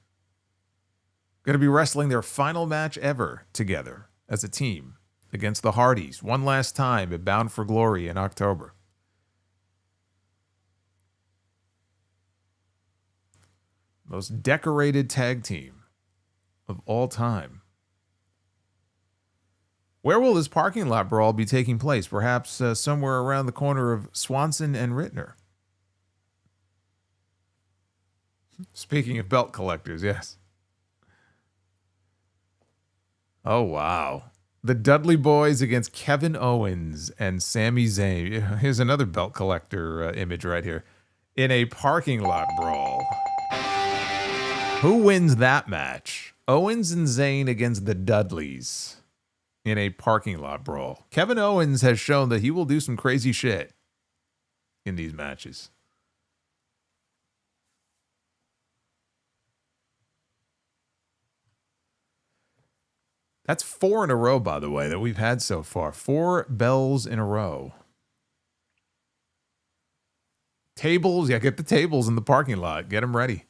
Going to be wrestling their final match ever together as a team against the Hardys one last time at Bound for Glory in October. Most decorated tag team of all time. Where will this parking lot brawl be taking place? Perhaps somewhere around the corner of Swanson and Rittner. Speaking of belt collectors, yes. Oh, wow. The Dudley Boys against Kevin Owens and Sami Zayn. Here's another belt collector image right here. In a parking lot brawl. Who wins that match? Owens and Zayn against the Dudleys. In a parking lot brawl. Kevin Owens has shown that he will do some crazy shit in these matches. That's 4 in a row, by the way, that we've had so far. 4 bells in a row. Tables. Yeah, get the tables in the parking lot. Get them ready.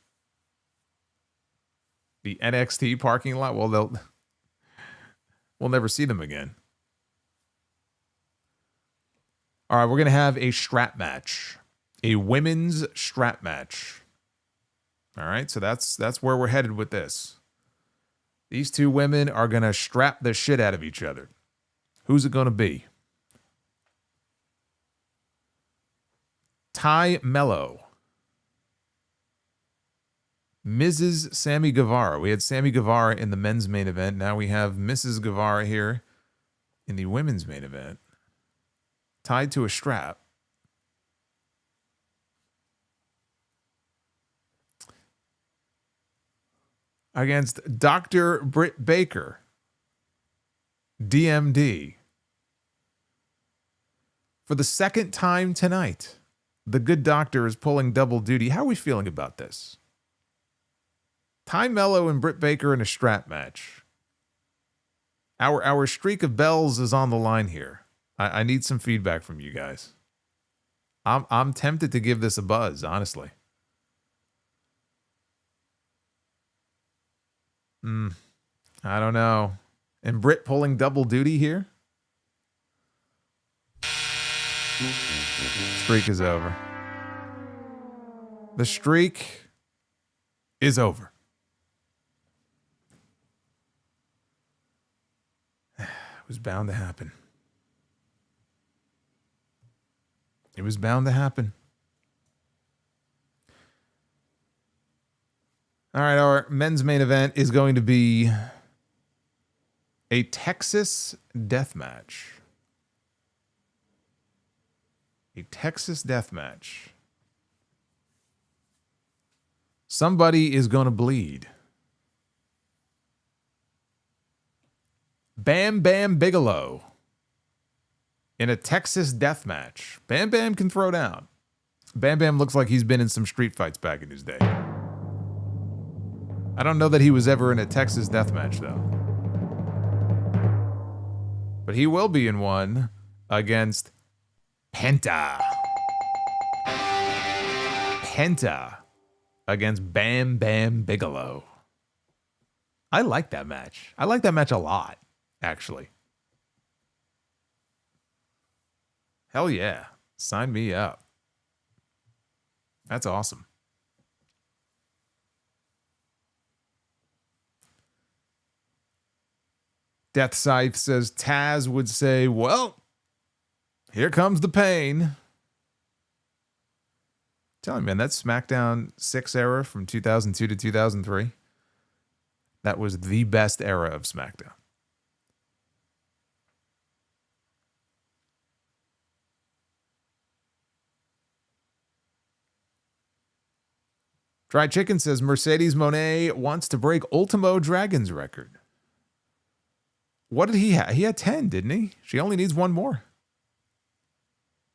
The NXT parking lot. Well, we'll never see them again. All right, we're going to have a strap match. A women's strap match. All right, so that's where we're headed with this. These 2 women are going to strap the shit out of each other. Who's it going to be? Ty Mello. Mrs. Sammy Guevara. We had Sammy Guevara in the men's main event. Now we have Mrs. Guevara here in the women's main event. Tied to a strap. Against Dr. Britt Baker. DMD. For the 2nd time tonight, the good doctor is pulling double duty. How are we feeling about this? Ty Mello and Britt Baker in a strap match. Our streak of bells is on the line here. I need some feedback from you guys. I'm tempted to give this a buzz, honestly. I don't know. And Britt pulling double duty here? Streak is over. The streak is over. It was bound to happen. It was bound to happen. All right, our men's main event is going to be A Texas death match. A Texas death match. Somebody is going to bleed. Bam Bam Bigelow in a Texas death match. Bam Bam can throw down. Bam Bam looks like he's been in some street fights back in his day. I don't know that he was ever in a Texas death match, though. But he will be in one against Penta. Penta against Bam Bam Bigelow. I like that match. I like that match a lot, actually. Hell yeah. Sign me up. That's awesome. Death Scythe says Taz would say, well, here comes the pain. Tell me, man, that SmackDown 6 era from 2002 to 2003, that was the best era of SmackDown. Dry Chicken says Mercedes Moné wants to break Ultimo Dragon's record. What did he have? He had 10, didn't he? She only needs one more.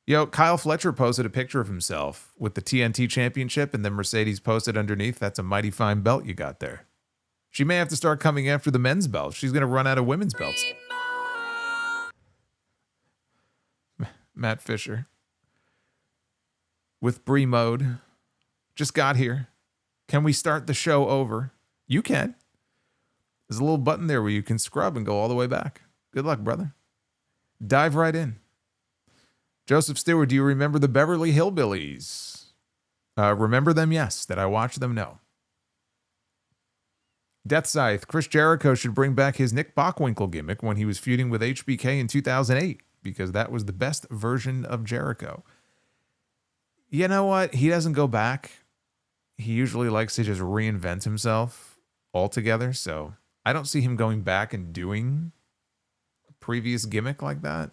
Yo, Kyle Fletcher posted a picture of himself with the TNT championship, and then Mercedes posted underneath, that's a mighty fine belt you got there. She may have to start coming after the men's belt. She's going to run out of women's belts. Matt Fisher. With Brie mode. Just got here. Can we start the show over? You can. There's a little button there where you can scrub and go all the way back. Good luck, brother. Dive right in. Joseph Stewart, do you remember the Beverly Hillbillies? Remember them? Yes. Did I watch them? No. Death Scythe, Chris Jericho should bring back his Nick Bockwinkel gimmick when he was feuding with HBK in 2008, because that was the best version of Jericho. You know what? He doesn't go back. He usually likes to just reinvent himself altogether, so I don't see him going back and doing a previous gimmick like that.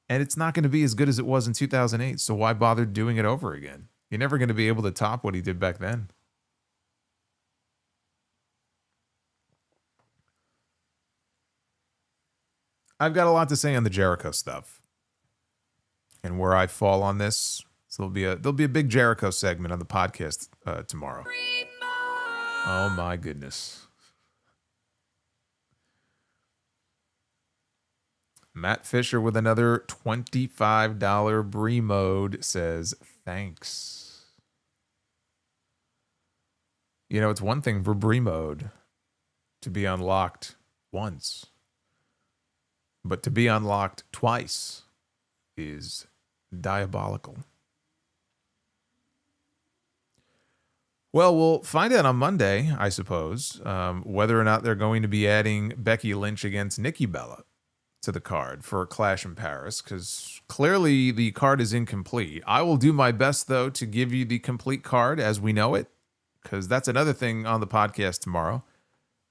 And it's not going to be as good as it was in 2008, so why bother doing it over again? You're never going to be able to top what he did back then. I've got a lot to say on the Jericho stuff and where I fall on this. So there'll be a big Jericho segment on the podcast tomorrow. Oh my goodness. Matt Fisher with another $25 Brie mode says thanks. You know, it's one thing for Brie mode to be unlocked once, but to be unlocked twice is diabolical. Well, we'll find out on Monday, I suppose, whether or not they're going to be adding Becky Lynch against Nikki Bella to the card for a Clash in Paris, because clearly the card is incomplete. I will do my best, though, to give you the complete card as we know it, because that's another thing on the podcast tomorrow.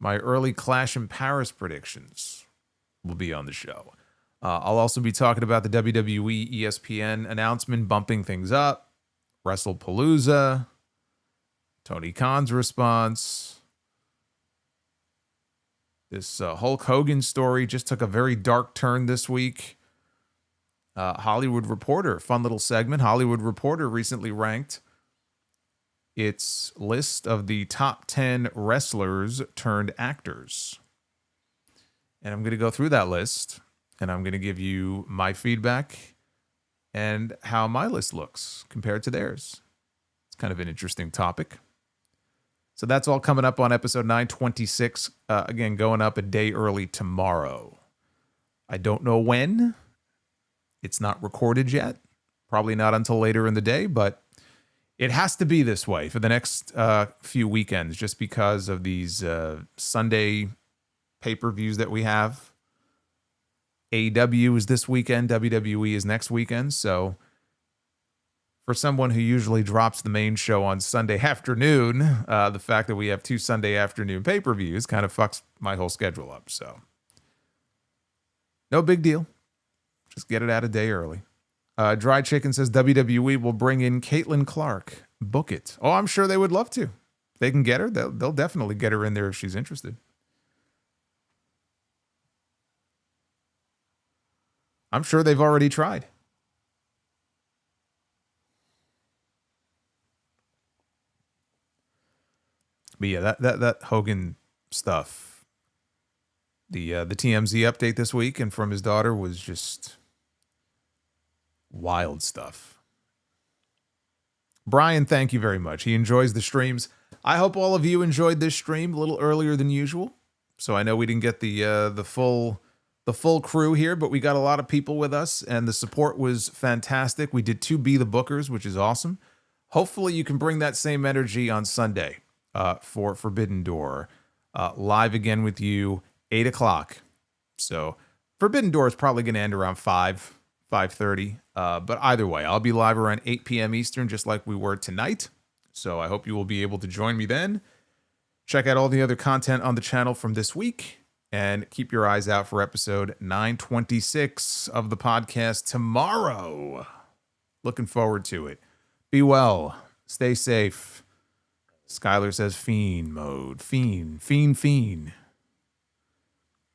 My early Clash in Paris predictions will be on the show. I'll also be talking about the WWE ESPN announcement bumping things up, WrestlePalooza, Tony Khan's response. This Hulk Hogan story just took a very dark turn this week. Hollywood Reporter, fun little segment. Hollywood Reporter recently ranked its list of the top 10 wrestlers turned actors. And I'm going to go through that list, and I'm going to give you my feedback and how my list looks compared to theirs. It's kind of an interesting topic. So that's all coming up on episode 926. Again, going up a day early tomorrow. I don't know when. It's not recorded yet. Probably not until later in the day, but it has to be this way for the next few weekends just because of these Sunday pay-per-views that we have. AEW is this weekend. WWE is next weekend. So For someone who usually drops the main show on Sunday afternoon, the fact that we have 2 Sunday afternoon pay-per-views kind of fucks my whole schedule up. So, no big deal. Just get it out a day early. Dry Chicken says WWE will bring in Caitlin Clark. Book it. Oh, I'm sure they would love to. They can get her. They'll definitely get her in there if she's interested. I'm sure they've already tried. But yeah, that Hogan stuff, the TMZ update this week and from his daughter was just wild stuff. Brian, thank you very much. He enjoys the streams. I hope all of you enjoyed this stream a little earlier than usual. So I know we didn't get the full crew here, but we got a lot of people with us, and the support was fantastic. We did 2 Be the Bookers, which is awesome. Hopefully you can bring that same energy on Sunday for Forbidden Door. Live again with you, 8 o'clock. So Forbidden Door is probably going to end around 5:30. But either way, I'll be live around 8 p.m. Eastern, just like we were tonight. So I hope you will be able to join me then. Check out all the other content on the channel from this week. And keep your eyes out for episode 926 of the podcast tomorrow. Looking forward to it. Be well. Stay safe. Skylar says fiend mode. Fiend.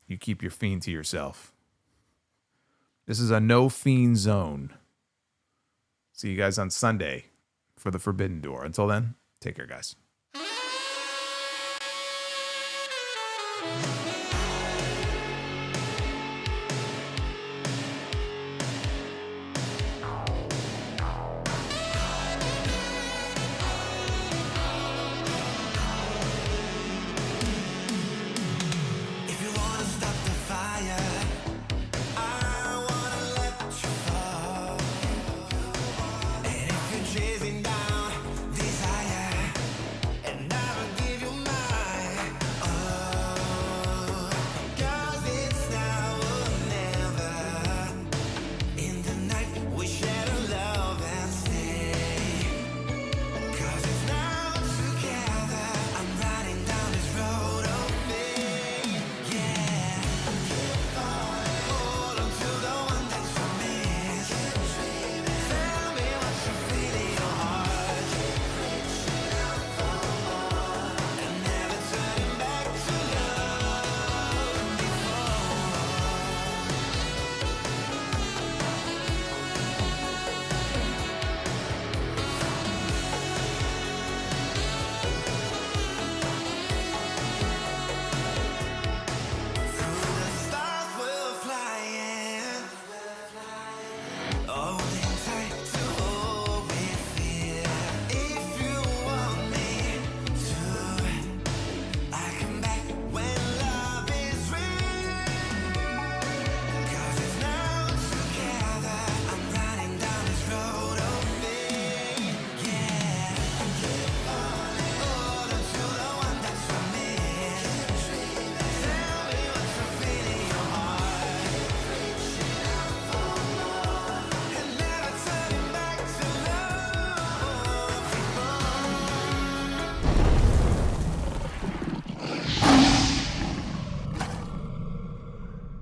You keep your fiend to yourself. This is a no fiend zone. See you guys on Sunday for the Forbidden Door. Until then, take care, guys.